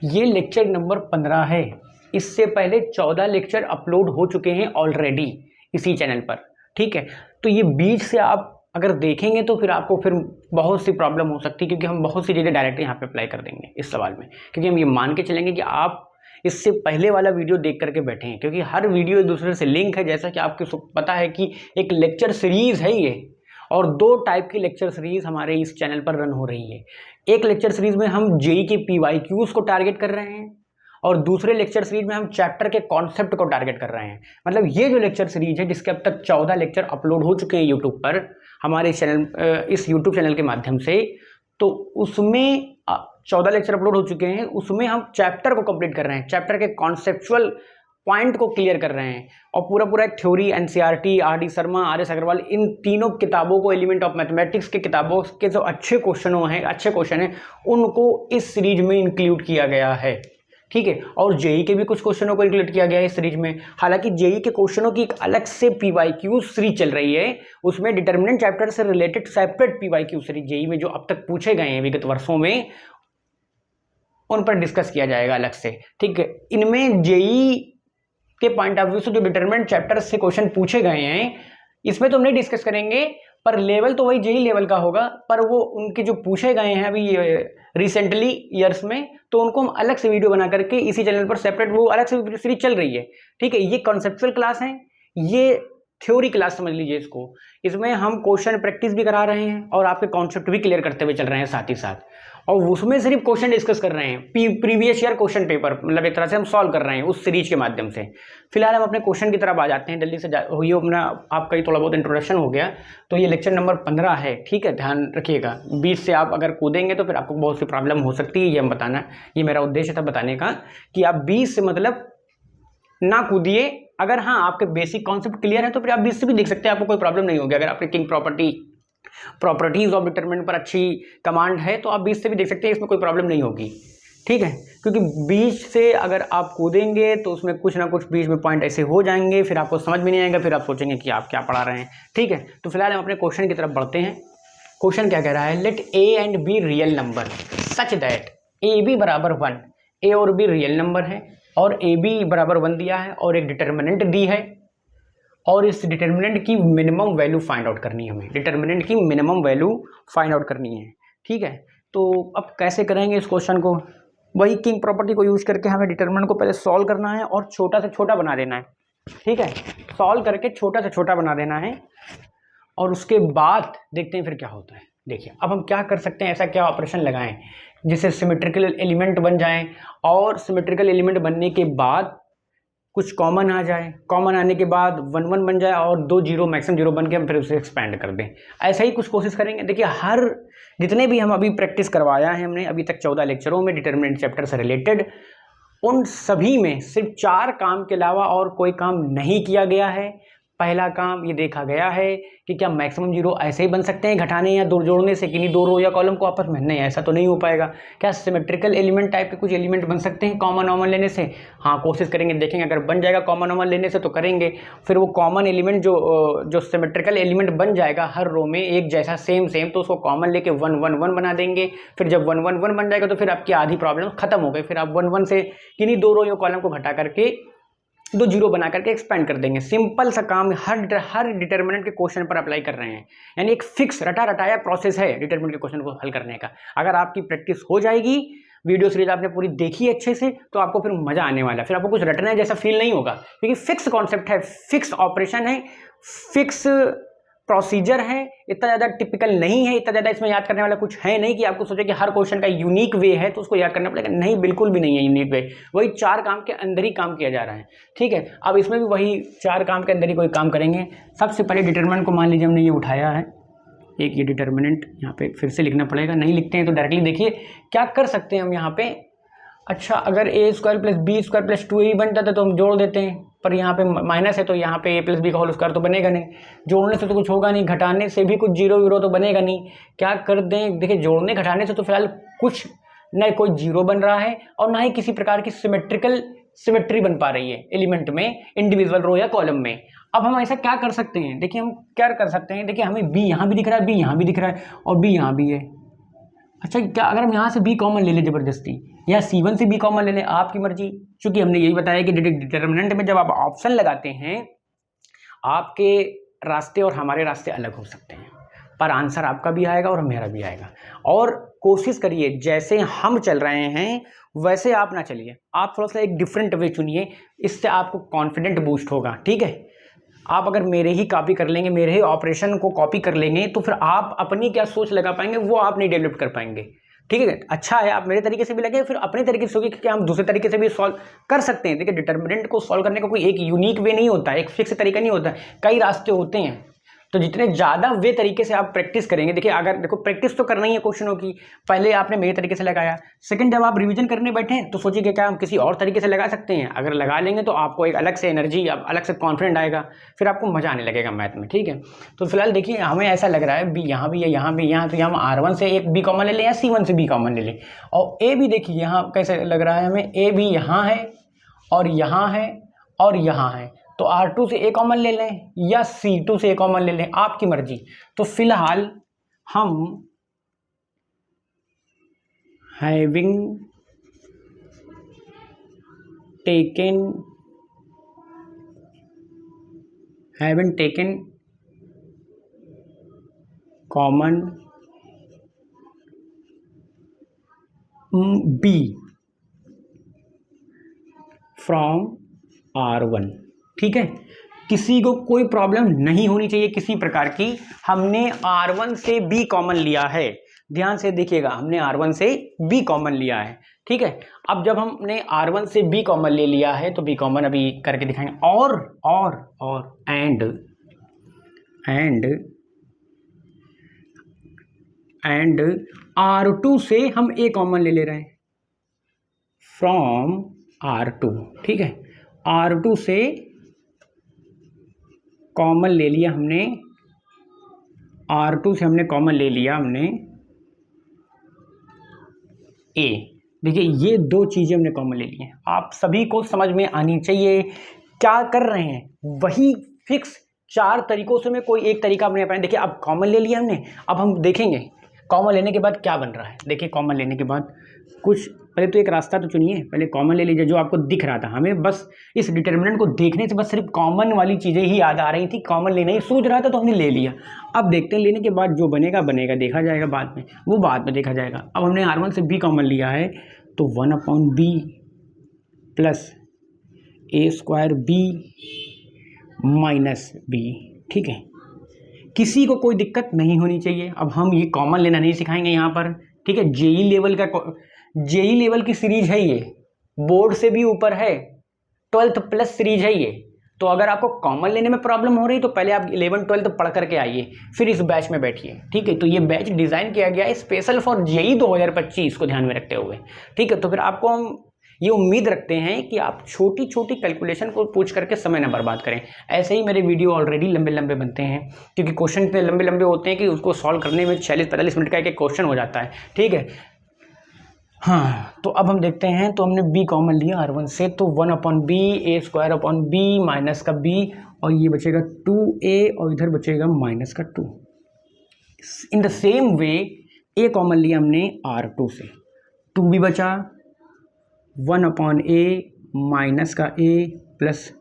ये lecture number 15 है। इससे पहले 14 लेक्चर अपलोड हो चुके हैं ऑलरेडी इसी चैनल पर, ठीक है। तो ये बीच से आप अगर देखेंगे तो फिर आपको फिर बहुत सी प्रॉब्लम हो सकती है, क्योंकि हम बहुत सी चीज़ें डायरेक्ट यहाँ पे अप्लाई कर देंगे इस सवाल में, क्योंकि हम ये मान के चलेंगे कि आप इससे पहले वाला वीडियो देख करके बैठे हैं, क्योंकि हर वीडियो एक दूसरे से लिंक है। जैसा कि आपको पता है कि एक लेक्चर सीरीज़ है ये, और 2 टाइप की लेक्चर सीरीज़ हमारे इस चैनल पर रन हो रही है। एक लेक्चर सीरीज़ में हम जेईई के PYQs को टारगेट कर रहे हैं, और दूसरे लेक्चर सीरीज में हम चैप्टर के कॉन्सेप्ट को टारगेट कर रहे हैं। मतलब ये जो लेक्चर सीरीज है, जिसके अब तक 14 लेक्चर अपलोड हो चुके हैं यूट्यूब पर, हमारे इस यूट्यूब चैनल के माध्यम से, तो उसमें 14 लेक्चर अपलोड हो चुके हैं। उसमें हम चैप्टर को कंप्लीट कर रहे हैं, चैप्टर के कॉन्सेप्चुअल पॉइंट को क्लियर कर रहे हैं, और पूरा एक theory, NCERT, RD Sharma, RS Agarwal, इन तीनों किताबों को, एलिमेंट ऑफ मैथमेटिक्स के किताबों के जो अच्छे क्वेश्चन हैं उनको इस सीरीज में इंक्लूड किया गया है, ठीक है। और जेईई के भी कुछ क्वेश्चनों को इंक्लूड किया गया है इस सीरीज में। हालांकि जेईई के क्वेश्चनों की एक अलग से PYQ सीरीज चल रही है, उसमें डिटर्मिनेंट चैप्टर से related separate PYQ series JEE में जो अब तक पूछे गए हैं विगत वर्षों में, उन पर डिस्कस किया जाएगा अलग से, ठीक है। इनमें जेईई के पॉइंट ऑफ व्यू से जो डिटर्मिनेंट चैप्टर से क्वेश्चन पूछे गए हैं, इसमें तो हम नहीं डिस्कस करेंगे, पर लेवल तो वही जेईई लेवल का होगा, पर वो उनके जो पूछे गए हैं अभी रिसेंटली ईयर्स में, तो उनको हम अलग से वीडियो बना करके इसी चैनल पर सेपरेट, वो अलग से सीरीज चल रही है, ठीक है। ये कॉन्सेप्चुअल क्लास है, ये थ्योरी क्लास समझ लीजिए इसको। इसमें हम क्वेश्चन प्रैक्टिस भी करा रहे हैं और आपके कॉन्सेप्ट भी क्लियर करते हुए चल रहे हैं साथ ही साथ, और उसमें सिर्फ क्वेश्चन डिस्कस कर रहे हैं, प्रीवियस ईयर क्वेश्चन पेपर, मतलब एक तरह से हम सॉल्व कर रहे हैं उस सीरीज के माध्यम से। फिलहाल हम अपने क्वेश्चन की तरफ आ जाते हैं जल्दी से। ये अपना आपका ही थोड़ा बहुत इंट्रोडक्शन हो गया। तो ये लेक्चर नंबर 15 है, ठीक है, ध्यान रखिएगा। 20 से आप अगर कूदेंगे तो फिर आपको बहुत सी प्रॉब्लम हो सकती है, ये हम बताना, ये मेरा उद्देश्य था बताने का, कि आप 20 से मतलब ना कूदिए। अगर हाँ आपके बेसिक कॉन्सेप्ट क्लियर है तो फिर आप 20 से भी देख सकते हैं, आपको कोई प्रॉब्लम नहीं होगी। अगर आपके किंग प्रॉपर्टीज ऑफ डिटरमिनेंट पर अच्छी कमांड है तो आप 20 से भी देख सकते हैं, इसमें कोई प्रॉब्लम नहीं होगी, ठीक है। क्योंकि बीच से अगर आप कूदेंगे तो उसमें कुछ ना कुछ बीच में पॉइंट ऐसे हो जाएंगे, फिर आपको समझ में नहीं आएगा, फिर आप सोचेंगे कि आप क्या पढ़ा रहे हैं, ठीक है। तो फिलहाल हम अपने क्वेश्चन की तरफ बढ़ते हैं। क्वेश्चन क्या कह रहा है, let A and B real number such that AB बराबर 1, A और B रियल नंबर है, और AB बराबर 1 दिया है, और एक डिटर्मिनेंट दी है, और इस डिटर्मिनेंट की मिनिमम वैल्यू फाइंड आउट करनी है हमें। डिटर्मिनेंट की मिनिमम वैल्यू फाइंड आउट करनी है, ठीक है। तो अब कैसे करेंगे इस क्वेश्चन को, वही किंग प्रॉपर्टी को यूज करके हमें डिटर्मिनेंट को पहले सॉल्व करना है और छोटा से छोटा बना देना है, ठीक है। सॉल्व करके छोटा से छोटा बना देना है, और उसके बाद देखते हैं फिर क्या होता है। देखिए अब हम क्या कर सकते हैं, ऐसा क्या ऑपरेशन लगाएं जिससे सिमेट्रिकल एलिमेंट बन जाएं, और सिमेट्रिकल एलिमेंट बनने के बाद कुछ कॉमन आ जाए, कॉमन आने के बाद 1 1 बन जाए, और 2 0 मैक्सिमम 0 बन के हम फिर उसे एक्सपैंड कर दें। ऐसा ही कुछ कोशिश करेंगे। देखिए हर जितने भी हम अभी प्रैक्टिस करवाया है हमने अभी तक 14 लेक्चरों में डिटर्मिनेंट चैप्टर से रिलेटेड, उन सभी में सिर्फ 4 काम के अलावा और कोई काम नहीं किया गया है। पहला काम ये देखा गया है कि क्या मैक्सिमम 0 ऐसे ही बन सकते हैं घटाने या दो जोड़ने से, कि नहीं 2 रो या कॉलम को आपस में, नहीं ऐसा तो नहीं हो पाएगा। क्या सिमेट्रिकल एलिमेंट टाइप के कुछ एलिमेंट बन सकते हैं कॉमन ऑमन लेने से, हाँ कोशिश करेंगे, देखेंगे अगर बन जाएगा कॉमन ऑमन लेने से तो करेंगे। फिर वो कॉमन एलिमेंट जो सिमेट्रिकल एलिमेंट बन जाएगा हर रो में एक जैसा सेम तो उसको कॉमन लेके 1 1 1 बना देंगे। फिर जब 1 1 1 बन जाएगा तो फिर आपकी आधी प्रॉब्लम खत्म हो गई। फिर आप 1 1 से किन्हीं 2 रो या कॉलम को घटा करके 2 0 बना करके एक्सपेंड कर देंगे। सिंपल सा काम हर डिटर्मिनेंट के क्वेश्चन पर अप्लाई कर रहे हैं, यानी एक फिक्स रटाया प्रोसेस है डिटर्मिनेंट के क्वेश्चन को हल करने का। अगर आपकी प्रैक्टिस हो जाएगी, वीडियो सीरीज आपने पूरी देखी अच्छे से, तो आपको फिर मजा आने वाला है। फिर आपको कुछ रटने जैसा फील नहीं होगा, क्योंकि फिक्स कॉन्सेप्ट है, फिक्स ऑपरेशन है, फिक्स प्रोसीजर है, इतना ज़्यादा टिपिकल नहीं है, इतना ज़्यादा इसमें याद करने वाला कुछ है नहीं कि आपको सोचे कि हर क्वेश्चन का यूनिक वे है तो उसको याद करना पड़ेगा। नहीं, बिल्कुल भी नहीं है यूनिक वे। वही 4 काम के अंदर ही काम किया जा रहा है, ठीक है। अब इसमें भी वही 4 काम के अंदर ही कोई काम करेंगे। सबसे पहले डिटर्मिनेंट को मान लीजिए हमने ये उठाया है, एक ये डिटर्मिनेंट यहाँ पे फिर से लिखना पड़ेगा, नहीं लिखते हैं तो डायरेक्टली देखिए क्या कर सकते हैं हम यहाँ पे। अच्छा, अगर A² + B² + 2A बनता था तो हम जोड़ देते हैं, पर यहाँ पे माइनस है तो यहाँ पे A + B का होल स्क्वायर तो बनेगा नहीं, जोड़ने से तो कुछ होगा नहीं, घटाने से भी कुछ 0 0 तो बनेगा नहीं। क्या कर दें, देखिए जोड़ने घटाने से तो फिलहाल कुछ न कोई 0 बन रहा है और ना ही किसी प्रकार की सिमेट्री बन पा रही है एलिमेंट में, इंडिविजुअल रो या कॉलम में। अब हम ऐसा क्या कर सकते हैं, देखिए हम क्या कर सकते हैं, देखिए हमें B यहाँ भी दिख रहा है, B यहाँ भी दिख रहा है और B यहाँ भी है। अच्छा क्या अगर हम यहाँ से बी कॉमन ले लें ज़बरदस्ती, या C1 से बी कॉमन ले लें, आपकी मर्जी। क्योंकि हमने यही बताया कि डिटर्मिनेंट में जब आप ऑप्शन लगाते हैं आपके रास्ते और हमारे रास्ते अलग हो सकते हैं, पर आंसर आपका भी आएगा और मेरा भी आएगा। और कोशिश करिए जैसे हम चल रहे हैं वैसे आप ना चलिए, आप थोड़ा सा एक डिफरेंट वे चुनिए, इससे आपको कॉन्फिडेंट बूस्ट होगा। ठीक है, आप अगर मेरे ही कॉपी कर लेंगे, मेरे ही ऑपरेशन को कॉपी कर लेंगे, तो फिर आप अपनी क्या सोच लगा पाएंगे वो आप नहीं डेवलप कर पाएंगे। ठीक है, अच्छा है आप मेरे तरीके से भी लगे, फिर अपने तरीके से होगी कि हम दूसरे तरीके से भी सॉल्व कर सकते हैं। देखिए डिटर्मिनेंट को सॉल्व करने का कोई एक यूनिक वे नहीं होता है, एक फिक्स तरीका नहीं होता है, कई रास्ते होते हैं। तो जितने ज़्यादा वे तरीके से आप प्रैक्टिस करेंगे, देखिए अगर देखो प्रैक्टिस तो करना ही है क्वेश्चनों की, पहले आपने मेरे तरीके से लगाया, सेकंड जब आप रिवीजन करने बैठे तो सोचिए कि क्या हम किसी और तरीके से लगा सकते हैं। अगर लगा लेंगे तो आपको एक अलग से एनर्जी, अलग से कॉन्फिडेंट आएगा, फिर आपको मज़ा आने लगेगा मैथ में। ठीक है, तो फिलहाल देखिए हमें ऐसा लग रहा है बी यहाँ भी है, यहाँ भी, यहाँ तो यहाँ हम R1 से एक बी कॉमन ले लें या C1 से बी कॉमन ले लें। और ए भी देखिए यहाँ कैसे लग रहा है हमें, ए भी यहाँ है और यहाँ है और यहाँ है, तो R2 से ए कॉमन ले लें या C2 से ए कॉमन ले लें, आपकी मर्जी। तो फिलहाल हम having taken common B from R1। ठीक है, किसी को कोई प्रॉब्लम नहीं होनी चाहिए किसी प्रकार की। हमने R1 से B कॉमन लिया है, ध्यान से देखिएगा, हमने R1 से B कॉमन लिया है। ठीक है, अब जब हमने R1 से B कॉमन ले लिया है तो B कॉमन अभी करके दिखाएंगे। और एंड R2 से हम A कॉमन ले ले रहे हैं फ्रॉम R2। ठीक है, R2 से कॉमन ले लिया हमने, R2 से हमने कॉमन ले लिया हमने A। देखिए ये दो चीज़ें हमने कॉमन ले ली हैं, आप सभी को समझ में आनी चाहिए क्या कर रहे हैं। वही फिक्स 4 तरीकों से में कोई एक तरीका अपने अपने। देखिए अब कॉमन ले लिया हमने, अब हम देखेंगे कॉमन लेने के बाद क्या बन रहा है। देखिए कॉमन लेने के बाद कुछ पहले तो एक रास्ता तो चुनिए, पहले कॉमन ले लीजिए जो आपको दिख रहा था। हमें बस इस डिटर्मिनेंट को देखने से बस सिर्फ कॉमन वाली चीज़ें ही याद आ रही थी, कॉमन लेना ही सूझ रहा था तो हमने ले लिया। अब देखते हैं लेने के बाद जो बनेगा बनेगा, देखा जाएगा बाद में, वो बाद में देखा जाएगा। अब हमने R1 से B कॉमन लिया है तो 1/B plus A² minus B। ठीक है, किसी को कोई दिक्कत नहीं होनी चाहिए। अब हम ये कॉमन लेना नहीं सिखाएंगे यहाँ पर। ठीक है, जेई लेवल की सीरीज है ये, बोर्ड से भी ऊपर है, 12th प्लस सीरीज है ये। तो अगर आपको कॉमन लेने में प्रॉब्लम हो रही तो पहले आप 11th 12th पढ़ करके आइए, फिर इस बैच में बैठिए। ठीक है, तो ये बैच डिज़ाइन किया गया है स्पेशल फॉर जेई 2025 को ध्यान में रखते हुए। ठीक है, तो फिर आपको हम ये उम्मीद रखते हैं कि आप छोटी छोटी कैलकुलेशन को पूछ करके समय ना बर्बाद करें। ऐसे ही मेरे वीडियो ऑलरेडी लंबे लंबे बनते हैं, क्योंकि क्वेश्चन इतने लंबे लंबे होते हैं कि उसको सॉल्व करने में 40-45 मिनट का एक क्वेश्चन हो जाता है। ठीक है, हाँ तो अब हम देखते हैं। तो हमने B कॉमन लिया R1 से, तो 1/B A² माइनस का B, और ये बचेगा 2A और इधर बचेगा माइनस का 2। In the same way A common लिया हमने R2 से, 2 भी बचा, 1/A माइनस का A प्लस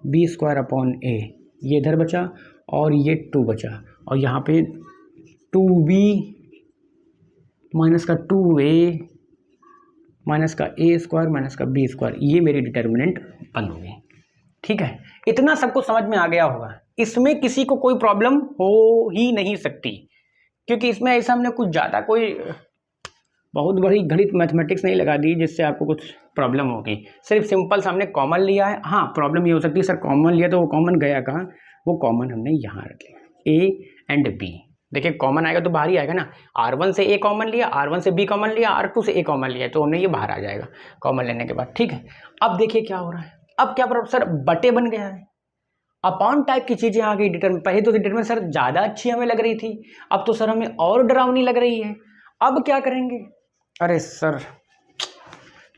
B²/A, ये इधर बचा और ये 2 बचा, और यहाँ पे 2B माइनस का 2A माइनस का A² माइनस का B², ये मेरी डिटर्मिनेंट बन होगी। ठीक है, इतना सबको समझ में आ गया होगा। इसमें किसी को कोई प्रॉब्लम हो ही नहीं सकती, क्योंकि इसमें ऐसा हमने कुछ ज़्यादा कोई बहुत बड़ी गणित मैथमेटिक्स नहीं लगा दी जिससे आपको कुछ प्रॉब्लम होगी। सिर्फ सिंपल सा हमने कॉमन लिया है। हाँ प्रॉब्लम ये हो सकती है सर कॉमन लिया तो वो कॉमन गया कहाँ, वो कॉमन हमने यहाँ रख लिया A एंड B। देखिए कॉमन आएगा तो बाहर ही आएगा ना, R1 से A कॉमन लिया, R1 से B कॉमन लिया, R2 से A कॉमन लिया, तो हमने ये बाहर आ जाएगा कॉमन लेने के बाद। ठीक है, अब देखिए क्या हो रहा है, अब क्या सर बटे बन गया है, अपॉन टाइप की चीज़ें आ गई। डिटरमिनेंट पहले तो डिटरमिनेंट सर ज़्यादा अच्छी हमें लग रही थी, अब तो सर हमें और डरावनी लग रही है। अब क्या करेंगे, अरे सर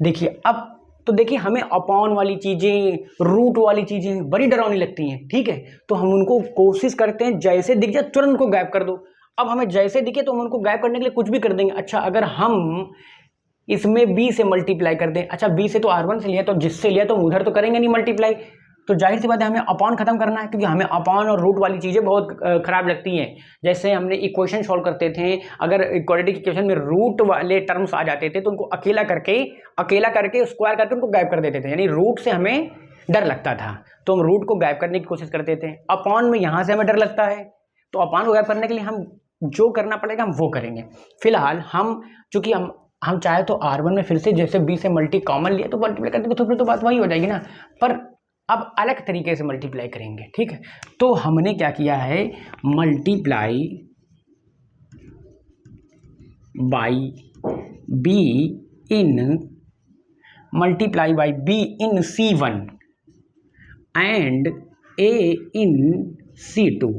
देखिए अब तो देखिए हमें अपॉन वाली चीज़ें, रूट वाली चीज़ें बड़ी डरावनी लगती हैं। ठीक है, तो हम उनको कोशिश करते हैं जैसे दिख जाए तुरंत उनको गायब कर दो। अब हमें जैसे दिखे तो हम उनको गायब करने के लिए कुछ भी कर देंगे। अच्छा, अगर हम इसमें b से मल्टीप्लाई कर दें, अच्छा b से तो r1 से लिया, तो जिससे लिया तो उधर तो करेंगे नहीं मल्टीप्लाई, तो जाहिर सी बात है हमें अपॉन खत्म करना है, क्योंकि हमें अपॉन और रूट वाली चीज़ें बहुत खराब लगती हैं। जैसे हमने इक्वेशन सॉल्व करते थे, अगर क्वाड्रेटिक इक्वेशन में रूट वाले टर्म्स आ जाते थे तो उनको अकेला करके स्क्वायर करके उनको गायब कर देते थे, यानी रूट से हमें डर लगता था तो हम रूट को गायब करने की कोशिश करते थे। अपॉन में यहाँ से हमें डर लगता है, तो अपॉन को गायब करने के लिए हम जो करना पड़ेगा हम वो करेंगे। फिलहाल हम चूंकि हम चाहे तो r1 में फिर से जैसे b से मल्टी कॉमन लिया तो मल्टीप्लाई करते तो फिर तो बात वही हो जाएगी ना, पर अब अलग तरीके से मल्टीप्लाई करेंगे। ठीक है, तो हमने क्या किया है, multiply by b in c1 and a in c2।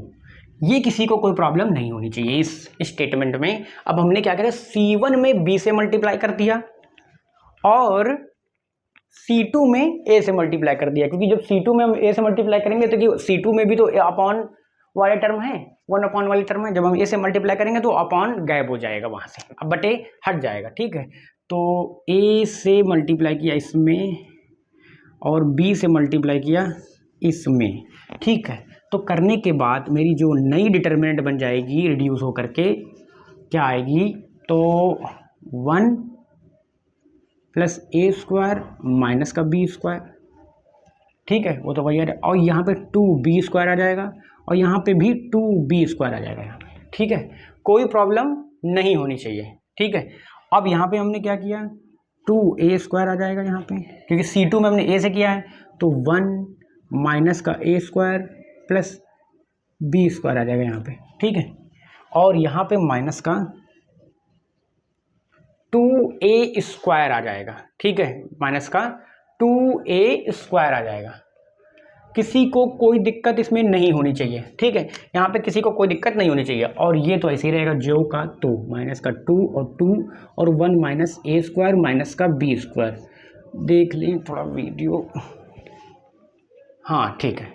ये किसी को कोई प्रॉब्लम नहीं होनी चाहिए इस स्टेटमेंट में। अब हमने क्या किया, c1 में b से मल्टीप्लाई कर दिया और c2 में a से मल्टीप्लाई कर दिया, क्योंकि जब c2 में हम a से मल्टीप्लाई करेंगे तो c2 में भी तो अपॉन वाले टर्म है, 1 अपॉन वाली टर्म है, जब हम a से मल्टीप्लाई करेंगे तो अपॉन गायब हो जाएगा वहाँ से, अब बटे हट जाएगा। ठीक है, तो a से मल्टीप्लाई किया इसमें और b से मल्टीप्लाई किया इसमें। ठीक है, तो करने के बाद मेरी जो नई डिटर्मिनेंट बन जाएगी रिड्यूस होकर के क्या आएगी, तो 1 प्लस a स्क्वायर माइनस का b स्क्वायर। ठीक है, वो तो वही आ जाएगा, और यहाँ पे 2b स्क्वायर आ जाएगा और यहाँ पे भी 2b स्क्वायर आ जाएगा यहाँ पे। ठीक है, कोई प्रॉब्लम नहीं होनी चाहिए। ठीक है, अब यहाँ पे हमने क्या किया, 2a स्क्वायर आ जाएगा यहाँ पे, क्योंकि c2 में हमने a से किया है, तो 1 माइनस का a square plus b square आ जाएगा यहाँ पे। ठीक है, और यहाँ पे माइनस का 2a स्क्वायर आ जाएगा। ठीक है, माइनस का 2a स्क्वायर आ जाएगा। किसी को कोई दिक्कत इसमें नहीं होनी चाहिए। ठीक है, यहाँ पे किसी को कोई दिक्कत नहीं होनी चाहिए, और ये तो ऐसे ही रहेगा जो का तो माइनस का 2 और 2 और 1 माइनस a स्क्वायर माइनस का b स्क्वायर। देख लें थोड़ा वीडियो, हाँ ठीक है,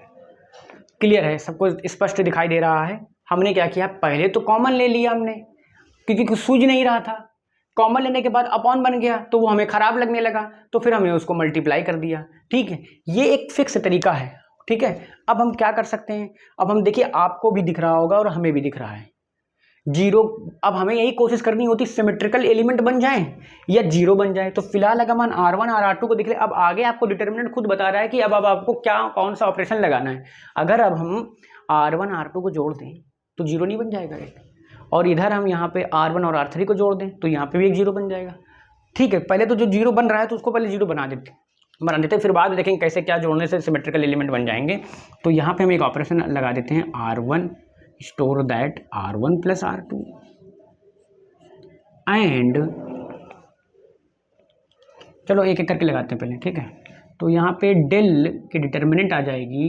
क्लियर है, सबको स्पष्ट दिखाई दे रहा है। हमने क्या किया, पहले तो कॉमन ले लिया हमने, क्योंकि कुछ सूझ नहीं रहा था। कॉमन लेने के बाद अपॉन बन गया तो वो हमें खराब लगने लगा, तो फिर हमने उसको मल्टीप्लाई कर दिया। ठीक है, ये एक फिक्स तरीका है। ठीक है, अब हम क्या कर सकते हैं, अब हम देखिए आपको भी दिख रहा होगा और हमें भी दिख रहा है जीरो। अब हमें यही कोशिश करनी होती सिमेट्रिकल एलिमेंट बन जाए या जीरो बन जाए। तो फिलहाल अगर हम r1 और r2 को देख ले, अब आगे आपको डिटर्मिनेंट खुद बता रहा है कि अब आपको क्या कौन सा ऑपरेशन लगाना है। अगर अब हम r1 r2 को जोड़ दें तो जीरो नहीं बन जाएगा एक, और इधर हम यहाँ पे r1 और r3 को जोड़ दें तो यहाँ पे भी एक जीरो बन जाएगा। ठीक है, पहले तो जो जीरो बन रहा है तो उसको पहले जीरो बना देते फिर बाद में देखेंगे कैसे क्या जोड़ने से सिमेट्रिकल एलिमेंट बन जाएंगे। तो यहाँ पे हम एक ऑपरेशन लगा देते हैं, r1 store that r1 plus r2 and, चलो एक एक करके लगाते हैं पहले। ठीक है, तो यहाँ पे डेल की डिटर्मिनेंट आ जाएगी,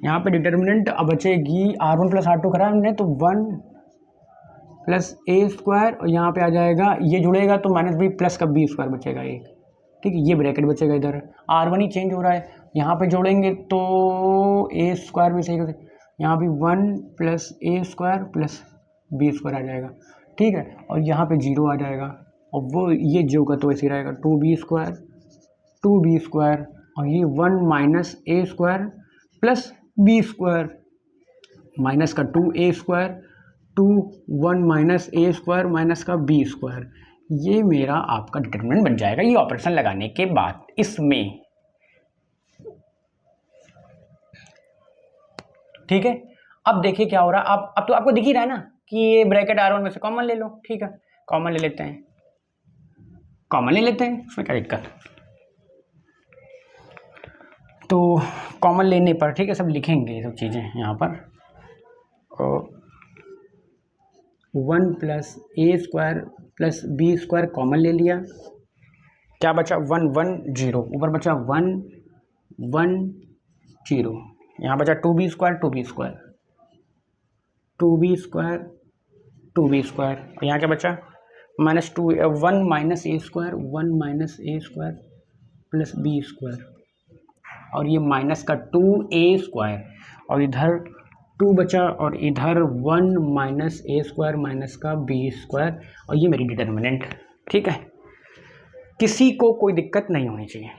यहाँ पे डिटर्मिनेंट अब बचेगी r1 प्लस r2 करा हमने तो 1 प्लस a स्क्वायर, और यहाँ पे आ जाएगा ये जुड़ेगा तो माइनस b प्लस का b स्क्वायर बचेगा एक। ठीक है, ये ब्रैकेट बचेगा, इधर r1 ही चेंज हो रहा है, यहाँ पे जोड़ेंगे तो a स्क्वायर भी सही, यहाँ भी 1 plus a square plus b square आ जाएगा। ठीक है, और यहाँ पे जीरो आ जाएगा, और वो ये जो का तो ऐसे रहेगा 2b स्क्वायर और ये 1 minus a square plus b square minus का 2a square 2 1 minus a square minus का b स्क्वायर। ये मेरा आपका डिटरमिनेंट बन जाएगा ये ऑपरेशन लगाने के बाद इसमें। ठीक है, अब देखिए क्या हो रहा है, अब तो आपको दिख ही रहा है ना कि ये ब्रैकेट r1 में से कॉमन ले लो। ठीक है, कॉमन ले लेते हैं, उसमें क्या दिक्कत। तो कॉमन लेने पर ठीक है सब लिखेंगे ये सब चीज़ें यहाँ पर, 1 plus a square plus b square common ले लिया, क्या बचा 1 1 0, ऊपर बचा 1 1 0, यहाँ बचा 2b स्क्वायर 2b स्क्वायर और यहाँ क्या बचा minus 1 minus a square 1 minus a square plus b square, और ये माइनस का 2a स्क्वायर, और इधर 2 बचा और इधर 1 माइनस ए स्क्वायर माइनस का बी स्क्वायर और ये मेरी डिटर्मिनेंट। ठीक है, किसी को कोई दिक्कत नहीं होनी चाहिए।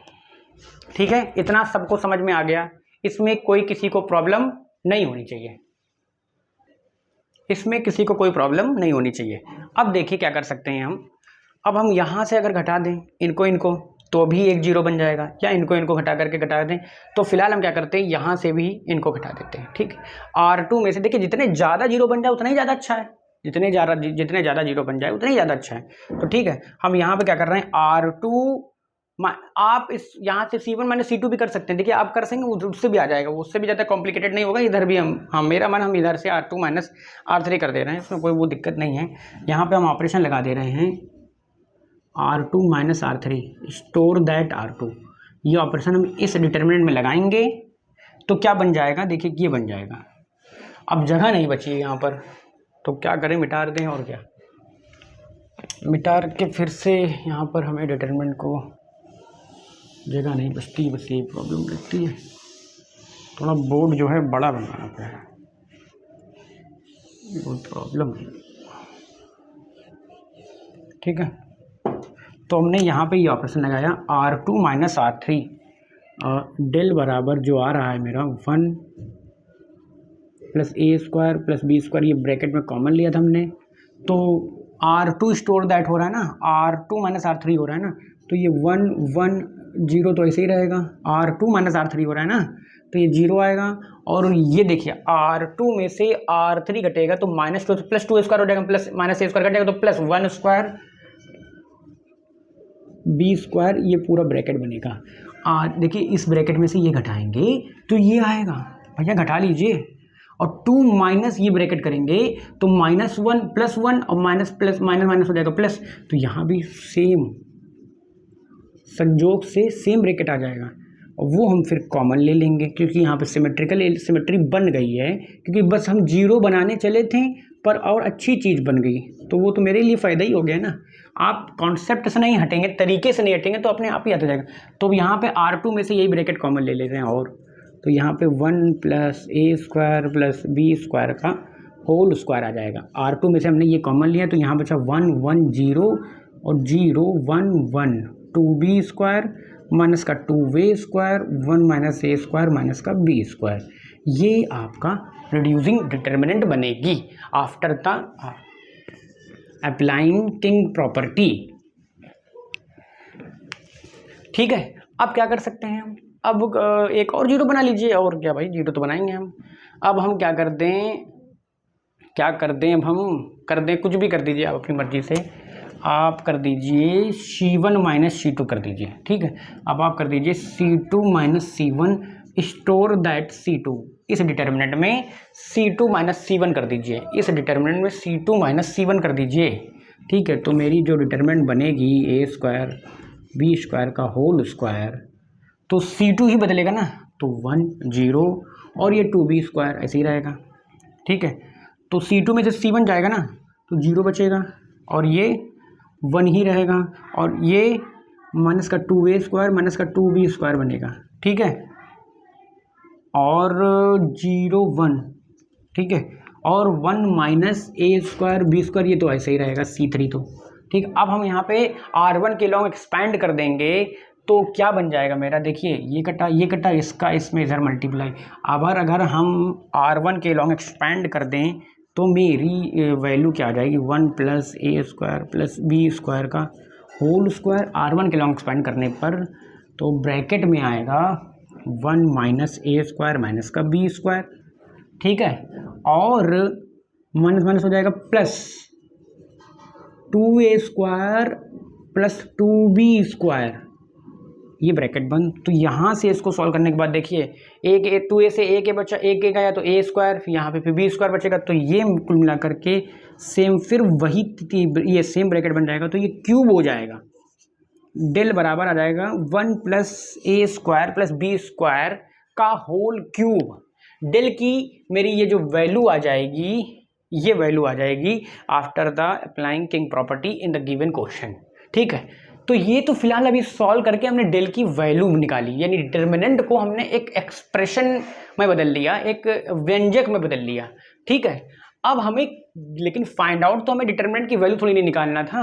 ठीक है, इतना सबको समझ में आ गया। इसमें कोई किसी को प्रॉब्लम नहीं होनी चाहिए, इसमें किसी को कोई प्रॉब्लम नहीं होनी चाहिए। अब देखिए क्या कर सकते हैं हम। अब हम यहाँ से अगर घटा दें इनको तो भी एक जीरो बन जाएगा, या इनको घटा करके घटा दें तो फिलहाल हम क्या करते हैं, यहाँ से भी इनको घटा देते हैं। ठीक, R2 में से देखिए जितने ज़्यादा जीरो बन जाए उतना ही ज़्यादा अच्छा है, जितने ज़्यादा जीरो बन जाए उतना ही ज़्यादा अच्छा है। तो ठीक है, हम यहाँ पे क्या कर रहे हैं, R2 आप इस यहाँ से C1 माइनस C2 भी कर सकते हैं। देखिए आप कर सकेंगे, उससे भी आ जाएगा, उससे भी ज़्यादा कॉम्प्लिकेटेड नहीं होगा। इधर भी हम मेरा मन हम इधर से R2 माइनस R3 कर दे रहे हैं, इसमें कोई वो दिक्कत नहीं है। यहाँ पे हम ऑपरेशन लगा दे रहे हैं R2 minus R3 store that R2। ये ऑपरेशन हम इस डिटर्मिनेंट में लगाएंगे तो क्या बन जाएगा, देखिए ये बन जाएगा। अब जगह नहीं बची है यहाँ पर, तो क्या करें, मिटा दें। और क्या, मिटा के फिर से यहाँ पर हमें डिटर्मिनेंट को जगह नहीं बचती, बस यही प्रॉब्लम लगती है। थोड़ा बोर्ड जो है बड़ा बनाना पड़ेगा, कोई प्रॉब्लम है। ठीक है, तो हमने यहाँ पे ये ऑपरेशन लगाया R2 माइनस R3 डेल बराबर जो आ रहा है मेरा 1 प्लस ए स्क्वायर प्लस बी स्क्वायर, ये ब्रैकेट में कॉमन लिया था हमने। तो R2 स्टोर दैट हो रहा है ना, R2 माइनस R3 हो रहा है ना, तो ये 1 1 0 तो ऐसे ही रहेगा। R2 माइनस R3 हो रहा है ना, तो ये 0 आएगा। और ये देखिए R2 में से R3 घटेगा तो माइनस 2 प्लस 2 स्क्वायर हो जाएगा, प्लस माइनस ए स्क्वायर घटेगा तो प्लस 1 स्क्वायर बी स्क्वायर, ये पूरा ब्रैकेट बनेगा। देखिए इस ब्रैकेट में से ये घटाएंगे तो ये आएगा, भैया घटा लीजिए। और 2 माइनस ये ब्रैकेट करेंगे तो -1 प्लस 1 और माइनस प्लस माइनस माइनस हो जाएगा प्लस, तो यहाँ भी सेम संजोग से सेम ब्रैकेट आ जाएगा। और वो हम फिर कॉमन ले लेंगे क्योंकि यहाँ पे सिमेट्री बन गई है, क्योंकि बस हम जीरो बनाने चले थे पर और अच्छी चीज़ बन गई, तो वो तो मेरे लिए फ़ायदा ही हो गया ना। आप कॉन्सेप्ट से नहीं हटेंगे, तरीके से नहीं हटेंगे तो अपने आप ही आता जाएगा। तो यहाँ पे R2 में से यही ब्रैकेट कॉमन ले लेते हैं, और तो यहाँ पे 1 प्लस ए स्क्वायर प्लस बी स्क्वायर का होल स्क्वायर आ जाएगा। R2 में से हमने ये कॉमन लिया तो यहाँ बचा 1 1 0 और 0 1 1 2b स्क्वायर माइनस का 2a स्क्वायर 1 माइनस ए स्क्वायर माइनस का b स्क्वायर। ये आपका रिड्यूसिंग डिटर्मिनेंट बनेगी after the applying king property. ठीक है, अब क्या कर सकते हैं हम, अब एक और जीरो बना लीजिए। और क्या भाई, जीरो तो बनाएंगे हम। अब हम क्या कर दें, अब हम कर दें, कुछ भी कर दीजिए आप अपनी मर्जी से। आप कर दीजिए C1 माइनस C2 कर दीजिए। ठीक है, अब आप कर दीजिए C2 minus C1 store that C2। इस डिटर्मिनेंट में C2 माइनस C1 कर दीजिए, इस डिटर्मिनेंट में C2 माइनस C1 कर दीजिए। ठीक है, तो मेरी जो डिटर्मिनेंट बनेगी ए स्क्वायर बी स्क्वायर का होल स्क्वायर, तो C2 ही बदलेगा ना, तो 1 0 और ये 2b स्क्वायर ऐसे ही रहेगा। ठीक है, तो C2 में से C1 जाएगा ना तो 0 बचेगा और ये 1 ही रहेगा, और ये माइनस का 2a स्क्वायर माइनस का 2b स्क्वायर बनेगा। ठीक है, और 0 1, ठीक है, और 1 माइनस ए स्क्वायर बी स्क्वायर, ये तो ऐसे ही रहेगा C3 तो। ठीक, अब हम यहाँ पे R1 के लॉन्ग एक्सपैंड कर देंगे तो क्या बन जाएगा मेरा, देखिए ये कटा इसका इसमें इधर मल्टीप्लाई। अगर हम R1 के लॉन्ग एक्सपैंड कर दें तो मेरी वैल्यू क्या आ जाएगी, 1 प्लस ए स्क्वायर प्लस बी स्क्वायर का होल स्क्वायर R1 के लॉन्ग एक्सपैंड करने पर, तो ब्रैकेट में आएगा 1 माइनस ए स्क्वायर माइनस का बी स्क्वायर। ठीक है, और माइनस माइनस हो जाएगा plus 2a square plus 2b square, ये ब्रैकेट बंद। तो यहाँ से इसको सॉल्व करने के बाद देखिए एक 2a से a के बचा, एक गया तो a स्क्वायर, फिर यहाँ पे फिर b स्क्वायर बचेगा, तो ये कुल मिला करके सेम फिर वही ये सेम ब्रैकेट बन जाएगा, तो ये क्यूब हो जाएगा। डेल बराबर आ जाएगा 1 प्लस ए स्क्वायर प्लस बी स्क्वायर का होल क्यूब। डेल की मेरी ये जो वैल्यू आ जाएगी, ये वैल्यू आ जाएगी after the applying king property in the given question. ठीक है, तो ये तो फिलहाल अभी सॉल्व करके हमने डेल की वैल्यू निकाली, यानी डिटर्मिनेंट को हमने एक एक्सप्रेशन में बदल लिया, एक व्यंजक में बदल लिया, ठीक है। अब हमें लेकिन फाइंड आउट तो हमें डिटर्मिनेंट की वैल्यू थोड़ी नहीं निकालना था,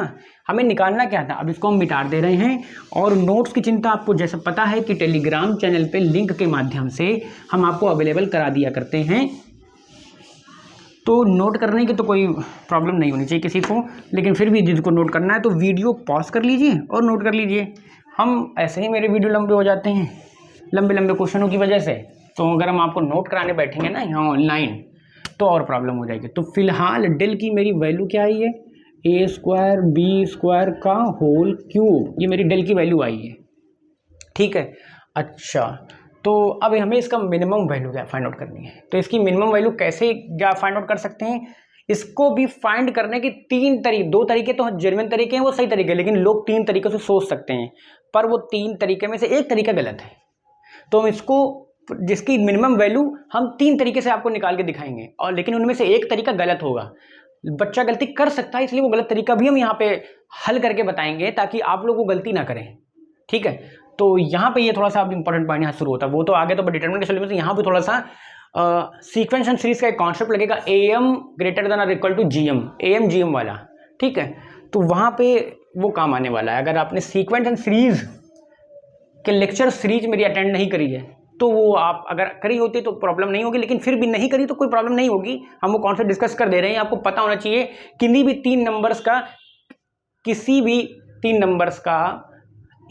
हमें निकालना क्या था। अब इसको हम मिटा दे रहे हैं और नोट्स की चिंता आपको जैसे पता है कि टेलीग्राम चैनल पे लिंक के माध्यम से हम आपको अवेलेबल करा दिया करते हैं, तो नोट करने की तो कोई प्रॉब्लम नहीं होनी चाहिए किसी को, लेकिन फिर भी जिसको नोट करना है तो वीडियो पॉज कर लीजिए और नोट कर लीजिए। हम ऐसे ही मेरे वीडियो लंबे हो जाते हैं लंबे लंबे क्वेश्चनों की वजह से, तो अगर हम आपको नोट कराने बैठेंगे ना यहाँ ऑनलाइन तो और प्रॉब्लम हो जाएगी। तो फिलहाल डेल की मेरी वैल्यू क्या आई है, ए स्क्वायर बी स्क्वायर का होल क्यूब, ये मेरी डेल की वैल्यू आई है, ठीक है। अच्छा, तो अब हमें इसका मिनिमम वैल्यू क्या फाइंड आउट करनी है। तो इसकी मिनिमम वैल्यू कैसे क्या फाइंड आउट कर सकते हैं, इसको भी फाइंड करने की दो तरीके तो जेन्युइन तरीके हैं, वो सही तरीके, लेकिन लोग 3 तरीकों से सोच सकते हैं, पर वो 3 तरीके में से एक तरीका गलत है। तो हम इसको जिसकी मिनिमम वैल्यू हम 3 तरीके से आपको निकाल के दिखाएंगे, और लेकिन उनमें से एक तरीका गलत होगा। बच्चा गलती कर सकता है, इसलिए वो गलत तरीका भी हम यहाँ पे हल करके बताएंगे ताकि आप लोग वो गलती ना करें, ठीक है। तो यहाँ पे ये थोड़ा सा अब इंपॉर्टेंट पॉइंट यहाँ शुरू होता है, वो तो आगे तो डिटरमिनेंट के सॉल्यूशन से यहाँ पे थोड़ा सा सीक्वेंस एंड सीरीज का एक कॉन्सेप्ट लगेगा, AM ग्रेटर देन और equal to GM, AM GM वाला, ठीक है। तो वहाँ पे वो काम आने वाला है। अगर आपने सीक्वेंस एंड सीरीज के लेक्चर सीरीज मेरी अटेंड नहीं करी है तो वो आप अगर करी होती तो प्रॉब्लम नहीं होगी, लेकिन फिर भी नहीं करी तो कोई प्रॉब्लम नहीं होगी, हम वो कॉन्सेप्ट डिस्कस कर दे रहे हैं। आपको पता होना चाहिए किसी भी 3 नंबर्स का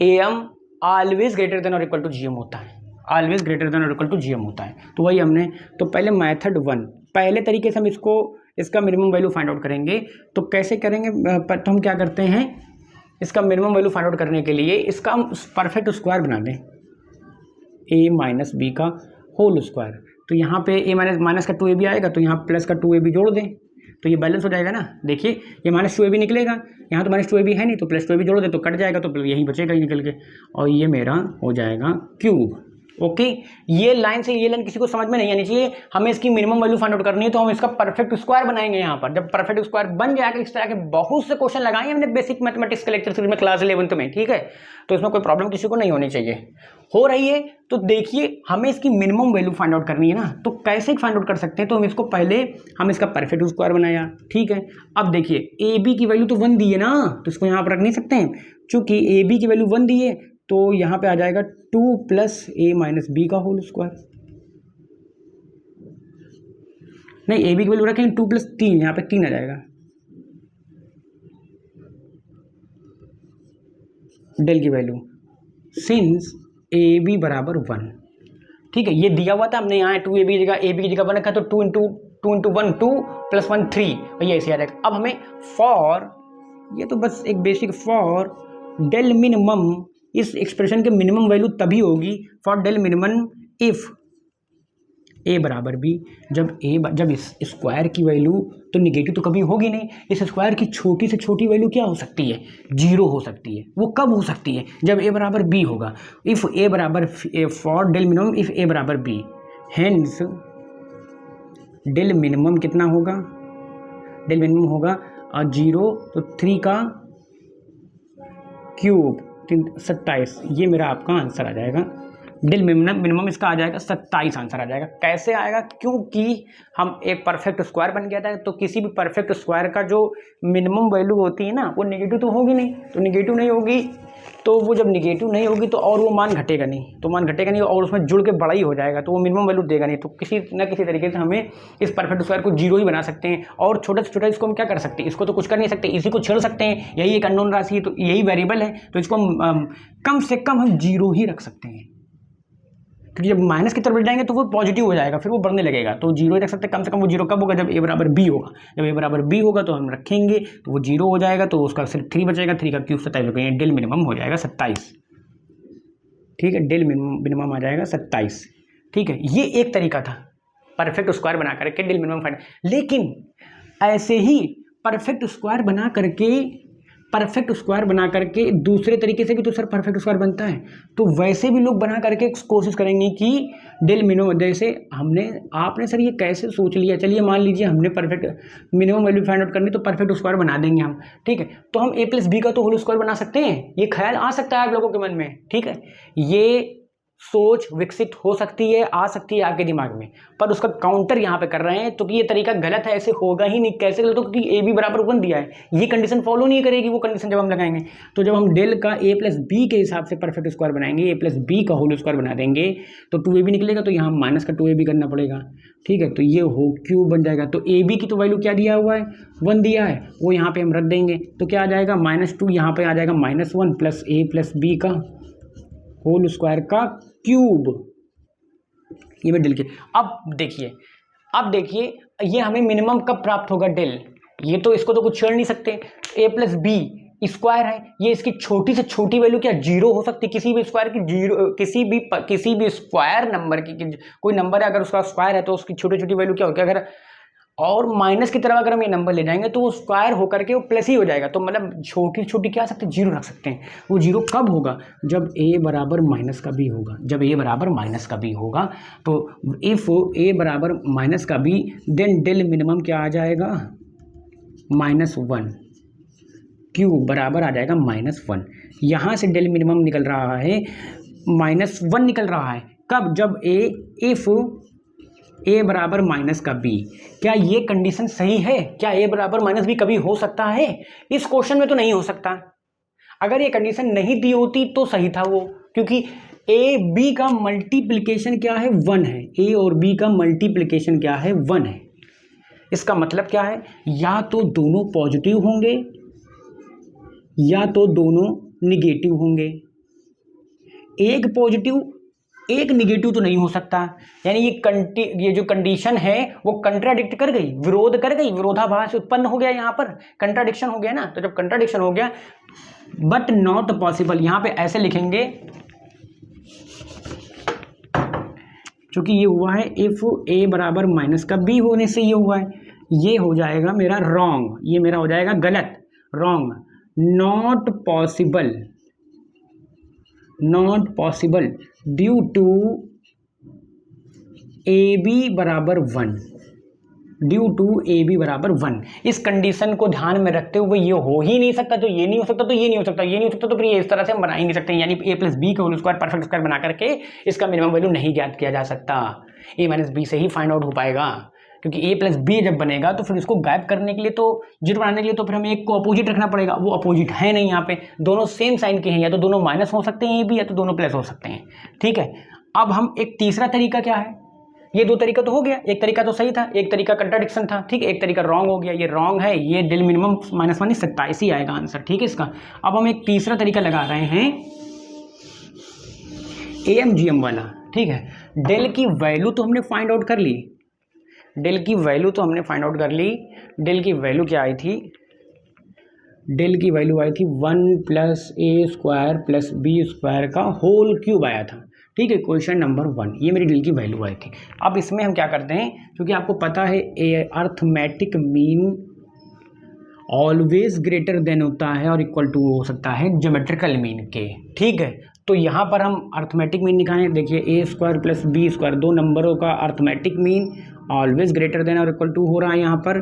AM ऑलवेज ग्रेटर देन और इक्वल टू GM होता है, ऑलवेज ग्रेटर देन और इक्वल टू GM होता है। तो वही हमने, तो पहले मेथड 1, पहले तरीके से हम इसका मिनिमम वैल्यू फाइंड आउट करेंगे। तो कैसे करेंगे, तो हम क्या करते हैं, इसका मिनिमम वैल्यू फाइंड आउट करने के लिए इसका हम परफेक्ट स्क्वायर बना दें, a माइनस बी का होल स्क्वायर। तो यहाँ पे a माइनस का 2ab आएगा, तो यहाँ प्लस का 2ab जोड़ दें तो ये बैलेंस हो जाएगा ना। देखिए ये माइनस 2ab निकलेगा, यहाँ तो माइनस 2ab है नहीं, तो प्लस 2ab जोड़ दे तो कट जाएगा, तो यही बचेगा ही निकल के, और ये मेरा हो जाएगा क्यूब। ओके, ये लाइन से ये लाइन किसी को समझ में नहीं आनी चाहिए, हमें इसकी मिनिमम वैल्यू फाइंड आउट करनी है, तो हम इसका परफेक्ट स्क्वायर बनाएंगे। यहाँ पर जब परफेक्ट स्क्वायर बन जाएगा, इस तरह के बहुत से क्वेश्चन लगाए हमने बेसिक मैथमेटिक्स के लेक्चर सीरीज में क्लास 11th में, ठीक है। तो इसमें कोई प्रॉब्लम किसी को नहीं होनी चाहिए। हो रही है तो देखिए, हमें इसकी मिनिमम वैल्यू फाइंड आउट करनी है ना, तो कैसे फाइंड आउट कर सकते हैं। तो हम इसको पहले हम इसका परफेक्ट स्क्वायर बनाया, ठीक है। अब देखिए AB की वैल्यू तो 1 दी है ना, तो इसको यहाँ पर रख नहीं सकते हैं, चूंकि AB की वैल्यू 1 दी है तो यहाँ पे आ जाएगा 2 प्लस a माइनस बी का होल स्क्वायर। नहीं, AB की वैल्यू रखेंगे 2 प्लस 3, यहाँ पे 3 आ जाएगा, डेल की वैल्यू सिंस AB बराबर 1, ठीक है। ये दिया हुआ था हमने, यहाँ 2AB की जगह AB की जगह 1 रखा, तो 2 इंटू 1 2 प्लस 1 3, और ये ऐसे आ जाएगा। अब हमें फॉर, ये तो बस एक बेसिक, फॉर डेल मिनिमम, इस एक्सप्रेशन के मिनिमम वैल्यू तभी होगी for del minimum if a बराबर b। जब इस स्क्वायर की वैल्यू तो निगेटिव तो कभी होगी नहीं, इस स्क्वायर की छोटी से छोटी वैल्यू क्या हो सकती है, 0 हो सकती है। वो कब हो सकती है, जब a बराबर b होगा। इफ a बराबर, for del minimum if a बराबर b, हेंस डेल मिनिमम कितना होगा, डेल मिनिमम होगा 0, तो 3 का क्यूब 27, ये मेरा आपका आंसर आ जाएगा। डेल मिनिमम इसका आ जाएगा 27 आंसर आ जाएगा। कैसे आएगा, क्योंकि हम एक परफेक्ट स्क्वायर बन गया था, तो किसी भी परफेक्ट स्क्वायर का जो मिनिमम वैल्यू होती है ना, वो नेगेटिव तो होगी नहीं, तो नेगेटिव नहीं होगी, तो वो जब नेगेटिव नहीं होगी तो और वो मान घटेगा नहीं, तो मान घटेगा नहीं और उसमें जुड़ के बड़ा ही हो जाएगा, तो वो मिनिमम वैल्यू देगा नहीं। तो किसी न किसी तरीके से हमें इस परफेक्ट स्क्वायर को 0 ही बना सकते हैं, और छोटा से छोटा इसको हम क्या कर सकते हैं, इसको तो कुछ कर नहीं सकते, इसी को छेड़ सकते हैं, यही एक अननोन राशि है, तो यही वेरिएबल है, तो इसको हम कम से कम हम 0 ही रख सकते हैं, क्योंकि जब माइनस की तरफ जाएंगे तो वो पॉजिटिव हो जाएगा, फिर वो बढ़ने लगेगा, तो 0 ही रख सकते हैं। कम से कम वो 0 कब होगा, जब a बराबर b होगा, जब a बराबर b होगा तो हम रखेंगे, तो वो 0 हो जाएगा, तो उसका सिर्फ 3 बचेगा, 3 का क्यूब 27 हो गया, डेल मिनिमम हो जाएगा 27, ठीक है। डेल मिनिमम आ जाएगा 27, ठीक है। ये एक तरीका था परफेक्ट स्क्वायर बना करके डेल मिनिमम फाइंड, लेकिन ऐसे ही परफेक्ट स्क्वायर बना करके परफेक्ट स्क्वायर बना करके, दूसरे तरीके से भी तो सर परफेक्ट स्क्वायर बनता है, तो वैसे भी लोग बना करके कोशिश करेंगे कि डेल मिनिमम, जैसे आपने सर ये कैसे सोच लिया, चलिए मान लीजिए हमने perfect minimum value find out करनी तो परफेक्ट स्क्वायर बना देंगे हम, ठीक है, तो हम a प्लस बी का तो होल स्क्वायर बना सकते हैं, ये ख्याल आ सकता है आप लोगों के मन में, ठीक है, ये सोच विकसित हो सकती है, आ सकती है आपके दिमाग में, पर उसका काउंटर यहाँ पे कर रहे हैं तो कि ये तरीका गलत है, ऐसे होगा ही नहीं, कैसे गलत हो, क्योंकि ए बी बराबर 1 दिया है, ये कंडीशन फॉलो नहीं करेगी वो कंडीशन जब हम लगाएंगे। तो जब हम डेल का ए प्लस बी के हिसाब से परफेक्ट स्क्वायर बनाएंगे, ए प्लस बी का होल स्क्वायर बना देंगे तो 2ab निकलेगा, तो यहाँ माइनस का 2ab करना पड़ेगा, ठीक है, तो ये हो क्यूब बन जाएगा। तो ए बी की तो वैल्यू क्या दिया हुआ है, 1 दिया है, वो यहाँ पे हम रख देंगे, तो क्या आ जाएगा -2, यहाँ पे आ जाएगा -1 प्लस ए प्लस बी का होल स्क्वायर का क्यूब, ये मैं डेल के। अब देखिए ये हमें मिनिमम कब प्राप्त होगा डेल, ये तो इसको तो कुछ छेड़ नहीं सकते, ए प्लस बी स्क्वायर है, ये इसकी छोटी से छोटी वैल्यू क्या 0 हो सकती, किसी भी स्क्वायर की 0, किसी भी स्क्वायर नंबर की कोई नंबर है अगर उसका स्क्वायर है तो उसकी छोटी छोटी वैल्यू क्या होगी, अगर और माइनस की तरफ अगर हम ये नंबर ले जाएंगे तो वो स्क्वायर होकर के वो प्लस ही हो जाएगा, तो मतलब छोटी छोटी क्या सकते हैं, 0 रख सकते हैं। वो 0 कब होगा, जब a बराबर माइनस का b होगा, जब a बराबर माइनस का b होगा, तो इफ a बराबर माइनस का b देन डेल मिनिमम क्या आ जाएगा, -1 क्यूब बराबर आ जाएगा -1। यहाँ से डेल मिनिमम निकल रहा है -1 निकल रहा है, कब, जब इफ a बराबर माइनस का b। क्या ये कंडीशन सही है, क्या a बराबर माइनस b कभी हो सकता है, इस क्वेश्चन में तो नहीं हो सकता। अगर ये कंडीशन नहीं दी होती तो सही था वो, क्योंकि a b का मल्टीप्लिकेशन क्या है, 1 है, a और b का मल्टीप्लिकेशन क्या है, 1 है। इसका मतलब क्या है, या तो दोनों पॉजिटिव होंगे या तो दोनों निगेटिव होंगे, एक पॉजिटिव एक निगेटिव तो नहीं हो सकता, यानी ये जो कंडीशन है वो कंट्राडिक्ट कर गई, विरोध कर गई, विरोधाभास उत्पन्न हो गया, यहाँ पर कंट्राडिक्शन हो गया ना, तो जब कंट्राडिक्शन हो गया बट नॉट पॉसिबल, यहाँ पे ऐसे लिखेंगे, क्योंकि ये हुआ है इफ a बराबर माइनस का b होने से ये हुआ है, ये हो जाएगा मेरा रॉन्ग, ये मेरा हो जाएगा गलत, wrong, not possible due to ab बराबर 1, ड्यू टू ab बराबर 1। इस कंडीशन को ध्यान में रखते हुए ये हो ही नहीं सकता, तो ये नहीं हो सकता, तो ये नहीं हो सकता, ये नहीं हो सकता, तो फिर ये इस तरह से हम बना ही नहीं सकते, यानी a प्लस बी का होल स्क्वायर परफेक्ट स्क्वायर बना करके इसका मिनिमम वैल्यू नहीं ज्ञात किया जा सकता, a माइनस बी से ही फाइंड आउट हो पाएगा, क्योंकि a प्लस बी जब बनेगा तो फिर इसको गायब करने के लिए, तो 0 बनाने के लिए तो फिर हमें एक को अपोजिट रखना पड़ेगा, वो अपोजिट है नहीं, यहाँ पे दोनों सेम साइन के हैं, या तो दोनों माइनस हो सकते हैं a b, या तो दोनों प्लस हो सकते हैं, ठीक है। अब हम एक तीसरा तरीका क्या है, ये 2 तरीका तो हो गया, एक तरीका तो सही था, एक तरीका कंट्राडिक्शन था, ठीक है, एक तरीका रॉन्ग हो गया, ये रॉन्ग है, ये डेल मिनिमम -1 नहीं, 27 ही आएगा आंसर, ठीक है इसका। अब हम एक तीसरा तरीका लगा रहे हैं AMGM वाला, ठीक है, डेल की वैल्यू तो हमने फाइंड आउट कर ली, डेल की वैल्यू क्या आई थी, डेल की वैल्यू आई थी 1 plus a square plus b square का होल क्यूब आया था, ठीक है, क्वेश्चन नंबर 1, ये मेरी डेल की वैल्यू आई थी। अब इसमें हम क्या करते हैं, क्योंकि आपको पता है arithmetic mean always greater than होता है और इक्वल टू हो सकता है ज्योमेट्रिकल मीन के, ठीक है, तो यहाँ पर हम अर्थमेटिक मीन निकालें, देखिए a square plus b square, 2 नंबरों का arithmetic mean always greater than और इक्वल टू हो रहा है यहाँ पर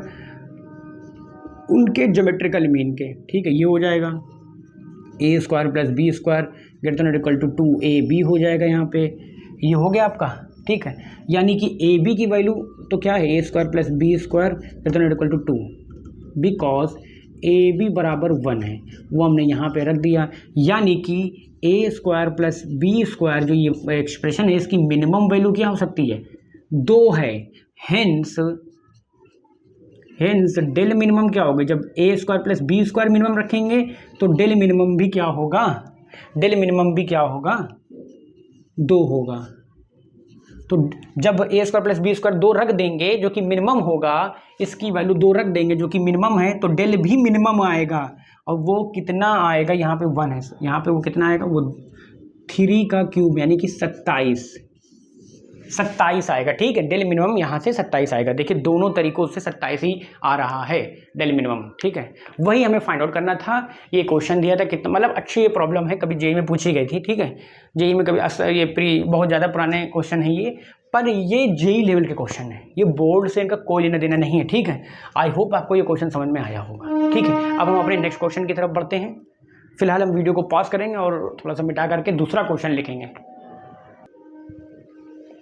उनके ज्योमेट्रिकल मीन के, ठीक है, ये हो जाएगा a square plus B square greater than equal to 2ab हो जाएगा, यहाँ पे ये हो गया आपका, ठीक है, यानी कि ab की वैल्यू तो क्या है, a square plus B square greater than equal to 2, because ab बराबर 1 है, वो हमने यहाँ पे रख दिया, यानी कि a square plus B square जो ये एक्सप्रेशन है इसकी मिनिमम वैल्यू क्या हो सकती है, 2 है, हेंस डेल मिनिमम क्या होगा, जब a square plus B square minimum रखेंगे तो डेल मिनिमम भी क्या होगा, 2 होगा। तो जब a square plus B square 2 रख देंगे जो कि मिनिमम होगा, इसकी वैल्यू 2 रख देंगे जो कि मिनिमम है, तो डेल भी मिनिमम आएगा, और वो कितना आएगा, यहाँ पे 1 है, यहाँ पे वो कितना आएगा, वो 3 का क्यूब यानी कि 27 27 आएगा, ठीक है। डेल मिनिमम यहाँ से 27 आएगा। देखिए दोनों तरीकों से 27 ही आ रहा है डेल मिनिमम, ठीक है। वही हमें फाइंड आउट करना था। ये क्वेश्चन दिया था कितना, मतलब अच्छी ये प्रॉब्लम है, कभी जेईई में पूछी गई थी, ठीक है। जेईई में कभी ये बहुत ज़्यादा पुराने क्वेश्चन है ये, पर ये जेईई लेवल के क्वेश्चन है, ये बोर्ड से इनका कोई लेना देना नहीं है, ठीक है। आई होप आपको ये क्वेश्चन समझ में आया होगा, ठीक है। अब हम अपने नेक्स्ट क्वेश्चन की तरफ बढ़ते हैं। फिलहाल हम वीडियो को पॉज करेंगे और थोड़ा सा मिटा करके दूसरा क्वेश्चन लिखेंगे।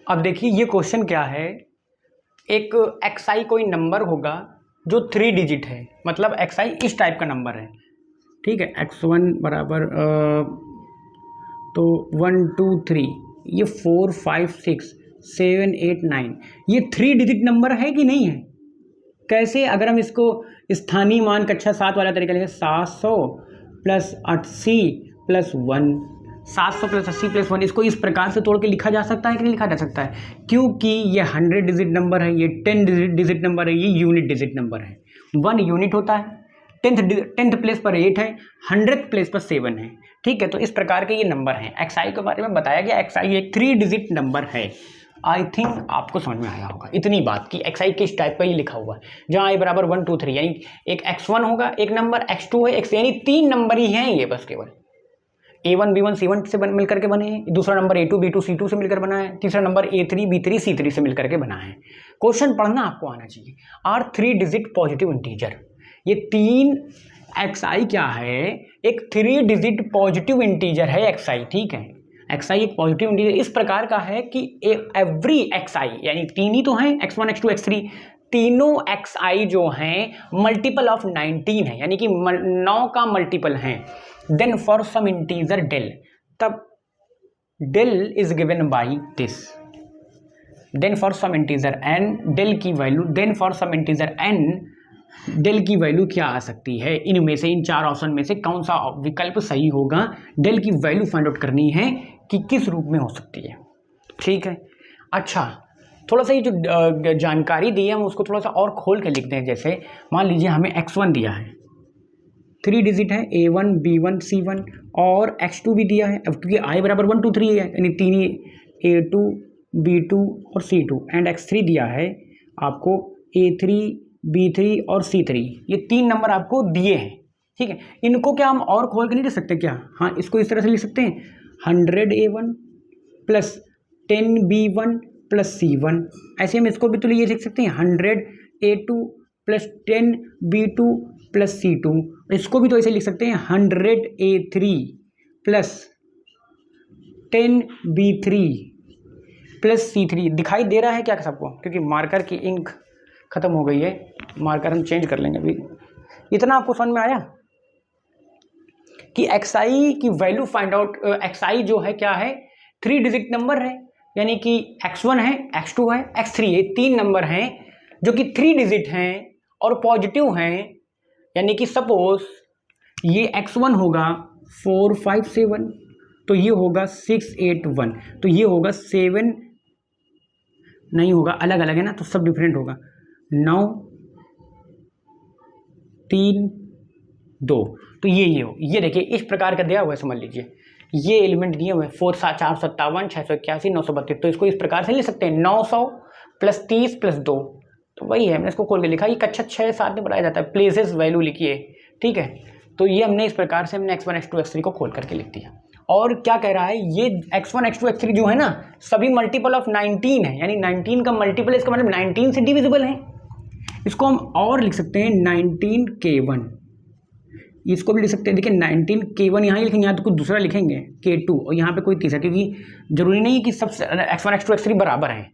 अब देखिए ये क्वेश्चन क्या है, एक xi कोई नंबर होगा जो 3 डिजिट है, मतलब xi इस टाइप का नंबर है, ठीक है। x1 बराबर तो 1 2 3, ये 4 5 6 7 8 9, ये 3 डिजिट नंबर है कि नहीं है? कैसे? अगर हम इसको स्थानीय मान कक्षा 7 वाला तरीका लेंगे, 700 प्लस 80 प्लस 1, 700 प्लस 80 प्लस 1, इसको इस प्रकार से तोड़ के लिखा जा सकता है कि नहीं लिखा जा सकता है? क्योंकि ये 100 डिजिट नंबर है, ये 10 डिजिट नंबर है, ये यूनिट डिजिट नंबर है। 1 यूनिट होता है, 10th प्लेस पर 8 है, 100th प्लेस पर 7 है, ठीक है। तो इस प्रकार के ये नंबर हैं। xi के बारे में बताया गया, xi एक 3 डिजिट नंबर है। आई थिंक आपको समझ में आया होगा इतनी बात कि xi किस टाइप का ये लिखा हुआ है, जहाँ i बराबर 1 2 3, यानी एक x1 होगा, एक नंबर x2 है, x, यानी 3 नंबर ही हैं ये, बस केवल a1 b1 c1 से मिलकर के बने हैं, दूसरा नंबर a2 b2 c2 से मिलकर बना है, तीसरा नंबर a3 b3 c3 से मिलकर के बना है। क्वेश्चन पढ़ना आपको आना चाहिए। आर 3 डिजिट पॉजिटिव इंटीजर, ये 3 xi क्या है, एक 3 डिजिट पॉजिटिव इंटीजर है xi, ठीक है। xi एक पॉजिटिव इंटीजर इस प्रकार का है कि एवरी xi, यानी 3 ही तो हैं, x1 x2 x3, तीनों xi जो हैं मल्टीपल ऑफ 19 है, यानी कि 9 का मल्टीपल हैं। Then for some integer del, तब del is given by this, then for some integer n del की value, then for some integer n del की वैल्यू क्या आ सकती है? इनमें से, इन 4 ऑप्शन में से कौन सा विकल्प सही होगा? डेल की वैल्यू फाइंड आउट करनी है कि किस रूप में हो सकती है, ठीक है। अच्छा, थोड़ा सा ये जो जानकारी दी है हम उसको थोड़ा सा और खोल के लिखते हैं। जैसे मान लीजिए हमें x1 दिया है, 3 डिजिट है, a1 b1 c1, और x2 भी दिया है, अब क्योंकि i बराबर 1 2 3 है, यानी 3 ही, a2 b2 और c2, एंड x3 दिया है आपको a3 b3 और c3, ये 3 नंबर आपको दिए हैं, ठीक है। इनको क्या हम और खोल के नहीं लिख सकते क्या? हाँ, इसको इस तरह से लिख सकते हैं, 100a1 plus 10b1 plus c1, ऐसे हम इसको भी तो ये लिख सकते हैं, 100a2 plus 10b2 plus c2, इसको भी तो ऐसे लिख सकते हैं, 100a3 plus 10b3 plus c3। दिखाई दे रहा है क्या सबको? क्योंकि मार्कर की इंक खत्म हो गई है, मार्कर हम चेंज कर लेंगे अभी। इतना आपको समझ में आया कि xi की वैल्यू फाइंड आउट, xi जो है क्या है, 3 डिजिट नंबर है, यानी कि x1 है, x2 है, x3 है, 3 नंबर हैं जो कि 3 डिजिट हैं और पॉजिटिव हैं, यानी कि सपोज ये x1 होगा 4 5 7, तो ये होगा 6 8 1, तो ये होगा 7 नहीं होगा, अलग अलग है ना, तो सब डिफरेंट होगा, 9 3 2, तो ये देखिए इस प्रकार का दिया हुआ है, समझ लीजिए ये एलिमेंट दिए हुए हैं, 4 7 4 57 681 932, तो इसको इस प्रकार से लिख सकते हैं, 900 प्लस 30 प्लस 2, तो वही है, हमने इसको खोल के लिखा। ये कक्षा 6 7 में बनाया जाता है, प्लेसेस वैल्यू लिखिए, ठीक है। तो ये हमने इस प्रकार से हमने x1 x2 x3 को खोल करके लिख दिया। और क्या कह रहा है, ये x1 x2 x3 जो है ना, सभी मल्टीपल ऑफ 19 है, यानी 19 का मल्टीपल, इसका मतलब 19 से डिविजिबल है। इसको हम और लिख सकते हैं 19k1, इसको भी लिख सकते हैं। देखिए 19k1 यहाँ ही लिखेंगे, यहाँ तो कुछ दूसरा लिखेंगे k2, और यहाँ पे कोई तीसरा, क्योंकि जरूरी नहीं है कि सब x1 x2 x3 बराबर हैं,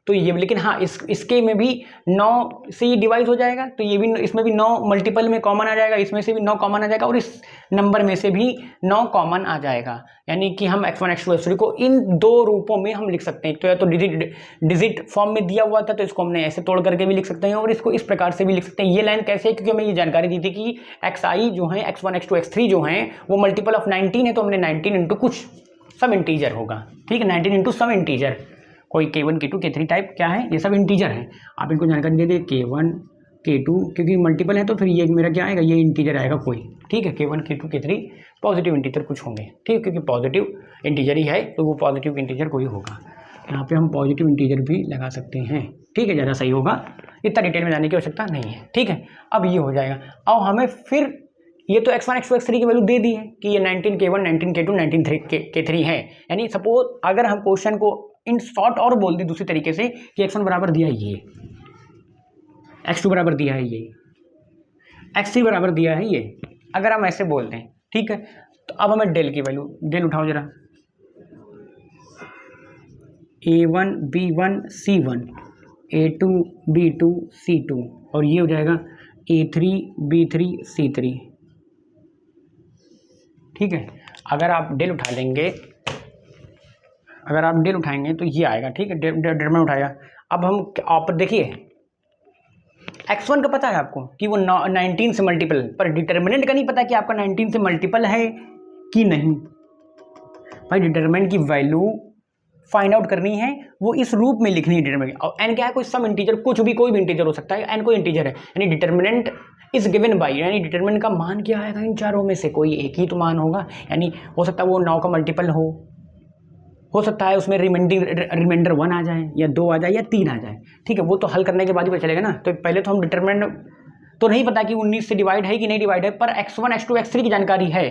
तो ये भी, लेकिन हाँ इसके में भी 9 से ये डिवाइड हो जाएगा, तो ये भी, इसमें भी 9 मल्टीपल में कॉमन आ जाएगा, इसमें से भी 9 कॉमन आ जाएगा, और इस नंबर में से भी 9 कॉमन आ जाएगा, यानी कि हम x1 x2 x3 को इन 2 रूपों में हम लिख सकते हैं। तो या तो डिजिट फॉर्म में दिया हुआ था, तो इसको हमने ऐसे तोड़ करके भी लिख सकते हैं, और इसको इस प्रकार से भी लिख सकते हैं। ये लाइन कैसे है, क्योंकि हमें ये जानकारी दी थी कि xi जो है, x1 x2 x3 जो हैं वो मल्टीपल ऑफ 19 है, तो हमने 19 इंटू कुछ सब इंटीजर होगा, ठीक है, 19 इंटू सब इंटीजर, कोई k1 k2 k3 टाइप क्या है, ये सब इंटीजर हैं, आप इनको जानकारी दे दे, k1 k2, क्योंकि मल्टीपल है तो फिर ये मेरा क्या आएगा, ये इंटीजर आएगा कोई, ठीक है, k1 k2 k3 positive integer कुछ होंगे, ठीक है, क्योंकि पॉजिटिव इंटीजर ही है तो वो पॉजिटिव इंटीजर कोई होगा। यहाँ पे हम पॉजिटिव इंटीजर भी लगा सकते हैं, ठीक है, ज़्यादा सही होगा, इतना डिटेल में जाने की आवश्यकता नहीं है, ठीक है। अब ये हो जाएगा। अब हमें फिर ये तो x1 x2 x3 की वैल्यू दे दी है कि ये 19k1 19k2 19k3 है, यानी सपोज अगर हम क्वेश्चन को इन शॉर्ट और बोल दी दूसरी तरीके से कि x1 बराबर दिया है ये, x2 बराबर दिया है ये, x3 बराबर दिया है ये, अगर हम ऐसे बोल दें, ठीक है। तो अब हमें डेल की वैल्यू, डेल उठाओ जरा, a1 b1 c1 a2 b2 c2 और ये हो जाएगा a3 b3 c3, ठीक है। अगर आप डेल उठा लेंगे, अगर आप डेल उठाएंगे तो ये आएगा, ठीक है, डिटरमिनेंट उठाया। अब हम आप देखिए x1 का पता है आपको कि वो 19 से मल्टीपल, पर डिटरमिनेंट का नहीं पता कि आपका 19 से मल्टीपल है कि नहीं। भाई डिटरमिनेंट की वैल्यू फाइंड आउट करनी है, वो इस रूप में लिखनी है डिटरमिनेंट। और n क्या है, कोई सम इंटीजर, कुछ भी कोई भी इंटीजर हो सकता है, n कोई इंटीजर है, यानी डिटरमिनेंट इज गिवन बाई, यानी डिटरमिनेंट का मान क्या आएगा, इन चारों में से कोई एक ही तो मान होगा, यानी हो सकता है वो 9 का मल्टीपल हो सकता है उसमें रिमाइंडर 1 आ जाए या 2 आ जाए या 3 आ जाए, ठीक है। वो तो हल करने के बाद ही पता चलेगा ना। तो पहले तो हम डिटरमिनेंट तो नहीं पता कि 19 से डिवाइड है कि नहीं डिवाइड है, पर x1 x2 x3 की जानकारी है,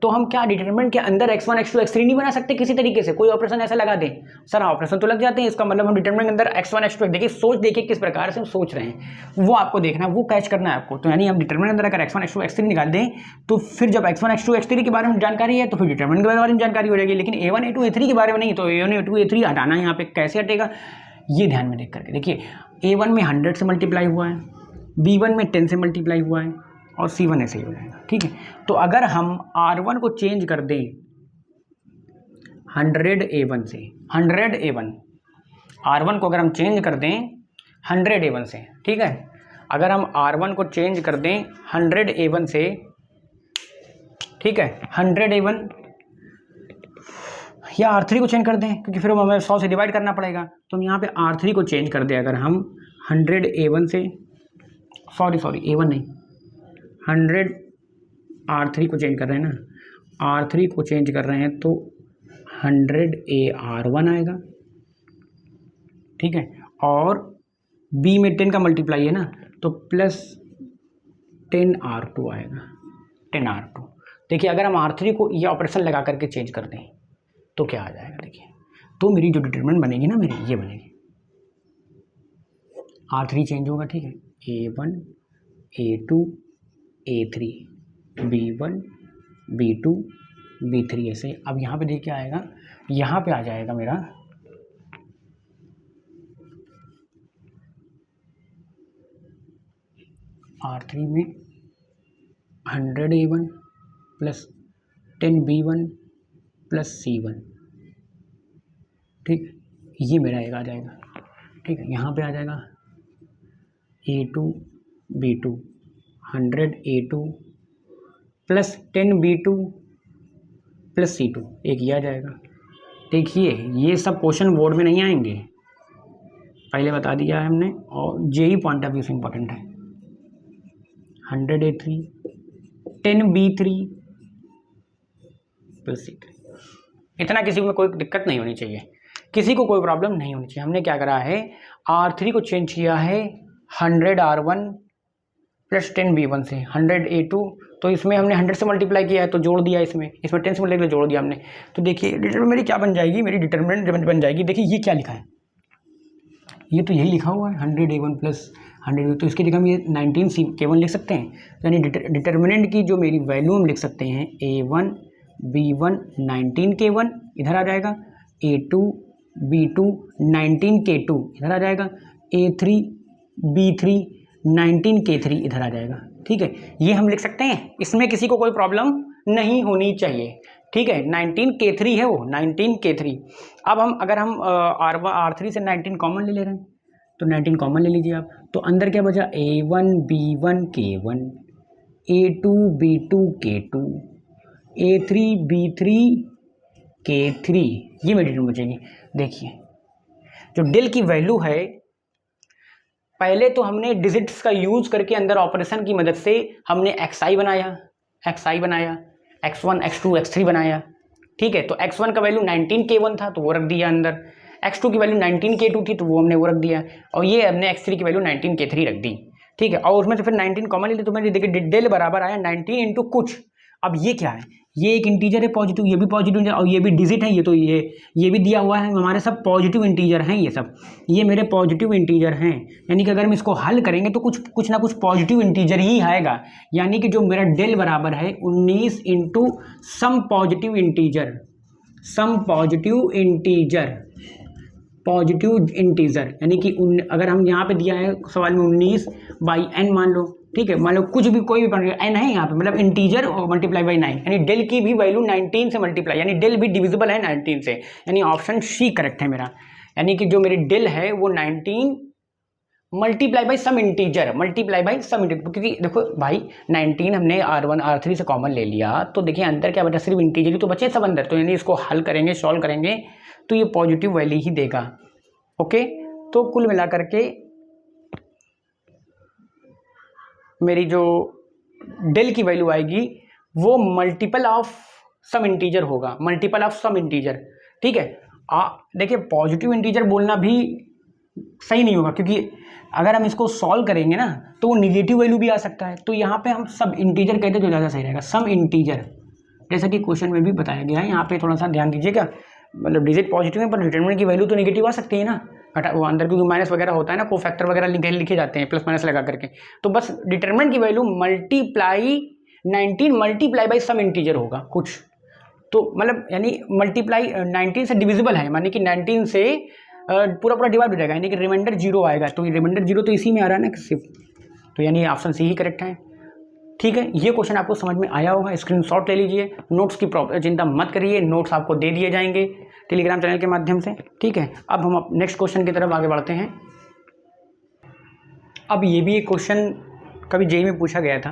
तो हम क्या डिटरमिनेंट के अंदर x1 x2 x3 नहीं बना सकते किसी तरीके से, कोई ऑपरेशन ऐसा लगा दें। सर ऑपरेशन तो लग जाते हैं, इसका मतलब हम डिटरमिनेंट के अंदर x1 x2, देखिए सोच देखिए किस प्रकार से हम सोच रहे हैं, वो आपको देखना, वो कैच करना है आपको। तो यानी हम डिटरमिनेंट अंदर अगर x1 x2 x3 निकाल दें, तो फिर जब x1 x2 x3 के बारे में जानकारी है तो फिर डिटरमिनेंट के बारे में जानकारी हो जाएगी, लेकिन a1 a2 a3 के बारे में नहीं। तो a1 a2 a3 हटाना है यहाँ पे, कैसे हटेगा ये ध्यान में देख करके देखिए। a1 में 100 से मल्टीप्लाई हुआ है, b1 में 10 से मल्टीप्लाई हुआ है और c1 ऐसे ही हो जाएगा, ठीक है। तो अगर हम r1 को चेंज कर दें 100 a1 से, 100 a1, r1 को अगर हम चेंज कर दें 100 a1 से, ठीक है, अगर हम r1 को चेंज कर दें 100 a1 से, ठीक है, 100 a1 या r3 को चेंज कर दें, क्योंकि फिर हमें 100 से डिवाइड करना पड़ेगा। तो हम यहाँ पे r3 को चेंज कर दें, अगर हम 100 a1 से, सॉरी a1 नहीं, 100 r3 को चेंज कर रहे हैं ना, r3 को चेंज कर रहे हैं तो 100 ar1 आएगा, ठीक है। और b में 10 का मल्टीप्लाई है ना, तो प्लस 10 r2 आएगा, 10 r2। देखिए अगर हम r3 को ये ऑपरेशन लगा करके चेंज कर दें तो क्या आ जाएगा, देखिए तो मेरी जो डिटरमिनेंट बनेगी ना, मेरी ये बनेगी, r3 चेंज होगा, ठीक है, a1 a2 a3 b1 b2 b3 ऐसे। अब यहाँ पे देखिए आएगा, यहाँ पे आ जाएगा मेरा r3 में 100 a1 plus 10 b1 plus c1, ठीक, ये मेरा एक आ जाएगा, ठीक है। यहाँ पे आ जाएगा a2 b2 100 a2 plus 10 b2 plus c2, एक ये आ जाएगा। देखिए ये सब क्वेश्चन बोर्ड में नहीं आएंगे, पहले बता दिया है हमने, और जेई पॉइंट ऑफ व्यू से इंपॉर्टेंट है। 100 a3 10 b3 प्लस c3, इतना किसी में कोई दिक्कत नहीं होनी चाहिए, किसी को कोई प्रॉब्लम नहीं होनी चाहिए। हमने क्या करा है, r3 को चेंज किया है 100 r1 प्लस 10 b1 से 100 a2, तो इसमें हमने 100 से मल्टीप्लाई किया है तो जोड़ दिया, इसमें 10 से मल्टीप्लाई जोड़ दिया हमने। तो देखिए डिटरमिनेंट मेरी क्या बन जाएगी, मेरी डिटरमिनेंट बन जाएगी, देखिए ये क्या लिखा है, ये तो यही लिखा हुआ है 100 a1 प्लस 100 a2, तो इसकी जगह हम ये 19 k1 लिख सकते हैं। यानी डिटरमिनेंट की जो मेरी वैल्यू हम लिख सकते हैं a1 b1 19 k1 इधर आ जाएगा, a2 b2 19 k2 इधर आ जाएगा, a3 b3 19 k3 इधर आ जाएगा, ठीक है। ये हम लिख सकते हैं, इसमें किसी को कोई प्रॉब्लम नहीं होनी चाहिए, ठीक है। 19 k3 है वो, 19 k3। अब हम अगर हम r3 से 19 कॉमन ले रहे हैं तो 19 कॉमन ले लीजिए आप, तो अंदर क्या बचा, a1 b1 k1 a2 b2 k2 a3 b3 k3, ये मेरी डिटरमिनेंट बचेगी। देखिए जो डेल की वैल्यू है, पहले तो हमने डिजिट्स का यूज करके अंदर ऑपरेशन की मदद से हमने xi बनाया, x1 x2 x3 बनाया, ठीक है। तो x1 का वैल्यू 19 k1 था तो वो रख दिया अंदर, x2 की वैल्यू 19k2 थी तो वो हमने वो रख दिया, और ये हमने x3 की वैल्यू 19k3 रख दी, ठीक है। और उसमें से फिर 19 कॉमन ले ली तो मैंने देखिए डेल बराबर आया 19 इंटू कुछ। अब ये क्या है, ये एक इंटीजर है पॉजिटिव, ये भी पॉजिटिव और ये भी डिजिट है, ये तो ये भी दिया हुआ है, हमारे सब पॉजिटिव इंटीजर हैं, ये सब ये मेरे पॉजिटिव इंटीजर हैं, यानी कि अगर हम इसको हल करेंगे तो कुछ ना कुछ पॉजिटिव इंटीजर ही आएगा, यानी कि जो मेरा डेल बराबर है 19 इंटू सम पॉजिटिव इंटीजर, यानी कि अगर हम यहाँ पे दिया है सवाल में 19 बाई n मान लो, ठीक है, मान लो कुछ भी कोई भी n है यहाँ पे, मतलब इंटीजर और मल्टीप्लाई बाई 9, यानी डेल की भी वैल्यू 19 से मल्टीप्लाई, यानी डेल भी डिविजिबल है 19 से, यानी ऑप्शन सी करेक्ट है मेरा, यानी कि जो मेरी डेल है वो 19 मल्टीप्लाई बाई सम इंटीजर, क्योंकि देखो भाई 19 हमने R1 R3 से कॉमन ले लिया, तो देखिए अंदर क्या बचा, सिर्फ इंटीजर ही तो बचे सब अंदर, तो यानी इसको हल करेंगे, सॉल्व करेंगे तो ये पॉजिटिव वैल्यू ही देगा। ओके, तो कुल मिलाकर के मेरी जो डेल की वैल्यू आएगी वो मल्टीपल ऑफ सम इंटीजर होगा, ठीक है। देखिए पॉजिटिव इंटीजर बोलना भी सही नहीं होगा, क्योंकि अगर हम इसको सॉल्व करेंगे ना तो वो निगेटिव वैल्यू भी आ सकता है, तो यहाँ पे हम सब इंटीजर कहते तो ज़्यादा सही रहेगा, सम इंटीजर, जैसा कि क्वेश्चन में भी बताया गया है। यहाँ पे थोड़ा सा ध्यान दीजिएगा, मतलब डिजिट पॉजिटिव है पर डिटरमिनेंट की वैल्यू तो नेगेटिव आ सकती है ना, वो अंदर क्योंकि माइनस वगैरह होता है ना, को फैक्टर वगैरह लिखे जाते हैं प्लस माइनस लगा करके, तो बस डिटरमिनेंट की value 19 multiply by some integer होगा कुछ, तो मतलब यानी मल्टीप्लाई 19 से डिविजिबल है, माने कि 19 से पूरा डिवाइड हो जाएगा, यानी कि रिमाइंडर 0 आएगा, तो ये रिमाइंडर 0 तो इसी में आ रहा है ना सिर्फ, तो यानी ऑप्शन सी ही करेक्ट है, ठीक है। ये क्वेश्चन आपको समझ में आया होगा, स्क्रीनशॉट ले लीजिए, नोट्स की चिंता मत करिए, नोट्स आपको दे दिए जाएंगे टेलीग्राम चैनल के माध्यम से, ठीक है। अब हम नेक्स्ट क्वेश्चन की तरफ आगे बढ़ते हैं। अब ये भी एक क्वेश्चन कभी जेईई में पूछा गया था,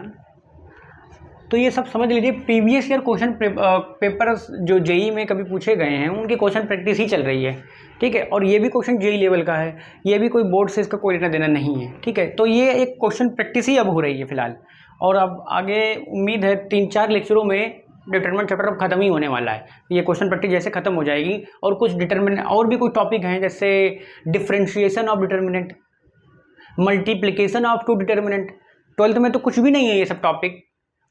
तो ये सब समझ लीजिए प्रीवियस ईयर क्वेश्चन पेपर्स जो जेईई में कभी पूछे गए हैं उनकी क्वेश्चन प्रैक्टिस ही चल रही है, ठीक है। और ये भी क्वेश्चन जेईई लेवल का है, ये भी कोई बोर्ड से इसका कोई लेना देना नहीं है, ठीक है। तो ये एक क्वेश्चन प्रैक्टिस ही अब हो रही है फिलहाल, और अब आगे उम्मीद है 3-4 लेक्चरों में डिटरमिनेंट चैप्टर अब खत्म ही होने वाला है, ये क्वेश्चन प्रैक्टिस जैसे खत्म हो जाएगी, और कुछ डिटरमिनेंट और भी कुछ टॉपिक हैं, जैसे differentiation of determinant, multiplication of two determinant, 12th में तो कुछ भी नहीं है ये सब टॉपिक,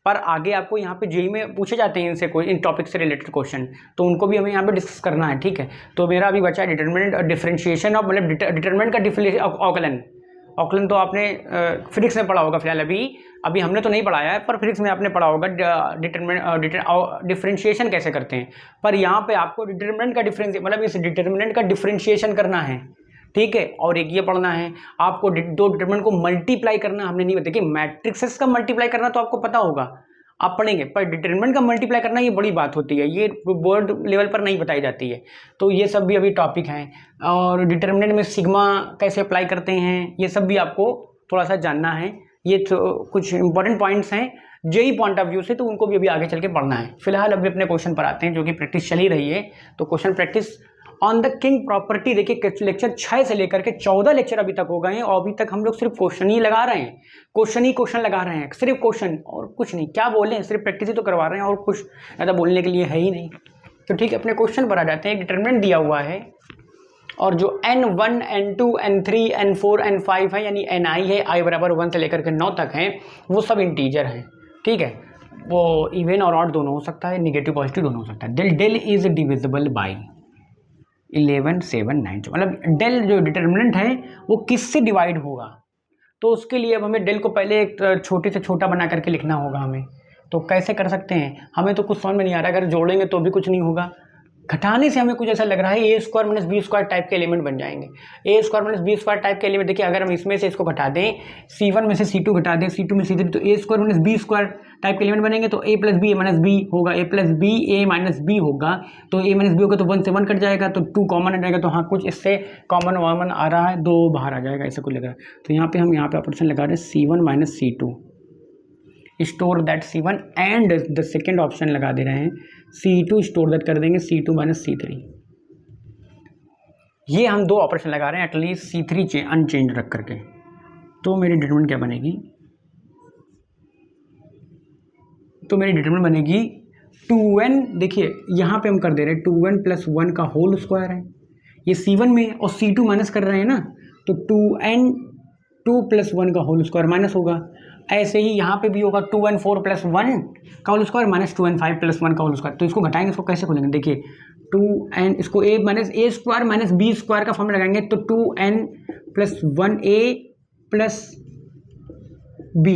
पर आगे आपको यहाँ पे जेईई में पूछे जाते हैं इनसे कोई इन टॉपिक से रिलेटेड क्वेश्चन, तो उनको भी हमें यहाँ पे डिस्कस करना है, ठीक है। तो मेरा अभी बचा है डिटरमिनेंट डिफरेंशिएशन ऑफ, मतलब डिटरमिनेंट का ऑकलन तो आपने फिजिक्स में पढ़ा होगा फिलहाल, अभी हमने तो नहीं पढ़ाया है, पर फिजिक्स में आपने पढ़ा होगा डिफरेंशिएशन कैसे करते हैं, पर यहाँ पे आपको डिटरमिनेंट का मतलब इस डिटरमिनेंट का डिफरेंशिएशन करना है, ठीक है। और एक ये पढ़ना है आपको दो डिटरमिनेंट को मल्टीप्लाई करना, हमने नहीं बताया, देखिए मैट्रिक्सेस का मल्टीप्लाई करना तो आपको पता होगा, आप पढ़ेंगे, पर डिटरमिनेंट का मल्टीप्लाई करना ये बड़ी बात होती है, ये बोर्ड लेवल पर नहीं बताई जाती है, तो ये सब भी अभी टॉपिक हैं। और डिटरमिनेंट में सिग्मा कैसे अप्लाई करते हैं ये सब भी आपको थोड़ा सा जानना है, ये कुछ इंपॉर्टेंट पॉइंट्स हैं जेईई पॉइंट ऑफ व्यू से, तो उनको भी अभी आगे चल के पढ़ना है। फिलहाल अभी अपने क्वेश्चन पर आते हैं, जो कि प्रैक्टिस चल ही रही है, तो question practice on the king property, देखिए लेक्चर 6 से लेकर के 14 लेक्चर अभी तक हो गए हैं, और अभी तक हम लोग सिर्फ क्वेश्चन ही लगा रहे हैं, क्वेश्चन लगा रहे हैं, सिर्फ क्वेश्चन और कुछ नहीं, क्या बोलें, सिर्फ प्रैक्टिस ही तो करवा रहे हैं, और कुछ ज़्यादा बोलने के लिए है ही नहीं। तो ठीक है, अपने क्वेश्चन पर आ जाते हैं। एक डिटरमिनेंट दिया हुआ है, और जो n1 n2 n3 n4 n5 है, यानी ni है, i बराबर 1 से लेकर के 9 तक हैं, वो सब इंटीजर हैं, ठीक है। वो इवन और ऑड दोनों हो सकता है, निगेटिव पॉजिटिव दोनों हो सकता है। डेल इज डिविजिबल बाई 11 7 9, मतलब डेल जो डिटरमिनेंट है वो किससे डिवाइड होगा, तो उसके लिए अब हमें डेल को पहले एक छोटे से छोटा बना करके लिखना होगा हमें। तो कैसे कर सकते हैं, हमें तो कुछ समझ में नहीं आ रहा, अगर जोड़ेंगे तो भी कुछ नहीं होगा, घटाने से हमें कुछ ऐसा लग रहा है A square minus B square type के एलिमेंट बन जाएंगे। A square minus B square type के एलिमेंट, देखिए अगर हम इसमें से इसको घटा दें, C1 में से C2 घटा दें, C2 में C3, तो A square minus B square type के एलिमेंट बनेंगे, तो a plus B minus B होगा, a plus B A minus B होगा, तो a माइनस बी होगा तो 1 से 1 कट जाएगा, तो 2 कॉमन आ जाएगा, तो हाँ कुछ इससे कॉमन वामन आ रहा है, 2 बाहर आ जाएगा, ऐसा कुछ लग रहा है। तो यहाँ पे हम ऑपरेशन लगा रहे हैं C1 minus C2, store that C1, and the second option लगा दे रहे हैं C2 स्टोर दैट कर देंगे C2 माइनस C3। ये हम 2 ऑपरेशन लगा रहे हैं एटलीस्ट C3 अनचेंज रख करके, तो मेरी डिटरमिनेंट क्या बनेगी, तो मेरी डिटरमिनेंट बनेगी 2n, देखिए यहाँ पे हम कर दे रहे हैं 2n प्लस 1 का होल स्क्वायर है, ये C1 में और C2 माइनस कर रहे हैं ना, तो 2n2 + 1 का होल स्क्वायर माइनस होगा। ऐसे ही यहाँ पे भी होगा 2n4 + 1 का होल स्क्वायर माइनस 2n5 + 1 का होल स्क्वायर। तो इसको घटाएंगे, इसको कैसे खोलेंगे, देखिए 2n, इसको a - a² - b² का फॉर्मूला लगाएंगे तो 2n + 1a + b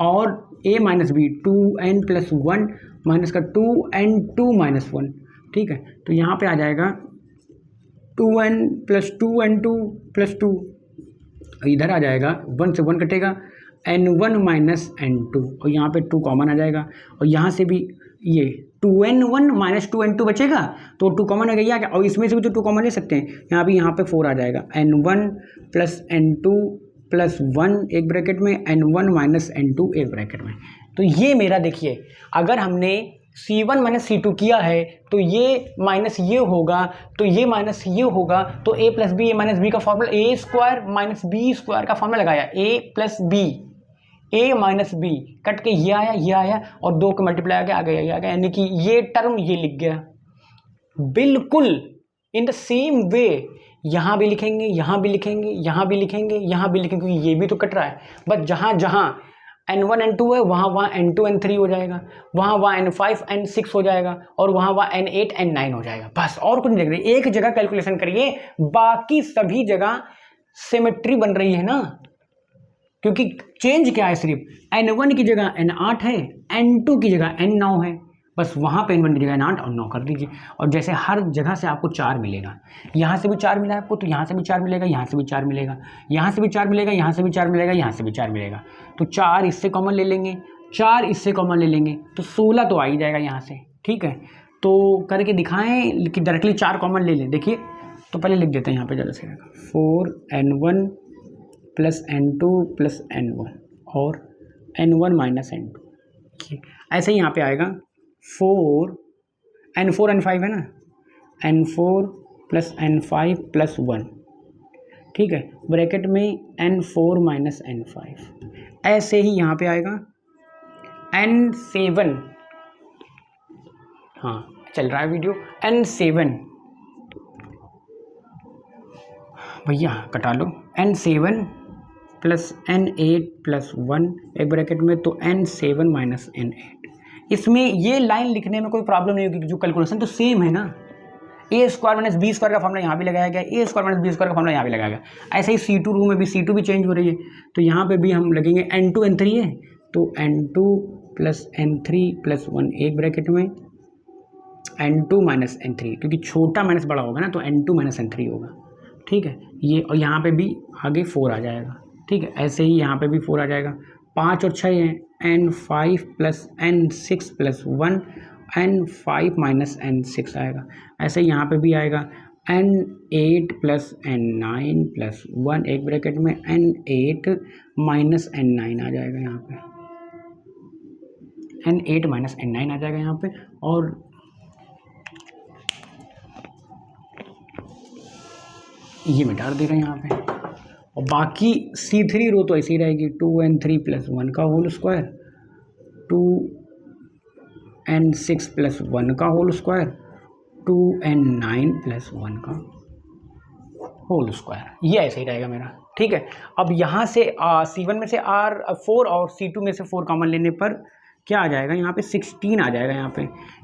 और a - b 2n + 1 माइनस का 2n2 - 1, ठीक है। तो यहाँ पे आ जाएगा 2n + 2n2 + 2, इधर आ जाएगा 1 से 1 कटेगा n1 - n2 और यहाँ पे 2 कॉमन आ जाएगा और यहाँ से भी ये 2n1 - 2n2 बचेगा तो 2 कॉमन आ गया और इसमें से भी तो 2 कॉमन ले सकते हैं। यहाँ पे 4 आ जाएगा n1 + n2 + 1 एक ब्रैकेट में, n1 - n2 एक ब्रैकेट में। तो ये मेरा देखिए, अगर हमने C1 - C2 किया है तो ये माइनस ये होगा, तो ये माइनस ये होगा, तो a + b a - b का फॉर्मूला a² - b² का फॉर्मूला लगाया, a + b a - b cut के ये आया और 2 को मल्टीप्लाई आ गया, यानी कि ये टर्म ये लिख गया। बिल्कुल इन द सेम वे यहाँ भी लिखेंगे, यहाँ भी लिखेंगे, यहाँ भी लिखेंगे, यहाँ भी लिखेंगे, क्योंकि ये भी तो कट रहा है। बस जहाँ जहाँ n1 n2 है वहाँ n2 n3 हो जाएगा, वहाँ n5 n6 हो जाएगा और वहाँ n8 n9 हो जाएगा। बस और कुछ नहीं देख रहे, एक जगह कैलकुलेशन करिए, बाकी सभी जगह सिमेट्री बन रही है ना, क्योंकि चेंज क्या है, सिर्फ n1 की जगह n8 है, n2 की जगह n9 है, बस वहाँ पे n1 की जगह n8 और 9 कर दीजिए। और जैसे हर जगह से आपको 4 मिलेगा, यहाँ से भी 4 मिला आपको तो यहाँ से भी 4 मिलेगा, यहाँ से भी 4 मिलेगा, यहाँ से भी 4 मिलेगा, यहाँ से भी 4 मिलेगा, यहाँ से भी 4 मिलेगा। तो 4 इससे कॉमन ले लेंगे, 4 इससे कॉमन ले लेंगे तो 16 तो आ ही जाएगा यहाँ से, ठीक है। तो करके दिखाएं कि डायरेक्टली 4 कॉमन ले लें। देखिए तो पहले लिख देते हैं यहाँ पे ज़्यादा से, 4n1 + n2 + n1 और n1 - n2। ऐसे ही यहाँ पे आएगा 4n4 n5 है ना, n4 + n5 + 1, ठीक है, ब्रैकेट में n4 - n5। ऐसे ही यहाँ पे आएगा n7, हाँ चल रहा है वीडियो, n7 भैया कटा लो, n7 + n8 + 1 एक ब्रैकेट में, तो n7 - n8। इसमें ये लाइन लिखने में कोई प्रॉब्लम नहीं होगी, जो कैलकुलेशन तो सेम है ना, a² - b² का फॉर्मूला यहाँ भी लगाया गया, a² - b² का फॉर्मूला यहाँ भी लगाया गया। ऐसे ही C2 रूम में भी C2 भी चेंज हो रही है, तो यहाँ पे भी हम लगेंगे n2 n3 है तो n2 + n3 + 1 एक ब्रैकेट में, n2 - n3 क्योंकि छोटा माइनस बड़ा होगा ना तो n2 - n3 होगा, ठीक है। ये और यहाँ पे भी आगे 4 आ जाएगा, ठीक है। ऐसे ही यहाँ पे भी 4 आ जाएगा, 5 और 6 हैं, n5 + n6 + 1 n5 - n6 आएगा। ऐसे ही यहाँ पे भी आएगा n8 + n9 + 1 एक ब्रैकेट में, n8 - n9 आ जाएगा यहाँ पे, n8 - n9 आ जाएगा यहाँ पे। और ये मिटा दे रहे हैं यहाँ पे, और बाकी C3 रो तो ऐसे ही रहेगी, 2n3 + 1 का होल स्क्वायर, 2n6 + 1 का होल स्क्वायर, 2n9 + 1 का होल स्क्वायर, ये ऐसे ही रहेगा मेरा, ठीक है। अब यहाँ से C1 में से R4 और C2 में से 4 कॉमन लेने पर क्या आ जाएगा, यहाँ पे 16 आ जाएगा।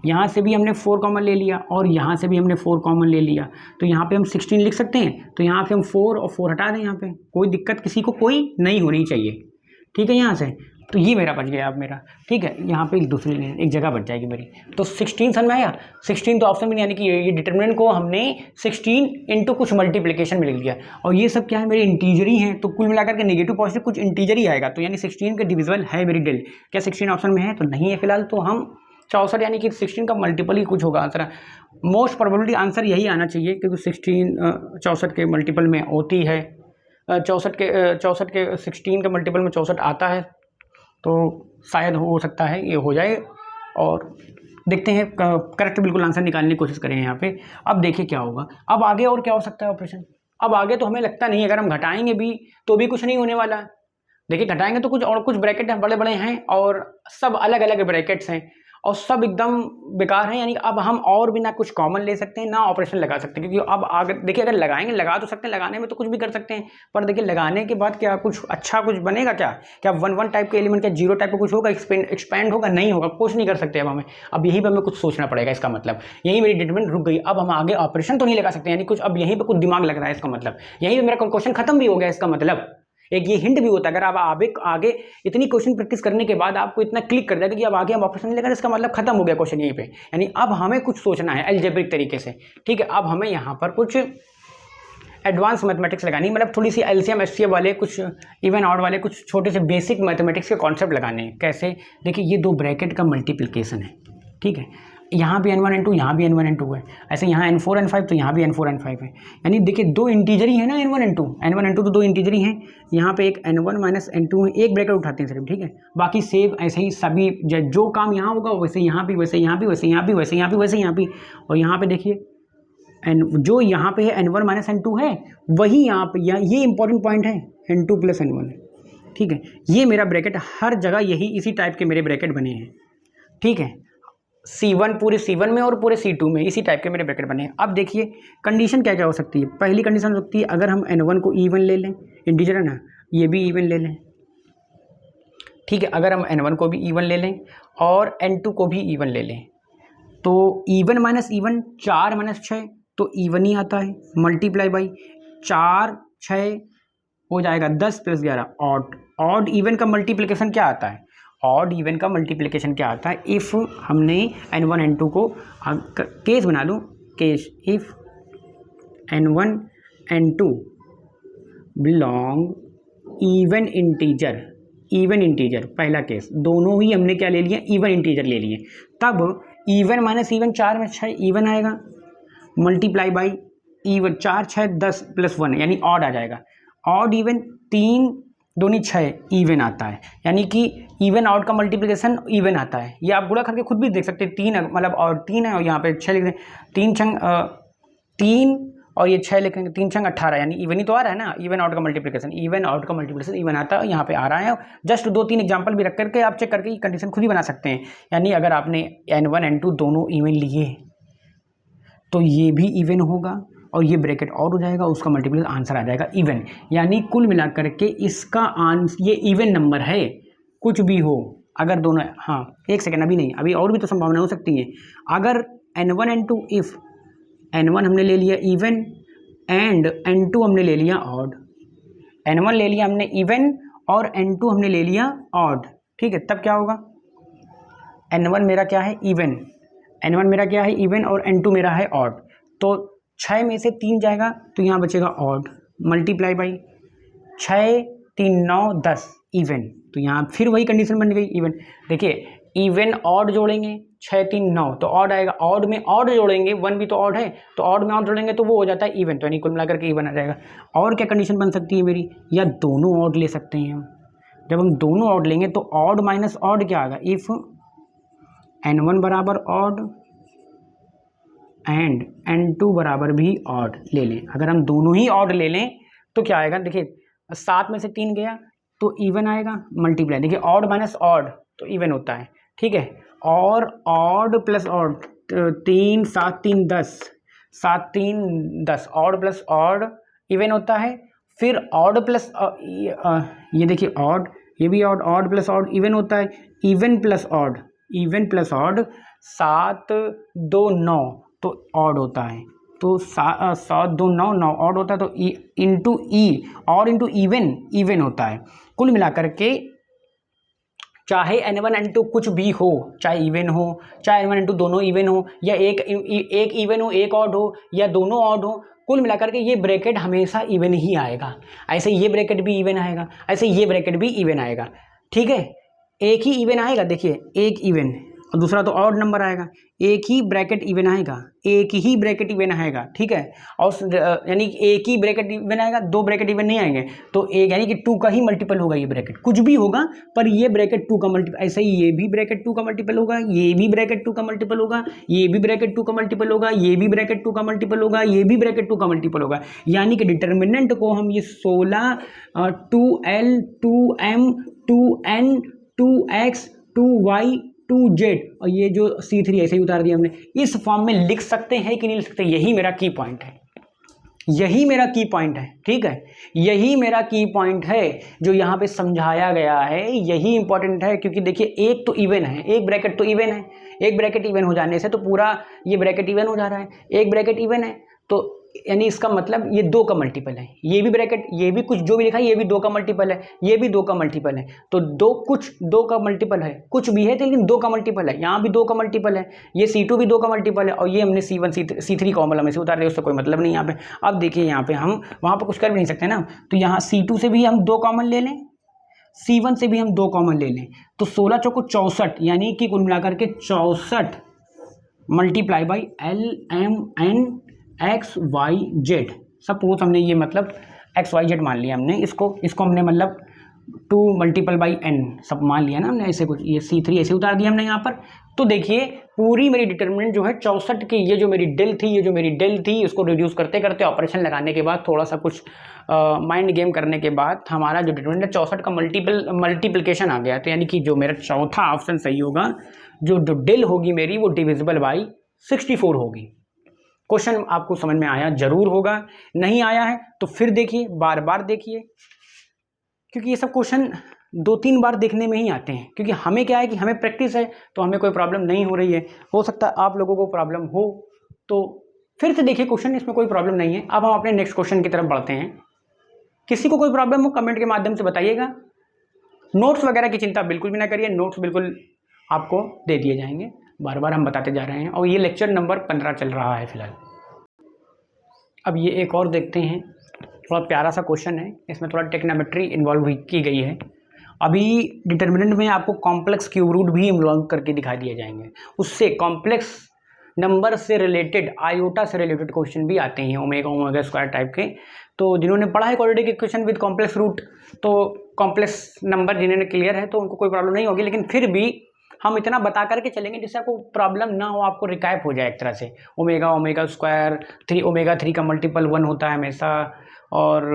यहाँ से भी हमने 4 कॉमन ले लिया और यहाँ से भी हमने 4 कॉमन ले लिया, तो यहाँ पे हम 16 लिख सकते हैं। तो यहाँ पे हम 4 और 4 हटा दें, यहाँ पे कोई दिक्कत किसी को कोई नहीं होनी चाहिए, ठीक है। यहाँ से तो ये मेरा बच गया अब मेरा, ठीक है। यहाँ पे दूसरी लाइन एक जगह बच जाएगी मेरी, तो 16 समझ में आया। 16 तो ऑप्शन में नहीं, यानी कि ये डिटरमिनेंट को हमने 16 इंटू कुछ मल्टीप्लिकेशन में लिख लिया, और ये सब क्या है, मेरी इंटीजर ही है, तो कुल मिलाकर के नेगेटिव पॉजिटिव कुछ इंटीजर ही आएगा, तो यानी 16 का डिविजिबल है मेरी डेल। क्या 16 ऑप्शन में है? तो नहीं है फिलहाल, तो हम 64 यानी कि 16 का मल्टीपल ही कुछ होगा आंसर। मोस्ट प्रोबेबिलिटी आंसर यही आना चाहिए, क्योंकि 16 64 के मल्टीपल में होती है, 64 के 16 के मल्टीपल में 64 आता है, तो शायद हो सकता है ये हो जाए। और देखते हैं, करेक्ट बिल्कुल आंसर निकालने की कोशिश करें यहाँ पे। अब देखिए क्या होगा, अब आगे और क्या हो सकता है ऑपरेशन। अब आगे तो हमें लगता नहीं, अगर हम घटाएंगे भी तो भी कुछ नहीं होने वाला है। देखिए घटाएंगे तो कुछ और कुछ ब्रैकेट बड़े बड़े हैं और सब अलग अलग ब्रैकेट्स हैं, और सब एकदम बेकार है। यानी अब हम और भी ना कुछ कॉमन ले सकते हैं ना ऑपरेशन लगा सकते हैं, क्योंकि अब आगे देखिए अगर लगाएंगे लगा तो सकते हैं, लगाने में तो कुछ भी कर सकते हैं, पर देखिए लगाने के बाद क्या कुछ अच्छा कुछ बनेगा क्या? क्या 1 टाइप के एलिमेंट, क्या 0 टाइप का कुछ होगा, एक्सपेंड होगा? नहीं होगा, कुछ नहीं कर सकते अब हमें। अब यहीं पर हमें कुछ सोचना पड़ेगा। इसका मतलब यहीं मेरी ट्रीटमेंट रुक गई। अब हम आगे ऑपरेशन तो नहीं लगा सकते, यानी कुछ अब यहीं पर कुछ दिमाग लग रहा है। इसका मतलब यहीं पर मेरा क्वेश्चन खत्म भी हो गया। इसका मतलब एक ये हिंट भी होता है, अगर आप आगे इतनी क्वेश्चन प्रैक्टिस करने के बाद आपको इतना क्लिक कर जाएगा कि अब आगे हम ऑपरेशन नहीं लेकर, इसका मतलब खत्म हो गया क्वेश्चन यहीं पे। यानी अब हमें कुछ सोचना है अलजेब्रिक तरीके से, ठीक है। अब हमें यहाँ पर कुछ एडवांस मैथमेटिक्स लगानी, मतलब थोड़ी सी एलसीएम एचसीएफ वाले, कुछ इवन ऑड वाले, कुछ छोटे से बेसिक मैथमेटिक्स के कॉन्सेप्ट लगाने हैं। कैसे? देखिए ये 2 ब्रैकेट का मल्टीप्लिकेशन है, ठीक है। यहाँ भी n1 n2, यहाँ भी n1 n2 है, ऐसे यहाँ n4 n5 तो यहाँ भी n4 n5 है। यानी देखिए 2 इंटीजर ही है ना, n1 n2 तो 2 इंटीजर ही हैं। यहाँ पे एक n1 माइनस n2 है, एक ब्रैकेट उठाते हैं सिर्फ, ठीक है। बाकी सेव ऐसे ही सभी जो काम यहाँ होगा वैसे यहाँ भी, वैसे यहाँ भी, वैसे यहाँ भी, वैसे यहाँ भी, वैसे यहाँ भी। और यहाँ पे देखिए जो यहाँ पे है n1 माइनस n2 है, वही यहाँ पे ये इंपॉर्टेंट पॉइंट है, n2 प्लस n1 है, ठीक है। ये मेरा ब्रैकेट हर जगह यही इसी टाइप के मेरे ब्रैकेट बने हैं, ठीक है। C1 पूरे C1 में और पूरे C2 में इसी टाइप के मेरे ब्रैकेट बने हैं। अब देखिए कंडीशन क्या क्या हो सकती है। पहली कंडीशन हो सकती है अगर हम n1 को इवन ले लें, इंटीजर है ना, ये भी इवन ले लें, ठीक है। अगर हम n1 को भी इवन ले लें और n2 को भी इवन ले लें, तो इवन माइनस इवन 4 माइनस 6 तो इवन ही आता है, मल्टीप्लाई बाई 4 6 हो जाएगा 10 प्लस 11 ऑड। ऑड इवन का मल्टीप्लिकेशन क्या आता है? ऑड इवन का मल्टीप्लिकेशन क्या आता है? इफ़ हमने n1 n2 को केस बना लूँ, case if n1 n2 belong even integer, even integer पहला केस, दोनों ही हमने क्या ले लिए? इवन इंटीजर ले लिए। तब इवन माइनस इवन 4 में 6 इवन आएगा, मल्टीप्लाई बाई इवन 4 6 10 प्लस 1 यानी ऑड आ जाएगा। ऑड इवन 3 दूनी 6 इवन आता है, यानी कि इवन ऑड का मल्टीप्लिकेशन इवन आता है। ये आप गुणा करके खुद भी देख सकते हैं। 3 मतलब और 3 है और यहाँ पे 6 लिख दें, 3 छंग 3 और ये 6 लिखेंगे, 3 छंग 18 यानी इवन ही तो आ रहा है ना। इवन ऑड का मल्टीप्लिकेशन, इवन ऑड का मल्टीप्लिकेशन इवन आता है, यहाँ पे आ रहा है। जस्ट 2-3 एग्जाम्पल भी रख करके आप चेक करके कंडीशन खुद ही बना सकते हैं। यानी अगर आपने n1 n2 दोनों इवन लिए तो ये भी इवन होगा और ये ब्रैकेट और हो जाएगा, उसका मल्टीप्लिकेशन आंसर आ जाएगा इवन। यानी कुल मिलाकर के इसका आंसर ये इवन नंबर है, कुछ भी हो अगर दोनों। हाँ एक सेकेंड, अभी नहीं, अभी और भी तो संभावना हो सकती है। अगर n1 n2 इफ़ n1 हमने ले लिया इवन एंड n2 हमने ले लिया ऑड, n1 ले लिया हमने इवन और n2 हमने ले लिया ऑड, ठीक है। तब क्या होगा? n1 मेरा क्या है? इवन, n1 मेरा क्या है? इवन और n2 मेरा है ऑड। तो 6 में से 3 जाएगा तो यहाँ बचेगा ऑड, मल्टीप्लाई बाई 6 3 9 10 इवन। तो यहाँ फिर वही कंडीशन बन गई इवन। देखिए इवन ऑड जोड़ेंगे 6 3 9 तो ऑड आएगा, ऑड में ऑड जोड़ेंगे 1 भी तो ऑड है, तो ऑड में ऑड जोड़ेंगे तो वो हो जाता है इवन। तो यानी कुल मिलाकर के इवन आ जाएगा। और क्या कंडीशन बन सकती है मेरी? या दोनों ऑड ले सकते हैं हम। जब हम दोनों ऑड लेंगे तो ऑड माइनस ऑड क्या आएगा? इफ़ n1 बराबर ऑड एंड n2 बराबर भी ऑड ले लें। अगर हम दोनों ही ऑड ले लें तो क्या आएगा? देखिए 7 में से 3 गया तो इवन आएगा, मल्टीप्लाई, देखिए ऑड माइनस ऑड तो इवन होता है, ठीक है। और odd plus odd 3 7 3 10 7 3 10 odd plus odd even होता है। फिर ऑड प्लस ये देखिए ऑड, ये भी odd, odd plus odd even होता है। Even plus odd, even plus odd 7 2 9 तो ऑड होता है। तो 7 2 9 9 ऑड होता है, तो इंटू ई और इंटू इवन इवन होता है। कुल मिलाकर के चाहे n1 n2 कुछ भी हो, चाहे इवन हो चाहे n1 n2 दोनों इवन हो, या एक इवन हो एक ऑड हो या दोनों ऑड हो, कुल मिलाकर के ये ब्रैकेट हमेशा इवन ही आएगा। ऐसे ये ब्रैकेट भी इवन आएगा, ऐसे ये ब्रैकेट भी इवन आएगा, ठीक है। एक ही इवन आएगा, देखिए एक इवन और दूसरा तो ऑड नंबर आएगा, एक ही ब्रैकेट इवन आएगा, एक ही ब्रैकेट इवन आएगा, ठीक है। और यानी एक ही ब्रैकेट इवन आएगा, 2 ब्रैकेट इवन नहीं आएंगे। तो एक यानी कि 2 का ही मल्टीपल होगा ये ब्रैकेट, कुछ भी होगा पर ये ब्रैकेट 2 का मल्टीपल। ऐसे ही ये भी ब्रैकेट 2 का मल्टीपल होगा, ये भी ब्रैकेट 2 का मल्टीपल होगा, ये भी ब्रैकेट 2 का मल्टीपल होगा, ये भी ब्रैकेट 2 का मल्टीपल होगा, ये भी ब्रैकेट 2 का मल्टीपल होगा। यानी कि डिटर्मिनेंट को हम ये 16 2l 2m 2n 2x 2y 2z और ये जो C3 ऐसे ही उतार दिया हमने, इस फॉर्म में लिख सकते हैं कि नहीं लिख सकते, यही मेरा की पॉइंट है, यही मेरा की पॉइंट है। ठीक है, यही मेरा की पॉइंट है जो यहाँ पे समझाया गया है, यही इंपॉर्टेंट है। क्योंकि देखिए एक तो इवन है, एक ब्रैकेट तो इवन है, एक ब्रैकेट इवन हो जाने से तो पूरा ये ब्रैकेट इवन हो जा रहा है, एक ब्रैकेट इवन है तो यानी इसका मतलब ये 2 का मल्टीपल है, ये भी ब्रैकेट, ये भी कुछ जो भी लिखा है ये भी 2 का मल्टीपल है, ये भी 2 का मल्टीपल है, तो 2 का मल्टीपल है, कुछ भी है तो लेकिन 2 का मल्टीपल है, यहाँ भी 2 का मल्टीपल है, ये C2 भी 2 का मल्टीपल है, और ये हमने C1 C3 कॉमन में से उतार दिया, उससे कोई मतलब नहीं यहाँ पे। अब देखिए यहाँ पे हम वहाँ पर कुछ कर भी नहीं सकते ना, तो यहाँ C2 से भी हम 2 कॉमन ले लें, C1 से भी हम 2 कॉमन ले लें, तो 16 चौको 64 यानी कि कुल मिलाकर के 64 मल्टीप्लाई बाई LMNXYZ। सपोज हमने ये मतलब XYZ मान लिया हमने, इसको हमने मतलब 2 मल्टीपल बाई n सब मान लिया ना हमने, ऐसे कुछ ये C3 ऐसे उतार दिया हमने यहाँ पर। तो देखिए पूरी मेरी डिटरमिनेंट जो है 64 की, ये जो मेरी डेल थी उसको रिड्यूस करते करते ऑपरेशन लगाने के बाद थोड़ा सा कुछ माइंड गेम करने के बाद हमारा जो डिटरमिनेंट है 64 का मल्टीप्लिकेशन आ गया। तो यानी कि जो मेरा चौथा ऑप्शन सही होगा, जो डेल होगी मेरी वो डिविजिबल बाई 64 होगी। क्वेश्चन आपको समझ में आया जरूर होगा, नहीं आया है तो फिर देखिए, बार बार देखिए, क्योंकि ये सब क्वेश्चन 2-3 बार देखने में ही आते हैं। क्योंकि हमें क्या है कि हमें प्रैक्टिस है तो हमें कोई प्रॉब्लम नहीं हो रही है, हो सकता है आप लोगों को प्रॉब्लम हो, तो फिर से देखिए क्वेश्चन, इसमें कोई प्रॉब्लम नहीं है। अब हम अपने नेक्स्ट क्वेश्चन की तरफ बढ़ते हैं। किसी को कोई प्रॉब्लम हो कमेंट के माध्यम से बताइएगा। नोट्स वगैरह की चिंता बिल्कुल भी ना करिए, नोट्स बिल्कुल आपको दे दिए जाएंगे, बार बार हम बताते जा रहे हैं। और ये लेक्चर नंबर 15 चल रहा है फिलहाल। अब ये एक और देखते हैं, थोड़ा प्यारा सा क्वेश्चन है, इसमें थोड़ा टेक्नोमेट्री इन्वॉल्व की गई है। अभी डिटर्मिनेंट में आपको कॉम्प्लेक्स क्यूब रूट भी इन्वॉल्व करके दिखा दिए जाएंगे, उससे कॉम्प्लेक्स नंबर से रिलेटेड, आयोटा से रिलेटेड क्वेश्चन भी आते हैं, ओमेगा स्क्वायर टाइप के। तो जिन्होंने पढ़ा है quadratic equation with complex root, तो कॉम्प्लेक्स नंबर जिन्होंने क्लियर है तो उनको कोई प्रॉब्लम नहीं होगी। लेकिन फिर भी हम इतना बता करके चलेंगे जिससे आपको प्रॉब्लम ना हो, आपको रिकैप हो जाए एक तरह से। ओमेगा स्क्वायर 3, ओमेगा 3 का मल्टीपल 1 होता है हमेशा, और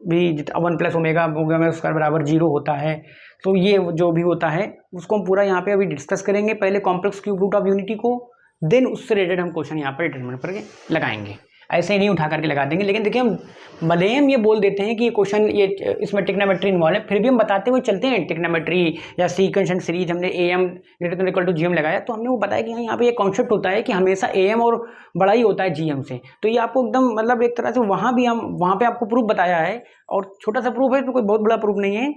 भी 1 प्लस ओमेगा स्क्वायर बराबर 0 होता है। तो ये जो भी होता है उसको हम पूरा यहाँ पे अभी डिस्कस करेंगे। पहले complex cube root of unity को, देन उससे रिलेटेड हम क्वेश्चन यहाँ पर डिटरमिनेंट करके लगाएंगे, ऐसे ही नहीं उठा करके लगा देंगे। लेकिन देखिए हम भले हम ये बोल देते हैं कि ये क्वेश्चन ये इसमें टिग्नोमेट्री इन्वॉल्व है, फिर भी हम बताते हुए चलते हैं टिग्नोमेट्री या सीक्वेंस एंड सीरीज। हमने AM > GM लगाया तो हमने वो बताया कि यहाँ पे ये कॉन्सेप्ट होता है कि हमेशा AM और बड़ा ही होता है GM से। तो ये आपको एकदम मतलब एक तरह से वहाँ पे आपको प्रूफ बताया है, और छोटा सा प्रूफ है तो कोई बहुत बड़ा प्रूफ नहीं है,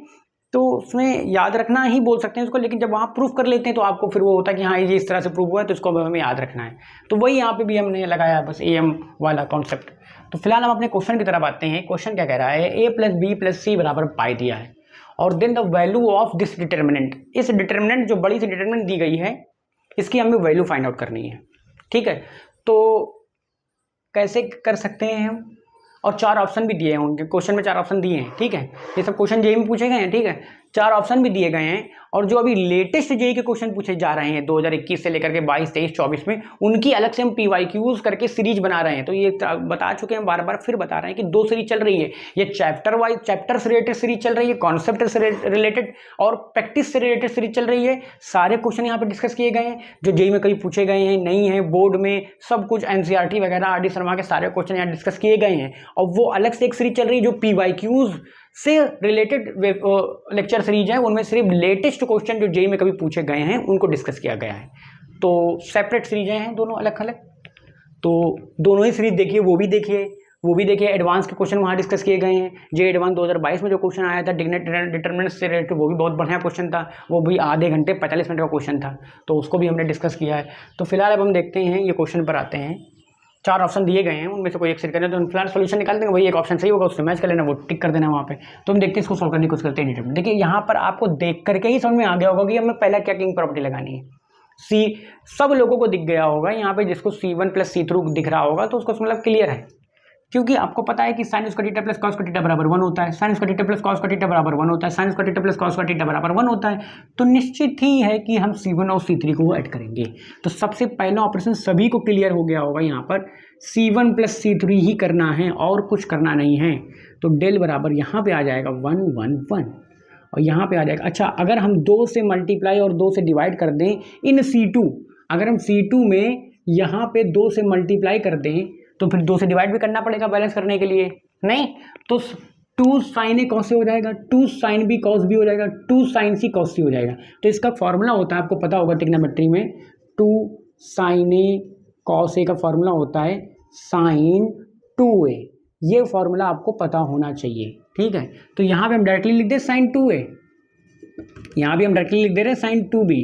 तो उसमें याद रखना ही बोल सकते हैं उसको। लेकिन जब वहाँ प्रूफ कर लेते हैं तो आपको फिर वो होता है कि हाँ ये इस तरह से प्रूफ हुआ है तो इसको हमें याद रखना है। तो वही यहाँ पे भी हमने लगाया बस AM वाला कॉन्सेप्ट। तो फिलहाल हम अपने क्वेश्चन की तरफ आते हैं। क्वेश्चन क्या कह रहा है, A + B + C बराबर पाई दिया है, और then the value of this determinant, इस डिटर्मिनेंट जो बड़ी सी डिटर्मिनेंट दी गई है इसकी हमें वैल्यू फाइंड आउट करनी है। ठीक है, तो कैसे कर सकते हैं हम, और 4 ऑप्शन भी दिए हैं उनके क्वेश्चन में, 4 ऑप्शन दिए हैं। ठीक है, ये सब क्वेश्चन जेई में पूछे गए हैं। ठीक है, 4 ऑप्शन भी दिए गए हैं, और जो अभी लेटेस्ट जेई के क्वेश्चन पूछे जा रहे हैं 2021 से लेकर के 22, 23, 24 में, उनकी अलग से हम PYQs करके सीरीज बना रहे हैं। तो ये बता चुके हैं, बार बार फिर बता रहे हैं कि 2 सीरीज चल रही है। ये चैप्टर से रिलेटेड सीरीज चल रही है, कॉन्सेप्ट से रिलेटेड और प्रैक्टिस से रिलेटेड सीरीज चल रही है। सारे क्वेश्चन यहाँ पे डिस्कस किए गए हैं जो जेई में कभी पूछे गए हैं, नहीं है बोर्ड में, सब कुछ NCERT वगैरह RD शर्मा के सारे क्वेश्चन यहाँ डिस्कस किए गए हैं। और वो अलग से एक सीरीज चल रही है जो PYQs से रिलेटेड लेक्चर सीरीज है, उनमें सिर्फ लेटेस्ट क्वेश्चन जो जेई में कभी पूछे गए हैं उनको डिस्कस किया गया है। तो सेपरेट सीरीजें हैं दोनों अलग अलग, तो दोनों ही सीरीज देखिए, वो भी देखिए। एडवांस के क्वेश्चन वहाँ डिस्कस किए गए हैं। जे एडवांस 2022 में जो क्वेश्चन आया था डिटरमिनेंट से रिलेटेड, वो भी बहुत बढ़िया क्वेश्चन था, वो भी आधे घंटे 45 मिनट का क्वेश्चन था, तो उसको भी हमने डिस्कस किया है। तो फिलहाल अब हम देखते हैं, ये क्वेश्चन पर आते हैं। 4 ऑप्शन दिए गए हैं, उनमें से कोई एक सेट करना, तो फिलहाल सोल्यूशन निकाल देंगे, वही एक ऑप्शन सही होगा उससे मैच कर लेना, वो टिक कर देना वहाँ पे। तो हम देखते हैं इसको सॉल्व करने की कोशिश करते हैं डिटरमिनेंट। देखिए यहाँ पर आपको देख करके ही समझ में आ गया होगा कि हमें पहला क्या किंग प्रॉपर्टी लगानी है। सब लोगों को दिख गया होगा यहाँ पे, जिसको C1 + C3 दिख रहा होगा तो उसको मतलब क्लियर है, क्योंकि आपको पता है कि sin उसका थीटा + cos का थीटा बराबर 1 होता है, sin उसका थीटा + cos का थीटा बराबर 1 होता है, sin उसका थीटा + cos का थीटा बराबर 1 होता है। तो निश्चित ही है कि हम C1 और C3 को ऐड करेंगे। तो सबसे पहला ऑपरेशन सभी को क्लियर हो गया होगा, यहाँ पर C1 + C3 ही करना है और कुछ करना नहीं है। तो डेल बराबर यहाँ पे आ जाएगा 1 1 1, और यहाँ पे आ जाएगा। अच्छा, अगर हम 2 से मल्टीप्लाई और 2 से डिवाइड कर दें इन C2, अगर हम C2 में यहाँ पे 2 से मल्टीप्लाई कर दें तो फिर 2 से डिवाइड भी करना पड़ेगा बैलेंस करने के लिए, नहीं तो 2 sin A cos A हो जाएगा, 2 sin B cos B हो जाएगा, 2 sin C cos C हो जाएगा। तो इसका फॉर्मूला होता है, आपको पता होगा ट्रिग्नोमेट्री में, 2 sin A cos A का फॉर्मूला होता है sin 2A। ये फॉर्मूला आपको पता होना चाहिए, ठीक है। तो यहाँ पे हम डायरेक्टली लिख दे sin 2A, यहाँ भी हम डायरेक्टली लिख दे रहे हैं sin 2B,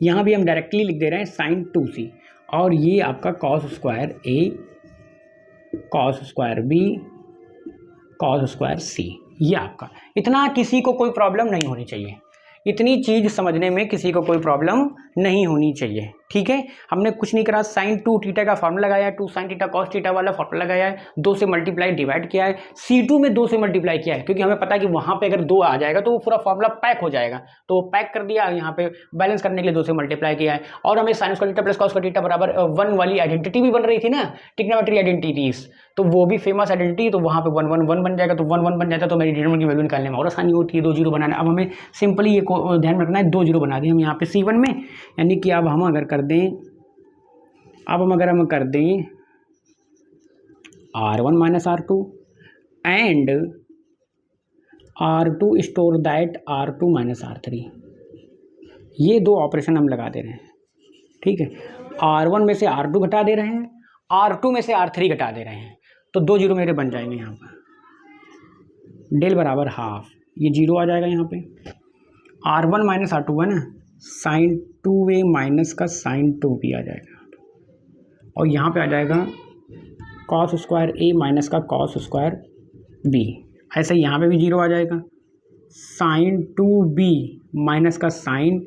यहाँ भी हम डायरेक्टली लिख दे रहे हैं sin 2C, और ये आपका cos square A cos square B cos square C, ये आपका। इतना किसी को कोई प्रॉब्लम नहीं होनी चाहिए, इतनी चीज़ समझने में किसी को कोई प्रॉब्लम नहीं होनी चाहिए, ठीक है। हमने कुछ नहीं करा, sin 2 थीटा का फॉर्मूला लगाया है, 2 sin थीटा cos थीटा वाला फॉर्मूला लगाया है, 2 से मल्टीप्लाई डिवाइड किया है, C2 में 2 से मल्टीप्लाई किया है, क्योंकि हमें पता है कि वहाँ पे अगर 2 आ जाएगा तो वो पूरा फॉर्मूला पैक हो जाएगा, तो वो पैक कर दिया, यहाँ पे बैलेंस करने के लिए 2 से मल्टीप्लाई किया है। और हमें sine square theta plus cos square theta बराबर 1 वाली आइडेंटिटी भी बन रही थी ना, ट्रिग्नोमेट्री आइडेंटिटीज, तो वो भी फेमस आइडेंटिटी, तो वहाँ पे 1 1 1 बन जाएगा, तो 1 1 बन जाता है, तो मेरी डिटरमिनेंट की वैल्यू निकालने में और आसानी होती है, 2 0 बनाना। अब हमें सिंपली ये ध्यान रखना है, 2 0 बना दें हम यहाँ पे C1 में, यानी कि अब हम अगर कर दें, अगर हम कर दें R1 minus R2 and R2 store that R2 minus R3, ये 2 ऑपरेशन हम लगा दे रहे हैं, ठीक है। R1 में से R2 घटा दे रहे हैं, R2 में से R3 घटा दे रहे हैं, तो 2 0 मेरे बन जाएंगे यहाँ पर, डेल बराबर हाफ, ये 0 आ जाएगा यहाँ पे। R1 माइनस R2 है ना, sin 2A माइनस का sin 2B आ जाएगा, और यहाँ पे आ जाएगा cos स्क्वायर A माइनस का cos स्क्वायर B, ऐसे यहाँ पे भी 0 आ जाएगा, sin 2B माइनस का sin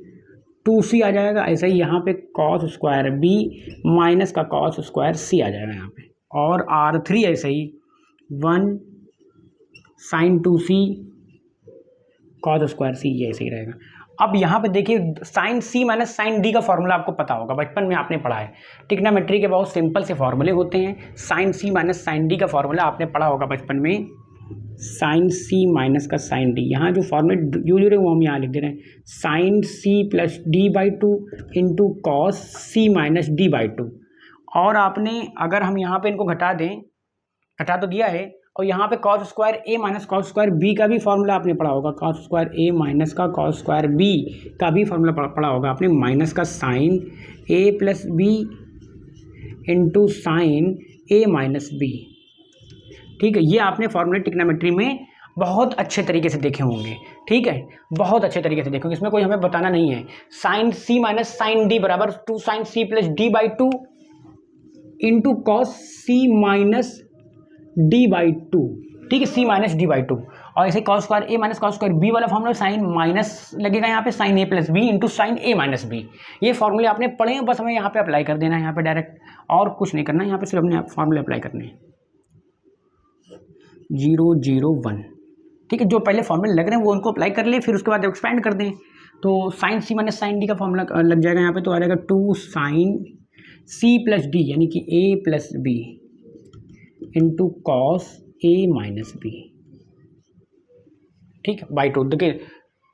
2C आ जाएगा, ऐसे ही यहाँ पे cos स्क्वायर B माइनस का cos स्क्वायर C आ जाएगा यहाँ पे, और R3 ऐसे ही 1 sin 2C cos square C, ये ऐसे ही रहेगा। अब यहाँ पे देखिए sine C minus sine D का फॉर्मूला आपको पता होगा, बचपन में आपने पढ़ा है, ट्रिग्नोमेट्री के बहुत सिंपल से फॉर्मूले होते हैं। Sine C minus sine D का फॉर्मूला आपने पढ़ा होगा बचपन में, साइन C माइनस का साइन D, यहाँ जो फॉर्मूले यूज हो रहे हैं वो हम यहाँ लिख दे रहे हैं, sine C plus D/2 into cos C minus D/2। और आपने अगर हम यहाँ पे इनको घटा दें, घटा तो दिया है, और यहाँ पे cos square A minus cos square B का भी फॉर्मूला आपने पढ़ा होगा, cos स्क्वायर A माइनस का cos स्क्वायर B का भी फॉर्मूला पढ़ा होगा आपने, माइनस का sine A plus B into sine A minus B, ठीक है। ये आपने फॉर्मूले ट्रिग्नोमेट्री में बहुत अच्छे तरीके से देखे होंगे, ठीक है, बहुत अच्छे तरीके से देखे, इसमें कोई हमें बताना नहीं है। Sine C minus sine D बराबर 2 sine C plus D/2 into cos C minus D/2, ठीक है, C माइनस D/2, और ऐसे cos square A minus cos square B वाला फॉर्मूला साइन माइनस लगेगा यहाँ पे, sine A plus B into sine A minus B। ये फॉर्मूले आपने पढ़े हैं, बस हमें यहाँ पे अप्लाई कर देना है, यहाँ पे डायरेक्ट, और कुछ नहीं करना है, यहाँ पे सिर्फ अपने फॉर्मूले अप्लाई करने हैं। 0 0 1, ठीक है, जो पहले फॉर्मूले लग रहे हैं वो उनको अप्लाई कर ले, फिर उसके बाद एक्सपेंड कर दें, तो sine C minus sine D का फॉर्मूला लग जाएगा यहाँ पे, तो आ जाएगा 2 साइन C प्लस D यानी कि A plus B into cos A minus B, ठीक है, बाई 2। देखिए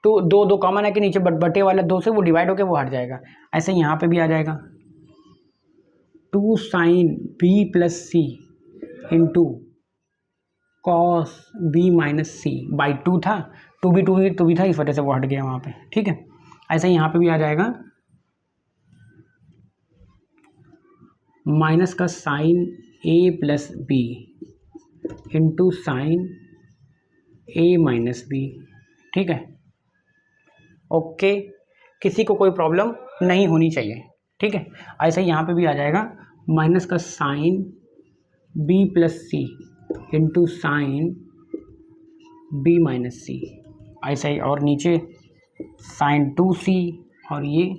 तो 2 2 कॉमन है कि नीचे बटे वाला 2 से वो डिवाइड होकर वो हट जाएगा, ऐसे यहाँ पे भी आ जाएगा 2 sine B plus C into cos B minus C by 2 था, 2 भी था, इस वजह से वो हट गया वहाँ पे, ठीक है। ऐसे यहाँ पे भी आ जाएगा माइनस का sine A plus B into sine A minus B, ठीक है, ओके, किसी को कोई प्रॉब्लम नहीं होनी चाहिए, ठीक है। ऐसे यहाँ पे भी आ जाएगा माइनस का sine B plus C into sine B minus C, ऐसा ही, और नीचे साइन 2C और ये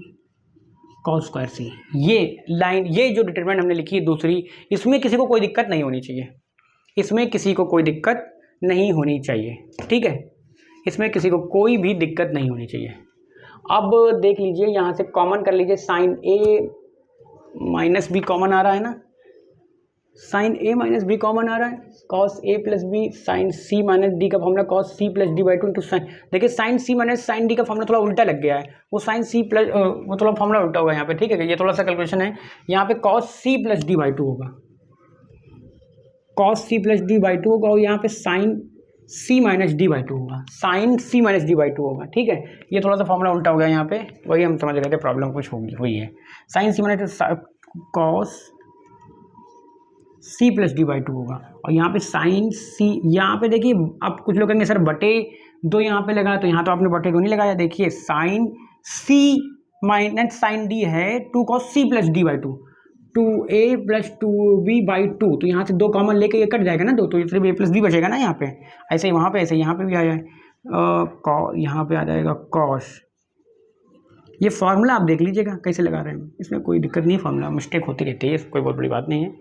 कॉस स्क्वायर C। ये लाइन, ये जो डिटरमिनेंट हमने लिखी है दूसरी, इसमें किसी को कोई दिक्कत नहीं होनी चाहिए, इसमें किसी को कोई दिक्कत नहीं होनी चाहिए, ठीक है, इसमें किसी को कोई भी दिक्कत नहीं होनी चाहिए। अब देख लीजिए यहाँ से कॉमन कर लीजिए, sine A minus B common आ रहा है ना, sine A minus B common आ रहा है, cos A plus B sine C minus D का formula cos C plus D by two into sine. देखिए sine C minus sine D का फॉर्मूला थोड़ा उल्टा लग गया है, वो साइन सी प्लस वो थोड़ा फॉर्मूला उल्टा होगा यहाँ पे, ठीक है। ये थोड़ा सा कैलकुलेशन है, यहाँ पे cos C plus D by two होगा, cos C plus D by two होगा, और यहाँ पे sine C minus D by two होगा, sine C minus D by two होगा, ठीक है। ये थोड़ा सा फॉर्मूला उल्टा हो गया यहाँ पे, वही हम समझ रहे थे प्रॉब्लम कुछ होगी हुई है। Sine C minus cos C plus D by two होगा, और यहाँ पे साइन सी, यहाँ पे देखिए अब कुछ लोग कहेंगे सर बटे दो यहाँ पे लगा, तो यहाँ तो आपने बटे दो नहीं लगाया। देखिए sine C minus sine D है two cos C plus D by two, two A plus two B by two, तो यहाँ से दो कॉमन लेके ये कट जाएगा ना दो, तो ये सिर्फ ए प्लस बी बचेगा ना यहाँ पे, ऐसे ही वहाँ पे ऐसे यहाँ पे भी आ जाए यहाँ पे आ जाएगा कॉस। ये फार्मूला आप देख लीजिएगा कैसे लगा रहे हैं, इसमें कोई दिक्कत नहीं, फार्मूला मिस्टेक होती रहती है, कोई बहुत बड़ी बात नहीं है,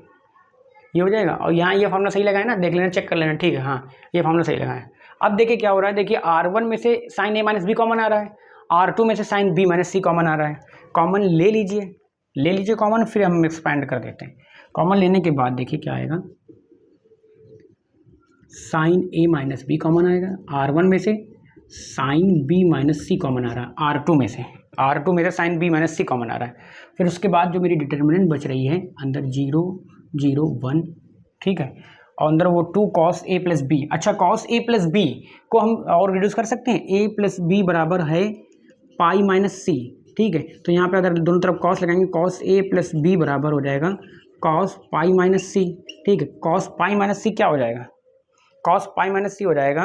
ये हो जाएगा। और यहाँ ये फार्मूला सही लगा है ना, देख लेना चेक कर लेना, ठीक है, हाँ ये फार्मूला सही लगा है। अब देखिए क्या हो रहा है, देखिए R1 में से sign A minus B common आ रहा है, R2 में से साइन बी माइनस सी कॉमन आ रहा है, कॉमन ले लीजिए कॉमन, फिर हम एक्सपेंड कर देते हैं। कॉमन लेने के बाद देखिए क्या आएगा, sign A minus B common आएगा, R1 में से साइन बी माइनस सी कॉमन आ रहा है, R2 में से साइन बी माइनस सी कॉमन आ रहा है। फिर उसके बाद जो मेरी डिटर्मिनेंट बच रही है अंदर 0 0 1, ठीक है, और अंदर वो 2 कॉस ए प्लस बी। अच्छा कॉस ए प्लस बी को हम और रिड्यूस कर सकते हैं, ए प्लस बी बराबर है पाई माइनस सी, ठीक है। तो यहाँ पे अगर दोनों तरफ कॉस लगाएंगे, कॉस ए प्लस बी बराबर हो जाएगा कॉस पाई माइनस सी, ठीक है। कॉस पाई माइनस सी क्या हो जाएगा, कॉस पाई माइनस सी हो जाएगा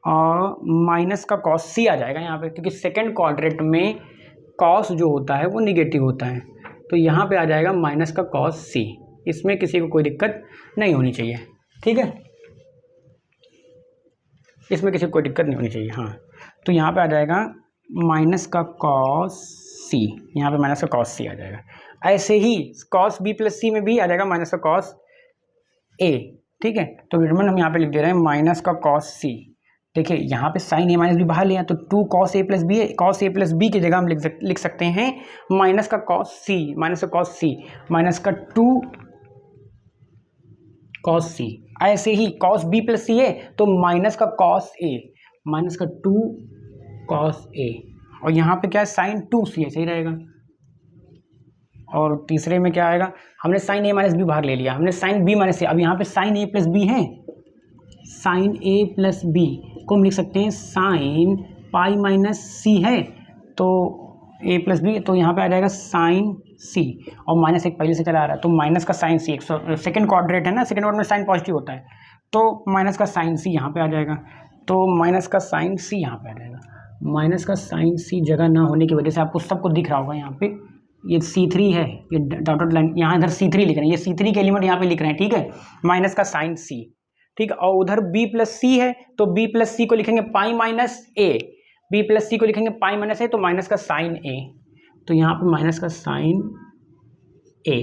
और माइनस का कॉस सी आ जाएगा यहाँ पे, क्योंकि सेकेंड क्वाड्रेंट में कॉस जो होता है वो निगेटिव होता है, तो यहाँ पे आ जाएगा माइनस का कॉस सी। इसमें किसी को कोई दिक्कत नहीं होनी चाहिए, ठीक है, इसमें किसी को कोई दिक्कत नहीं होनी चाहिए, हाँ। तो यहाँ पे आ जाएगा माइनस का कॉस सी, यहाँ पे माइनस का कॉस सी आ जाएगा। ऐसे ही कॉस बी प्लस सी में भी आ जाएगा माइनस का कॉस ए, ठीक है। तो डिटरमिनेंट हम यहाँ पे लिख दे रहे हैं माइनस का कॉस सी। देखिए यहाँ पे साइन ए माइनस बी बाहर लिया, तो 2 कॉस ए प्लस बी है, कॉस ए प्लस बी की जगह हम लिख सकते हैं माइनस का कॉस सी, माइनस का कॉस सी, माइनस का 2 कॉस सी। ऐसे ही कॉस बी प्लस सी है तो माइनस का कॉस ए, माइनस का 2 कॉस ए, और यहाँ पे क्या है साइन 2 सी ऐसे ही रहेगा। और तीसरे में क्या आएगा, हमने साइन ए माइनस बी बाहर ले लिया, हमने साइन बी माइनस ए, अब यहाँ पे साइन ए प्लस बी है, साइन ए प्लस बी को हम लिख सकते हैं साइन पाई माइनस सी है, तो ए प्लस बी, तो यहाँ पे आ जाएगा साइन सी, और माइनस एक पहले से चला आ रहा है, तो माइनस का साइन सी, सेकेंड क्वाड्रेंट है ना, सेकेंड क्वाड्रेंट में साइन पॉजिटिव होता है, तो माइनस का साइन सी यहाँ पे आ जाएगा, तो माइनस का साइन सी यहाँ पे आ जाएगा। माइनस का साइन सी जगह ना होने की वजह से आपको सबको दिख रहा होगा यहाँ पे, ये C3 है, ये डॉटेड लाइन यहाँ इधर C3 लिख रहे हैं, ये C3 के एलिमेंट यहाँ पे लिख रहे हैं, ठीक है, माइनस का साइन सी, ठीक है। और उधर B प्लस सी है, तो B प्लस सी को लिखेंगे पाई माइनस ए, B प्लस सी को लिखेंगे पाई माइनस ए, तो माइनस का साइन ए, तो यहाँ पे माइनस का साइन ए,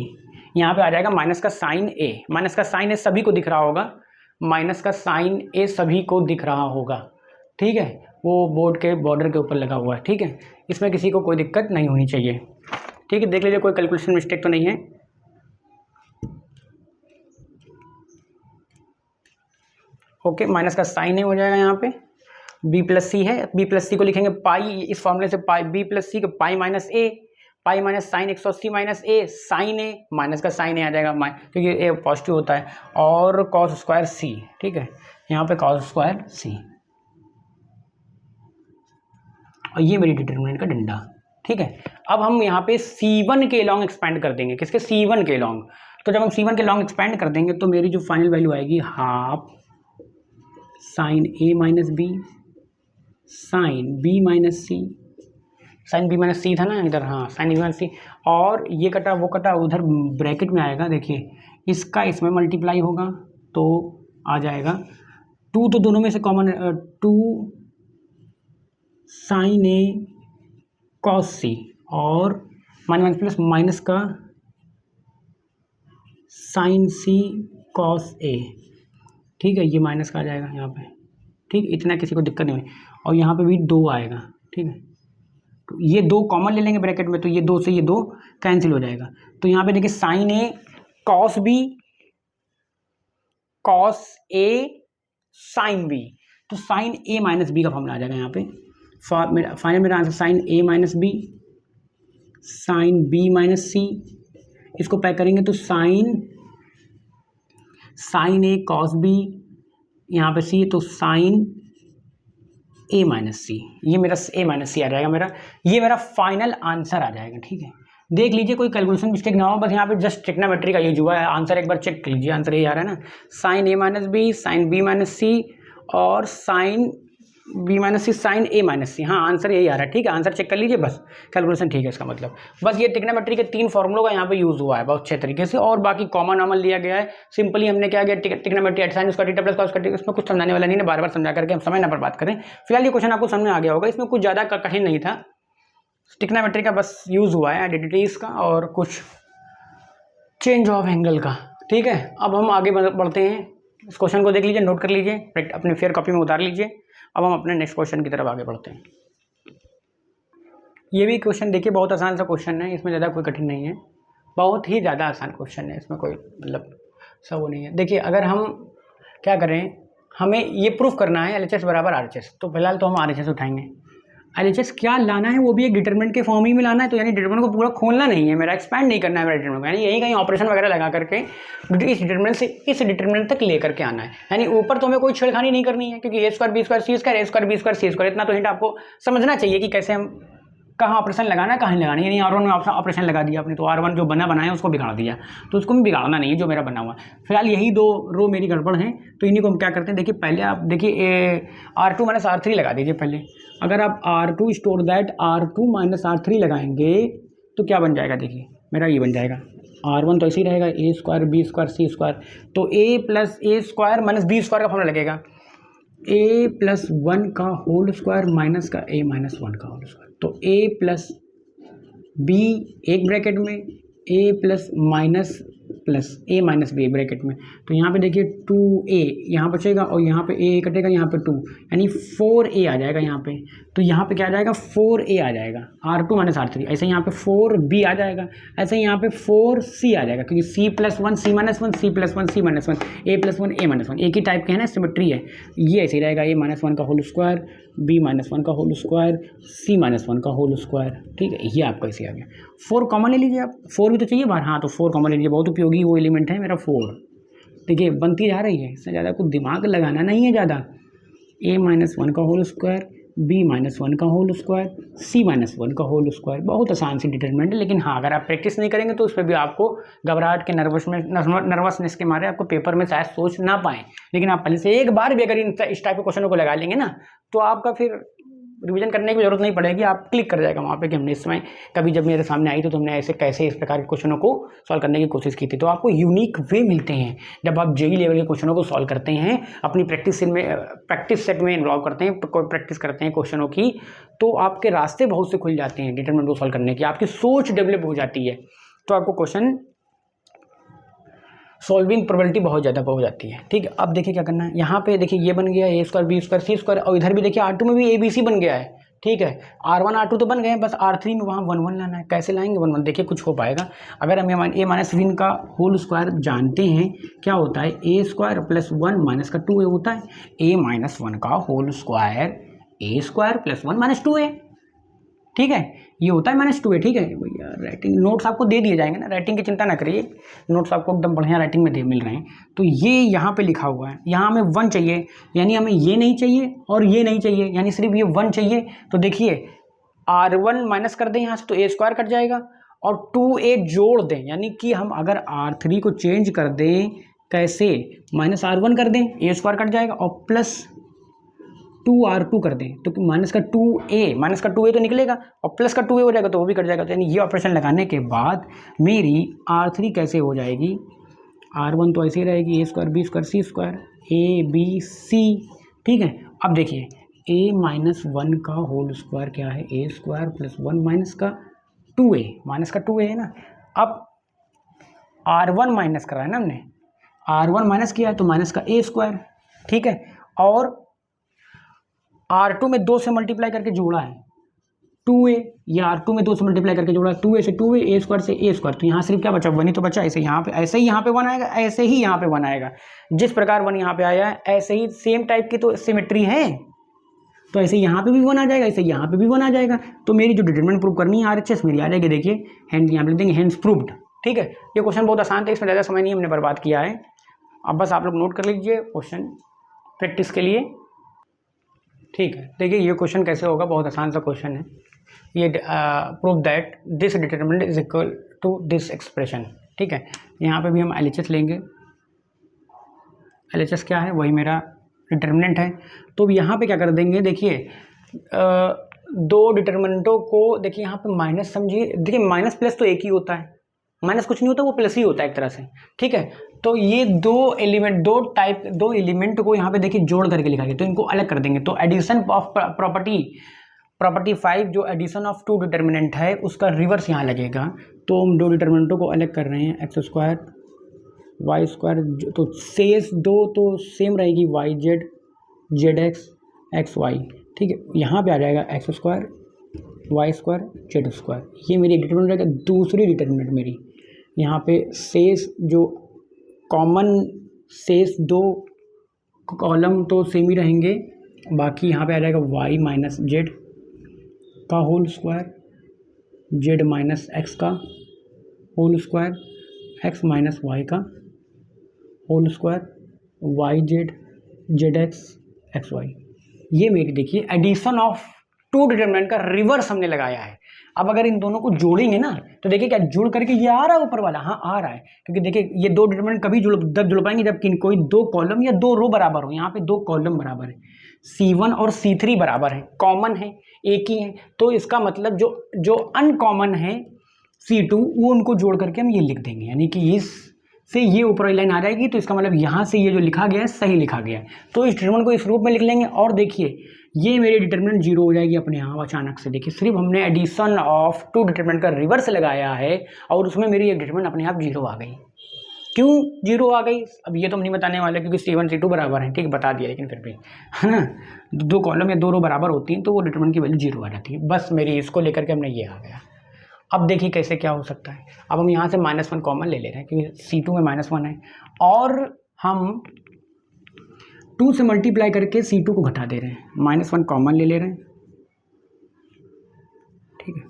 यहाँ पे आ जाएगा माइनस का साइन ए, माइनस का साइन ए सभी को दिख रहा होगा, माइनस का साइन ए सभी को दिख रहा होगा, ठीक है, वो बोर्ड के बॉर्डर के ऊपर लगा हुआ है, ठीक है, इसमें किसी को कोई दिक्कत नहीं होनी चाहिए, ठीक है। देख लीजिए कोई कैलकुलेशन मिस्टेक तो नहीं है। ओके, माइनस का साइन ए हो जाएगा यहाँ पे, बी प्लस सी है, बी प्लस सी को लिखेंगे पाई, इस फॉर्मूले से पाई बी प्लस सी को pi minus A, pi minus sign 180 minus A, sign A, minus का साइन ए आ जाएगा, क्योंकि ए पॉजिटिव होता है, और कॉस स्क्वायर सी, ठीक है, यहाँ पे कॉस स्क्वायर सी, और ये मेरी डिटरमिनेंट का डंडा, ठीक है। अब हम यहाँ पे C1 के लॉन्ग एक्सपेंड कर देंगे, किसके C1 के लॉन्ग, तो जब हम C1 के लॉन्ग एक्सपेंड कर देंगे तो मेरी जो फाइनल वैल्यू आएगी half sine A minus B sine B minus C, sine B minus C था ना इधर, हाँ साइन बी माइनस सी, और ये कटा वो कटा उधर ब्रैकेट में आएगा, देखिए इसका इसमें मल्टीप्लाई होगा तो आ जाएगा 2, तो दोनों में से कॉमन 2 साइन ए कॉस सी, और माइनस प्लस माइनस का साइन सी कॉस ए, ठीक है, ये माइनस का आ जाएगा यहाँ पे, ठीक, इतना किसी को दिक्कत नहीं होगी, और यहाँ पे भी 2 आएगा, ठीक है, तो ये 2 कॉमन ले लेंगे ब्रैकेट में, तो ये 2 से ये 2 कैंसिल हो जाएगा, तो यहाँ पे देखिए sine A cos B cos A sine B, तो साइन ए माइनस बी का फॉर्मूला आ जाएगा यहाँ पे। फाइनल मेरा answer sine A minus B, sine B minus C, इसको पैक करेंगे तो साइन ए कॉस बी, यहाँ पे सी, तो साइन ए माइनस सी, ये मेरा ए माइनस सी आ जाएगा मेरा, ये मेरा फाइनल आंसर आ जाएगा। ठीक है, देख लीजिए कोई कैलकुलेशन मिस्टेक ना हो, बस यहाँ पे जस्ट ट्रिग्नोमेट्री का यूज हुआ है। आंसर एक बार चेक कर लीजिए, आंसर ये आ रहा है ना, sine A minus B, sine B minus C और sine B minus C, sine A minus C. हाँ, आंसर यही आ रहा है। ठीक है, आंसर चेक कर लीजिए, बस कैलकुलेशन ठीक है इसका मतलब। बस ये ट्रिग्नोमेट्री के 3 फॉर्मूलों का यहाँ पे यूज हुआ है बहुत अच्छे तरीके से, और बाकी कॉमन नॉर्मल लिया गया है। सिंपली हमने क्या किया, ट्रिग्नोमेट्री साइन उसका थीटा प्लस कॉस का थीटा, इसमें कुछ समझाने वाला नहीं है, बार बार समझा करके हम समय ना बर्बाद करें। फिलहाल ये क्वेश्चन आपको समझ में आ गया होगा, इसमें कुछ ज़्यादा कठिन नहीं था, ट्रिग्नोमेट्री का बस यूज हुआ है, आइडेंटिटीज का और कुछ चेंज ऑफ एंगल का। ठीक है, अब हम आगे बढ़ते हैं। इस क्वेश्चन को देख लीजिए, नोट कर लीजिए, अपने फेयर कॉपी में उतार लीजिए। अब हम अपने नेक्स्ट क्वेश्चन की तरफ आगे बढ़ते हैं। ये भी क्वेश्चन देखिए, बहुत आसान सा क्वेश्चन है, इसमें ज़्यादा कोई कठिन नहीं है, बहुत ही ज़्यादा आसान क्वेश्चन है, इसमें कोई मतलब सब वो नहीं है। देखिए, अगर हम क्या करें, हमें ये प्रूफ करना है LHS बराबर RHS, तो फिलहाल तो हम RHS उठाएंगे। LHS क्या लाना है, वो भी एक डिटरमिनेंट के फॉर्म ही में लाना है, तो यानी डिटरमिनेंट को पूरा खोलना नहीं है मेरा, एक्सपैंड नहीं करना है मेरा डिटरमिनेंट, यानी यही कहीं ऑपरेशन वगैरह लगा करके इस डिटरमिनेंट से इस डिटरमिनेंट तक ले करके आना है। यानी ऊपर तो हमें कोई छेड़खानी नहीं करनी है, क्योंकि A² B² C² A² B² C², इतना तो हिंट आपको समझना चाहिए कि कैसे हम कहाँ ऑपरेशन लगाना है, कहाँ नहीं लगाना है। यानी R1 में ऑपरेशन लगा दिया आपने, तो R1 जो बना है उसको बिगाड़ दिया, तो उसको भी बिगाड़ना नहीं है जो मेरा बना हुआ। फिलहाल यही 2 रो मेरी गड़बड़ हैं, तो इन्हीं को हम क्या करते हैं, देखिए पहले आप देखिए R2 माइनस R3 लगा दीजिए पहले। अगर आप R2 store that R2 minus R3 लगाएंगे तो क्या बन जाएगा, देखिए मेरा ये बन जाएगा, R1 तो ऐसे ही रहेगा A² B² C², तो A plus A² minus B² का फॉर्मूला लगेगा, A प्लस 1 का होल स्क्वायर माइनस का A माइनस 1 का होल स्क्वायर, तो A प्लस B एक ब्रैकेट में, A plus minus plus A minus B bracket में, तो यहाँ पे देखिए 2A यहाँ बचेगा और यहाँ पे A कटेगा, यहाँ पे 2, यानी 4A आ जाएगा यहाँ पे। तो यहाँ पे क्या आ जाएगा, 4A आ जाएगा, R2 माइनस R3। ऐसे यहाँ पे 4B आ जाएगा, ऐसे यहाँ पे 4C आ जाएगा, क्योंकि C plus 1 C minus 1, C plus 1 C minus 1, A plus 1 A minus 1, एक ही टाइप के हैं ना, सिमेट्री है। ये ऐसे ही रहेगा, A माइनस 1 का होल स्क्वायर, B माइनस 1 का होल स्क्वायर, C माइनस 1 का होल स्क्वायर। ठीक है, ये आपका ऐसे आ गया। 4 कॉमन ले लीजिए आप, 4 भी तो चाहिए बाहर, हाँ तो 4 कॉमन ले लीजिए, बहुत उपयोगी वो एलिमेंट है मेरा 4। देखिए बनती जा रही है, इससे ज़्यादा कुछ दिमाग लगाना नहीं है ज़्यादा। A माइनस 1 का होल स्क्वायर, B माइनस 1 का होल स्क्वायर, C माइनस 1 का होल स्क्वायर, बहुत आसान सी डिटरमिनेंट है। लेकिन हाँ, अगर आप प्रैक्टिस नहीं करेंगे तो उस पर भी आपको घबराहट के नर्वसनेस के मारे आपको पेपर में शायद सोच ना पाएँ। लेकिन आप पहले से एक बार भी अगर इस टाइप के क्वेश्चनों को लगा लेंगे ना, तो आपका फिर रिवीजन करने की जरूरत नहीं पड़ेगी, आप क्लिक कर जाएगा वहाँ पे कि हमने इस समय कभी जब मेरे सामने आई तो तुमने ऐसे कैसे इस प्रकार के क्वेश्चनों को सॉल्व करने की कोशिश की थी। तो आपको यूनिक वे मिलते हैं जब आप JEE लेवल के क्वेश्चनों को सॉल्व करते हैं, अपनी प्रैक्टिस सेट में इन्वॉल्व करते हैं, प्रैक्टिस करते हैं क्वेश्चनों की, तो आपके रास्ते बहुत से खुल जाते हैं डिटरमिनेंट को सॉल्व करने की, आपकी सोच डेवलप हो जाती है, तो आपको क्वेश्चन सॉल्विंग प्रोबेबिलिटी बहुत ज़्यादा हो जाती है। ठीक है, अब देखिए क्या करना है, यहाँ पे देखिए ये बन गया A² B² C², और इधर भी देखिए R2 में भी ABC बन गया है। ठीक है, R1 R2 तो बन गए हैं, बस R3 में वहाँ 1 1 लाना है। कैसे लाएंगे 1 1, देखिए कुछ हो पाएगा। अगर हम A माइनस 1 का होल स्क्वायर जानते हैं क्या होता है, A² प्लस 1 माइनस का 2A होता है। A माइनस 1 का whole square A² plus 1 minus 2A, ठीक है, ये होता है -2A। ठीक है भैया, राइटिंग नोट्स आपको दे दिए जाएंगे ना, राइटिंग की चिंता ना करिए, नोट्स आपको एकदम बढ़िया राइटिंग में मिल रहे हैं। तो ये यहाँ पे लिखा हुआ है, यहाँ हमें 1 चाहिए, यानी हमें ये नहीं चाहिए और ये नहीं चाहिए, यानी सिर्फ ये 1 चाहिए। तो देखिए R1 माइनस कर दें यहाँ से, तो A² कट जाएगा और 2A जोड़ दें, यानी कि हम अगर R3 को चेंज कर दें, कैसे, माइनस R1 कर दें, A² कट जाएगा, और प्लस 2R2 कर दें, तो माइनस का 2A तो निकलेगा और प्लस का 2A हो जाएगा, तो वो भी कट जाएगा। तो यानी ये ऑपरेशन लगाने के बाद मेरी R3 कैसे हो जाएगी, R1 तो ऐसे ही रहेगी A² B² C² ABC। ठीक है, अब देखिए A माइनस 1 का होल स्क्वायर क्या है, A² प्लस 1 माइनस का 2A है ना। अब R1 माइनस करा है ना हमने, R1 माइनस किया है तो माइनस का A²। ठीक है, और R2 में 2 से मल्टीप्लाई करके जोड़ा है, 2a, ये R2 में 2 से मल्टीप्लाई करके जोड़ा, 2a से 2a, a स्क्वायर से a स्क्वायर, तो यहाँ सिर्फ क्या बचा, 1 ही तो बचा। ऐसे यहाँ पे, ऐसे ही यहाँ पे 1 आएगा, ऐसे ही यहाँ पे 1 आएगा। जिस प्रकार 1 यहाँ पे आया है ऐसे ही सेम टाइप की तो सिमेट्री है, तो ऐसे यहाँ पे भी 1 आ जाएगा, ऐसे यहाँ पे भी 1 आ जाएगा। तो मेरी जो डिटरमिनेंट प्रूव करनी है RHS मेरी आ जाएगी। देखिए हैंड यहाँ पे लिख देंगे हैंड्स प्रूव्ड। ठीक है, ये क्वेश्चन बहुत आसान था, इसमें ज़्यादा समय नहीं हमने बर्बाद किया है। अब बस आप लोग नोट कर लीजिए क्वेश्चन प्रैक्टिस के लिए। ठीक है, देखिए ये क्वेश्चन कैसे होगा, बहुत आसान सा क्वेश्चन है। ये prove that this determinant is equal to this expression. ठीक है, यहाँ पे भी हम LHS लेंगे। LHS क्या है, वही मेरा डिटरमिनेंट है। तो यहाँ पे क्या कर देंगे, देखिए दो डिटरमिनेंटों को, देखिए यहाँ पे माइनस समझिए, देखिए माइनस प्लस तो एक ही होता है, माइनस कुछ नहीं होता, वो प्लस ही होता है एक तरह से। ठीक है, तो ये दो एलिमेंट को यहाँ पे देखिए जोड़ करके लिखा गया, तो इनको अलग कर देंगे। तो एडिशन ऑफ प्रॉपर्टी 5 जो एडिशन ऑफ 2 डिटरमिनेंट है उसका रिवर्स यहाँ लगेगा। तो हम 2 डिटरमिनेंटों को अलग कर रहे हैं, एक्स स्क्वायर वाई स्क्वायर, तो शेष 2 तो सेम रहेगी, Y Z Z X Y. ठीक है, यहाँ पे आ जाएगा X square Y square Z square, ये मेरी डिटरमिनेंट रहेगा। दूसरी डिटरमिनेंट मेरी यहाँ पे शेष जो कॉमन शेष 2 कॉलम तो सेम ही रहेंगे, बाकी यहाँ पे आ जाएगा वाई माइनस जेड का whole square, Z minus X का whole square, X minus Y का whole square, Y Z Z X Y. ये मेरी देखिए एडिशन ऑफ 2 डिटरमिनेंट का रिवर्स हमने लगाया है। अब अगर इन दोनों को जोड़ेंगे ना तो देखिए क्या जुड़ करके ये आ रहा है ऊपर वाला, हाँ आ रहा है, क्योंकि देखिए ये 2 डिटरमिनेंट कभी जुड़ पाएंगे जब कोई 2 कॉलम या 2 रो बराबर हो। यहाँ पे 2 कॉलम बराबर है, C1 और C3 बराबर है, कॉमन है, एक ही है। तो इसका मतलब जो अनकॉमन है C2 वो उनको जोड़ करके हम ये लिख देंगे, यानी कि इस से ये ऊपर वाली लाइन आ जाएगी। तो इसका मतलब यहाँ से ये जो लिखा गया है सही लिखा गया है, तो इस डिटरमिनेंट को इस रूप में लिख लेंगे। और देखिए ये मेरी डिटरमिनेंट 0 हो जाएगी अपने यहाँ अचानक से। देखिए सिर्फ हमने एडिशन ऑफ 2 डिटरमिनेंट का रिवर्स लगाया है और उसमें मेरी एक डिटरमिनेंट अपने आप 0 आ गई। क्यों 0 आ गई, अब ये तो हम नहीं बताने वाले क्योंकि C1 C2 बराबर है। ठीक, बता दिया, लेकिन फिर भी है ना, 2 कॉलम या 2 रो बराबर होती हैं तो वो डिटरमिनेंट की वैल्यू 0 आ जाती है। बस मेरी इसको लेकर के हमने ये आ गया। अब देखिए कैसे क्या हो सकता है। अब हम यहाँ से -1 कॉमन ले रहे हैं क्योंकि C2 में -1 है, और हम 2 से मल्टीप्लाई करके C2 को घटा दे रहे हैं, -1 कॉमन ले रहे हैं। ठीक है,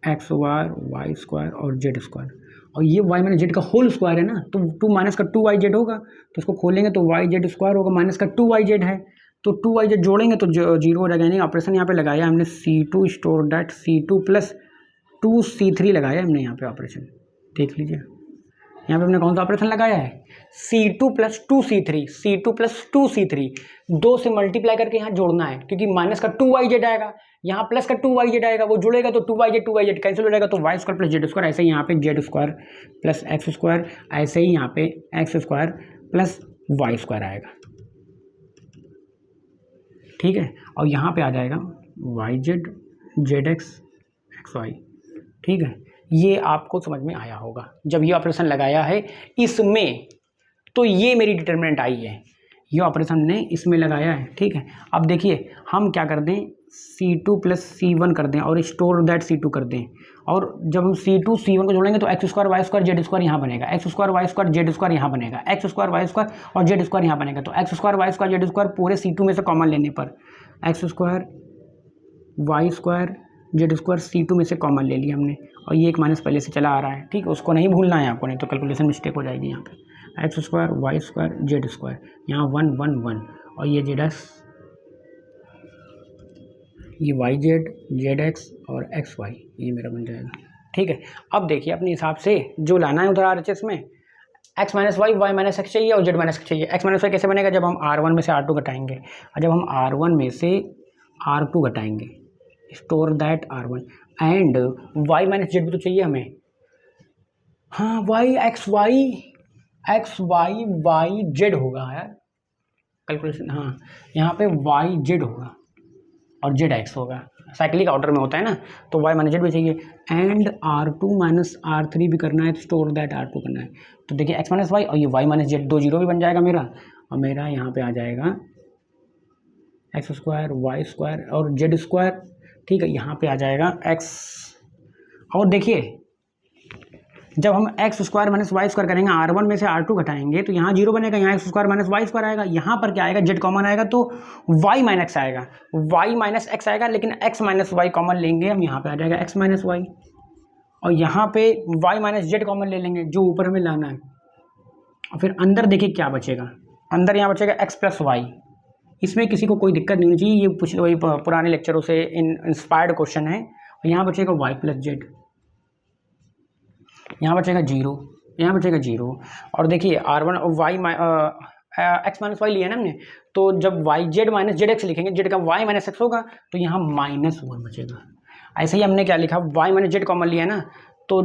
एक्स वाई स्क्वायर और जेड स्क्वायर, और ये वाई माइनस जेड का होल स्क्वायर है ना, तो 2 माइनस का 2 वाई जेड होगा, तो इसको खोलेंगे तो वाई जेड स्क्वायर होगा, माइनस का 2 वाई जेड है, तो 2 वाई जेड जोड़ेंगे तो 0 हो जाएगा। यानी ऑपरेशन यहाँ पे लगाया हमने C2 store that C2 plus 2 C3 लगाया हमने यहाँ पे ऑपरेशन। देख लीजिए यहाँ पे हमने कौन सा ऑपरेशन लगाया है, C2 plus 2 C3, C2 plus 2 C3, 2 से मल्टीप्लाई करके यहाँ जोड़ना है, क्योंकि माइनस का 2 वाई जेड आएगा, यहाँ प्लस का 2 वाई जेड आएगा, वो जुड़ेगा तो 2 वाई जेड कैंसिल हो जाएगा, तो Y square plus Z square. ऐसे ही यहाँ पे Z square plus X square, ऐसे ही यहाँ पे X square plus Y square आएगा। ठीक है, और यहाँ पे आ जाएगा Y Z Z X Y. ठीक है, ये आपको समझ में आया होगा जब ये ऑपरेशन लगाया है इसमें, तो ये मेरी डिटरमिनेंट आई है, ये ऑपरेशन ने इसमें लगाया है। ठीक है, अब देखिए हम क्या कर दें, C2 प्लस C1 कर दें और स्टोर दैट C2 कर दें, और जब हम C2 C1 को जोड़ेंगे तो X square Y square Z square यहाँ बनेगा, X square Y square Z square यहाँ बनेगा, एक्स स्क्वायर वाई स्क्वायर और जेड स्क्वायर यहाँ बनेगा। तो X square Y square Z square पूरे C2 में से कॉमन लेने पर X square Y square Z square C2 में से कॉमन ले लिया हमने, और ये एक माइनस पहले से चला आ रहा है। ठीक है, उसको नहीं भूलना है आपको, नहीं तो कैलकुलेशन मिस्टेक हो जाएगी। यहाँ पे X square Y square Z square, यहाँ 1 1 1, और ये जेड एक्स, ये वाई जेड एक्स और एक्स वाई, ये मेरा बन जाएगा। ठीक है, अब देखिए अपने हिसाब से जो लाना है उधर RHS में, X minus Y Y minus X चाहिए और जेड माइनस एक्स चाहिए। एक्स माइनस वाई कैसे बनेगा, जब हम R1 में से R2 घटाएंगे, और जब हम R1 में से R2 घटाएंगे, store that R1, and Y minus Z भी तो चाहिए हमें। हाँ, Y X Y Y Z होगा यार, कैलकुलेशन, हाँ यहाँ पे वाई जेड होगा और जेड एक्स होगा, साइक्लिक ऑर्डर में होता है ना, तो वाई माइनस जेड भी चाहिए, एंड R2 माइनस R3 भी करना है, स्टोर दैट R2 करना है। तो देखिए एक्स माइनस वाई और ये वाई माइनस जेड, 2 0 भी बन जाएगा मेरा, और मेरा यहाँ पे आ जाएगा एक्स स्क्वायर वाई स्क्वायर और जेड स्क्वायर ठीक है, यहाँ पे आ जाएगा x। और देखिए जब हम X square minus Y square करेंगे, R1 में से R2 घटाएंगे तो यहाँ 0 बनेगा, यहाँ X square minus Y square आएगा, यहाँ पर क्या आएगा, z कॉमन आएगा तो y माइनस x आएगा, y माइनस x आएगा, लेकिन x माइनस वाई कॉमन लेंगे हम, यहाँ पे आ जाएगा x माइनस वाई, और यहाँ पे y माइनस जेड कॉमन ले लेंगे जो ऊपर हमें लाना है। और फिर अंदर देखिए क्या बचेगा, अंदर यहाँ बचेगा x प्लस वाई। इसमें किसी को कोई दिक्कत नहीं होनी चाहिए, ये वही पुराने लेक्चरों से इंस्पायर्ड क्वेश्चन है। और यहाँ बचेगा y प्लस जेड, यहाँ बचेगा 0, यहाँ बचेगा 0। और देखिए R1 और y एक्स माइनस वाई लिया ना हमने, तो जब Y Z minus Z X लिखेंगे, जेड का y माइनस एक्स होगा तो यहाँ -1 बचेगा। ऐसे ही हमने क्या लिखा, y माइनस जेड कॉमन लिया ना, तो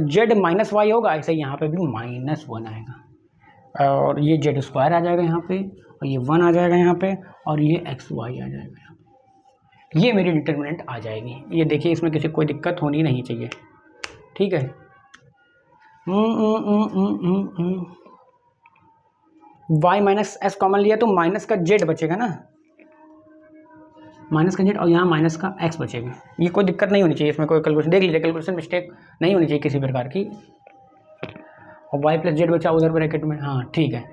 जेड माइनस वाई होगा, ऐसे ही यहाँ पे भी -1 आएगा, और ये जेड स्क्वायर आ जाएगा यहाँ पे, और ये 1 आ जाएगा यहाँ पे, और ये एक्स वाई आ जाएगा यहाँ पे। ये मेरी डिटर्मिनेंट आ जाएगी। ये देखिए इसमें किसी कोई दिक्कत होनी नहीं चाहिए, ठीक है। y माइनस एस कॉमन लिया तो माइनस का जेड बचेगा ना, माइनस का जेड, और यहाँ माइनस का एक्स बचेगा। ये कोई दिक्कत नहीं होनी चाहिए, इसमें कोई कैलकुलेशन, देख लीजिए कैलकुलेशन मिस्टेक नहीं होनी चाहिए किसी प्रकार की। और y प्लस जेड बचा उधर ब्रैकेट में, हाँ ठीक है,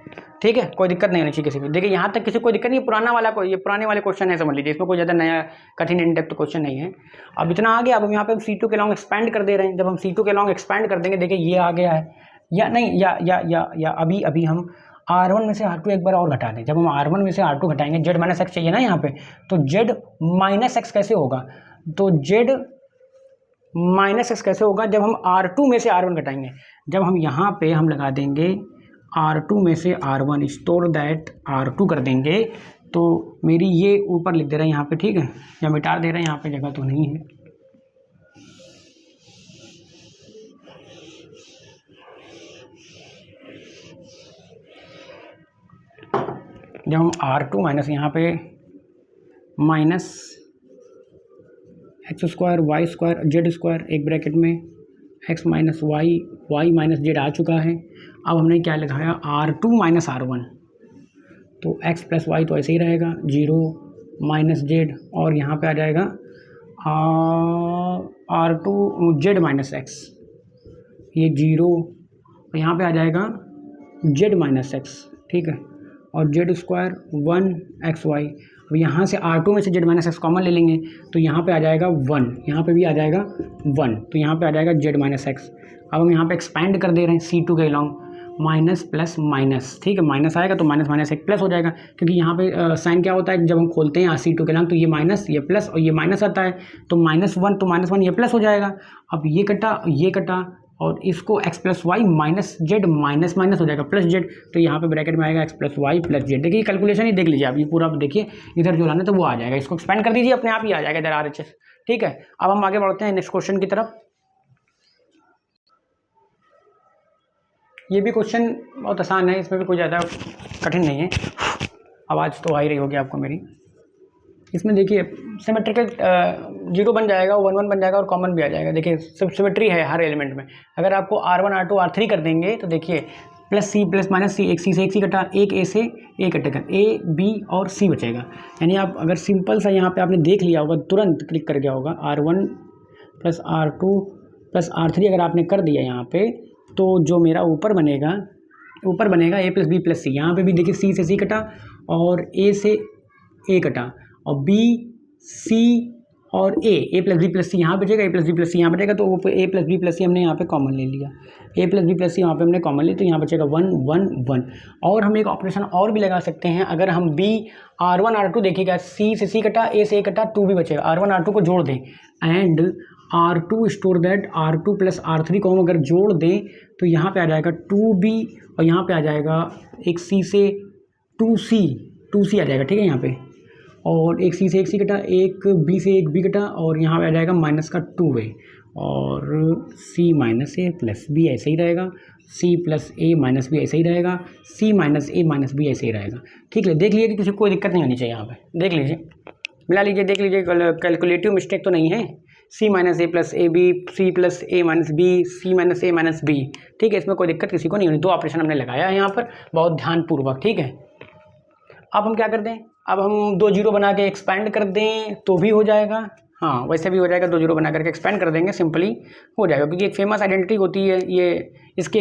ठीक है, कोई दिक्कत नहीं होनी चाहिए किसी को। देखिए यहाँ तक किसी को कोई दिक्कत नहीं, पुराना वाला ये पुराने वाले क्वेश्चन है, समझ लीजिए, इसमें कोई ज़्यादा नया कठिन इन डेप्थ क्वेश्चन नहीं है। अब इतना आ गया, अब हम यहाँ पे C2 के लॉन्ग एक्सपेंड कर दे रहे हैं। जब हम C2 के लॉन्ग एक्सपेंड कर देंगे, देखिए ये आ गया है, या नहीं, या अभी हम R1 में से R2 एक बार और घटा दें। जब हम R1 में से R2 घटाएंगे, जेड माइनस एक्स चाहिए ना यहाँ पे, तो जेड माइनस एक्स कैसे होगा, तो जेड माइनस एक्स कैसे होगा, जब हम R2 में से R1 घटाएंगे। जब हम यहाँ पे हम लगा देंगे R2 में से R1 स्टोर दैट R2 कर देंगे, तो मेरी ये ऊपर लिख दे रहे हैं यहाँ पे, ठीक है, या मिटा दे रहे हैं, यहाँ पे जगह तो नहीं है। जब हम R2 माइनस यहाँ पे minus X square Y square Z square एक ब्रैकेट में X minus Y, Y minus Z आ चुका है। अब हमने क्या लिखाया, R2 माइनस R1, तो एक्स प्लस वाई तो ऐसे ही रहेगा, 0 माइनस जेड, और यहाँ पे आ जाएगा R2 जेड माइनस एक्स, ये 0, और यहाँ पे आ जाएगा जेड माइनस एक्स, ठीक है, और जेड स्क्वायर 1 एक्स वाई। अब यहाँ से R2 में से जेड माइनस एक्स कॉमन ले लेंगे, तो यहाँ पे आ जाएगा 1, यहाँ पे भी आ जाएगा 1, तो यहाँ पे आ जाएगा जेड माइनस एक्स। अब हम यहाँ पे एक्सपैंड कर दे रहे हैं C2 के लॉन्ग, माइनस प्लस माइनस, ठीक है, माइनस आएगा तो माइनस माइनस एक प्लस हो जाएगा, क्योंकि यहाँ पे साइन क्या होता है, जब हम खोलते हैं C2 के लॉन्ग तो ये माइनस, ये प्लस, और ये माइनस आता है, तो -1 तो -1 ये प्लस हो जाएगा। अब ये कटा और इसको x plus Y minus Z minus minus हो जाएगा प्लस जेड, तो यहाँ पे ब्रैकेट में आएगा x plus Y plus Z. देखिए कैलकुलेशन ही देख लीजिए आप, ये पूरा देखिए, इधर जो लाना तो वो आ जाएगा, इसको एक्सपेंड कर दीजिए, अपने आप ही आ जाएगा इधर RHS, ठीक है। अब हम आगे बढ़ते हैं नेक्स्ट क्वेश्चन की तरफ। ये भी क्वेश्चन बहुत आसान है, इसमें भी कोई ज़्यादा कठिन नहीं है। आवाज़ तो आ ही रही होगी आपको मेरी। इसमें देखिए सिमेट्रिकल 0 बन जाएगा, 1 1 बन जाएगा, और कॉमन भी आ जाएगा। देखिए सब सिमेट्री है हर एलिमेंट में। अगर आपको R1 R2 R3 कर देंगे तो देखिए प्लस सी प्लस माइनस सी, एक सी से एक सी कटा, एक ए से ए कटेगा, ए बी और सी बचेगा। यानी आप अगर सिंपल सा यहाँ पे आपने देख लिया होगा, तुरंत क्लिक कर गया होगा, R1 plus R2 plus R3 अगर आपने कर दिया यहाँ पे, तो जो मेरा ऊपर बनेगा ए प्लस बी प्लस सी। यहाँ पे भी देखिए सी से सी कटा और ए से ए कटा, और बी सी और ए प्लस बी प्लस सी यहाँ बचेगा, ए प्लस बी प्लस सी यहाँ बचेगा, तो वो ए प्लस बी प्लस सी हमने यहाँ पे कॉमन ले लिया, ए प्लस बी प्लस सी यहाँ पे हमने कॉमन लिया, तो यहाँ बचेगा 1 1 1। और हम एक ऑपरेशन और भी लगा सकते हैं, अगर हम बी R1 R2 देखिएगा, सी से सी कटा, ए से ए कटा, 2 भी बचेगा, R1 R2 को जोड़ दें and R2 store that R2 plus R3 को हम अगर जोड़ दें तो यहाँ पे आ जाएगा 2B, और यहाँ पे आ जाएगा एक C से 2C आ जाएगा, ठीक है यहाँ पे, और एक C से एक C कटा, एक B से एक B कटा, और यहाँ पे आ जाएगा माइनस का 2A, और C minus A plus B ऐसे ही रहेगा, C plus A minus B ऐसे ही रहेगा, C minus A minus B ऐसे ही रहेगा। ठीक है, देख लीजिए कि किसी को कोई दिक्कत नहीं होनी चाहिए, यहाँ पे देख लीजिए, मिला लीजिए, देख लीजिए कैलकुलेटिव मिस्टेक तो नहीं है। C minus A plus A B, C plus A minus B, C minus A minus B, ठीक है, इसमें कोई दिक्कत किसी को नहीं होनी। 2 ऑपरेशन हमने लगाया है यहाँ पर बहुत ध्यानपूर्वक, ठीक है। अब हम क्या कर दें, अब हम 2 0 बना के एक्सपैंड कर दें तो भी हो जाएगा, हाँ वैसे भी हो जाएगा, 2 जीरो बना करके एक्सपेंड कर देंगे, सिंपली हो जाएगा, क्योंकि एक फेमस आइडेंटिटी होती है ये, इसका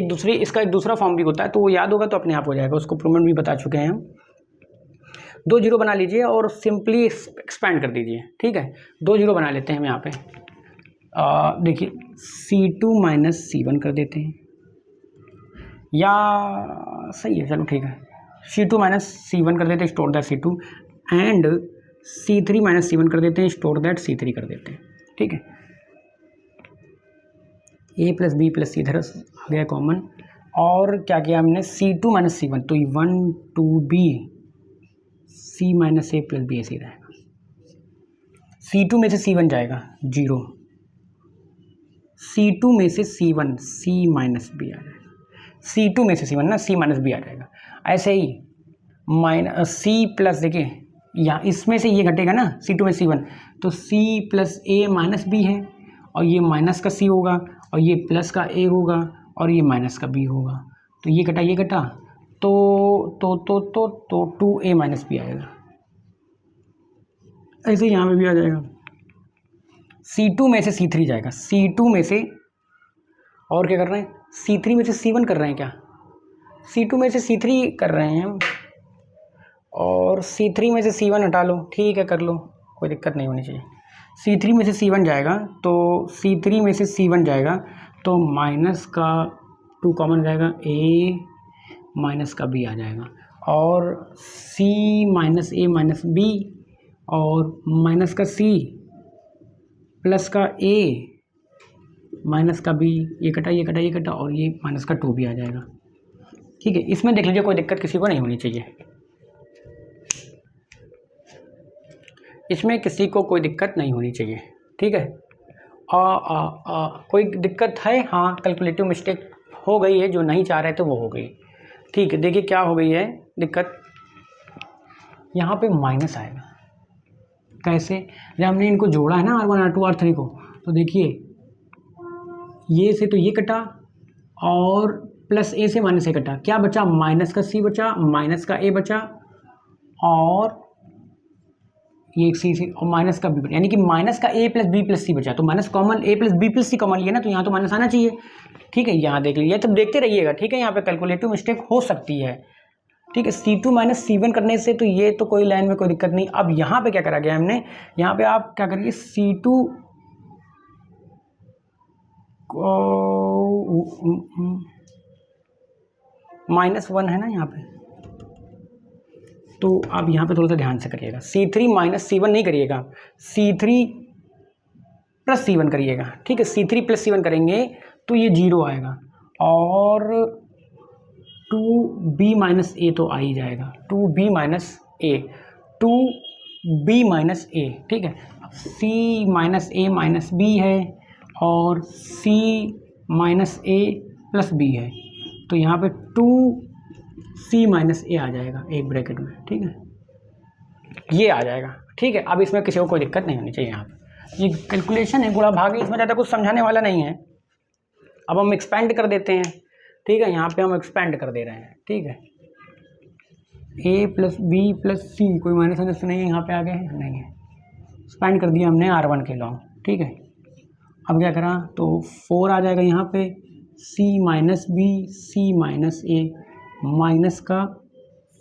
एक दूसरा फॉर्म भी होता है, तो वो याद होगा तो अपने आप हो जाएगा, उसको प्रूवमेंट भी बता चुके हैं हम। 2 जीरो बना लीजिए और सिंपली एक्सपेंड कर दीजिए, ठीक है। 2 जीरो बना लेते हैं हम यहाँ पे, देखिए C2 माइनस C1 कर देते हैं, या सही है, चलो ठीक है, C2 माइनस C1 कर देते हैं, store that C2, and C3 minus C1 कर देते हैं, स्टोर दैट C3 कर देते हैं, ठीक है। A प्लस बी प्लस सी इधर आ गया कॉमन, और क्या किया हमने, C2 माइनस C1, तो 1 2B C minus A plus B ऐसे ही रहेगा। C2 में से C1 जाएगा 0, C2 में से C1 C माइनस B आ जाएगा, C2 में से C1 ना C माइनस B आ जाएगा। ऐसे ही C प्लस, देखिए यहाँ इसमें से ये घटेगा ना, C2 में C1, तो C plus A minus B है, और ये माइनस का C होगा, और ये प्लस का A होगा, और ये माइनस का B होगा, तो ये घटा तो 2A माइनस B आएगा। ऐसे यहाँ पे भी आ जाएगा, C2 में से C3 जाएगा, C2 में से, और क्या कर रहे हैं, C3 में से C1 कर रहे हैं क्या, C2 में से C3 कर रहे हैं हम, और C3 में से C1 हटा लो, ठीक है कर लो, कोई दिक्कत नहीं होनी चाहिए। C3 में से C1 जाएगा, तो C3 में से C1 जाएगा, तो माइनस का 2 कॉमन जाएगा, A माइनस का B आ जाएगा, और C minus A minus B, और माइनस का C प्लस का A माइनस का B, ये कटा, और ये माइनस का 2 भी आ जाएगा, ठीक है। इसमें देख लीजिए, कोई दिक्कत किसी को नहीं होनी चाहिए, इसमें किसी को कोई दिक्कत नहीं होनी चाहिए, ठीक है। कोई दिक्कत है, हाँ कैलकुलेटिव मिस्टेक हो गई है, जो नहीं चाह रहे थे वो हो गई, ठीक है। देखिए क्या हो गई है दिक्कत, यहाँ पे माइनस आएगा, कैसे, जब हमने इनको जोड़ा है ना R1 R2 R3 को, तो देखिए ये से तो ये कटा, और प्लस A से माइनस A कटा, क्या बचा, माइनस का C बचा, माइनस का A बचा, और ये एक C और माइनस का B, यानी कि माइनस का A plus B plus C बचा, तो minus common A plus B plus C common लिया ना, तो यहाँ तो माइनस आना चाहिए, ठीक है। यहाँ देख लीजिए, तब देखते रहिएगा, ठीक है, यहाँ पे कैलकुलेटिव मिस्टेक हो सकती है, ठीक है। C2 माइनस C1 करने से तो ये तो कोई लाइन में कोई दिक्कत नहीं। अब यहाँ पे क्या करा गया हमने, यहाँ पे आप क्या करिए, C2 -1 है ना यहाँ पे, तो आप यहाँ पे थोड़ा सा ध्यान से करिएगा, C3 माइनस C1 नहीं करिएगा, C3 प्लस C1 करिएगा, ठीक है। C3 प्लस C1 करेंगे तो ये 0 आएगा, और 2B माइनस A तो आ ही जाएगा, 2B माइनस A, ठीक है। C minus A minus B है, और C minus A plus B है, तो यहाँ पे 2C माइनस A आ जाएगा एक ब्रैकेट में, ठीक है, ये आ जाएगा, ठीक है। अब इसमें किसी को कोई दिक्कत नहीं होनी चाहिए, यहाँ पे ये कैलकुलेशन है, गुणा भाग, इसमें ज़्यादा कुछ समझाने वाला नहीं है। अब हम एक्सपेंड कर देते हैं, ठीक है, यहाँ पे हम एक्सपेंड कर दे रहे हैं, ठीक है। A plus B plus C, कोई माइनस माइनस नहीं है, यहाँ पे आगे है नहीं है, एक्सपेंड कर दिया हमने R1 के लॉन्ग, ठीक है। अब क्या करा, तो 4 आ जाएगा यहाँ पे, C minus B C minus A, minus का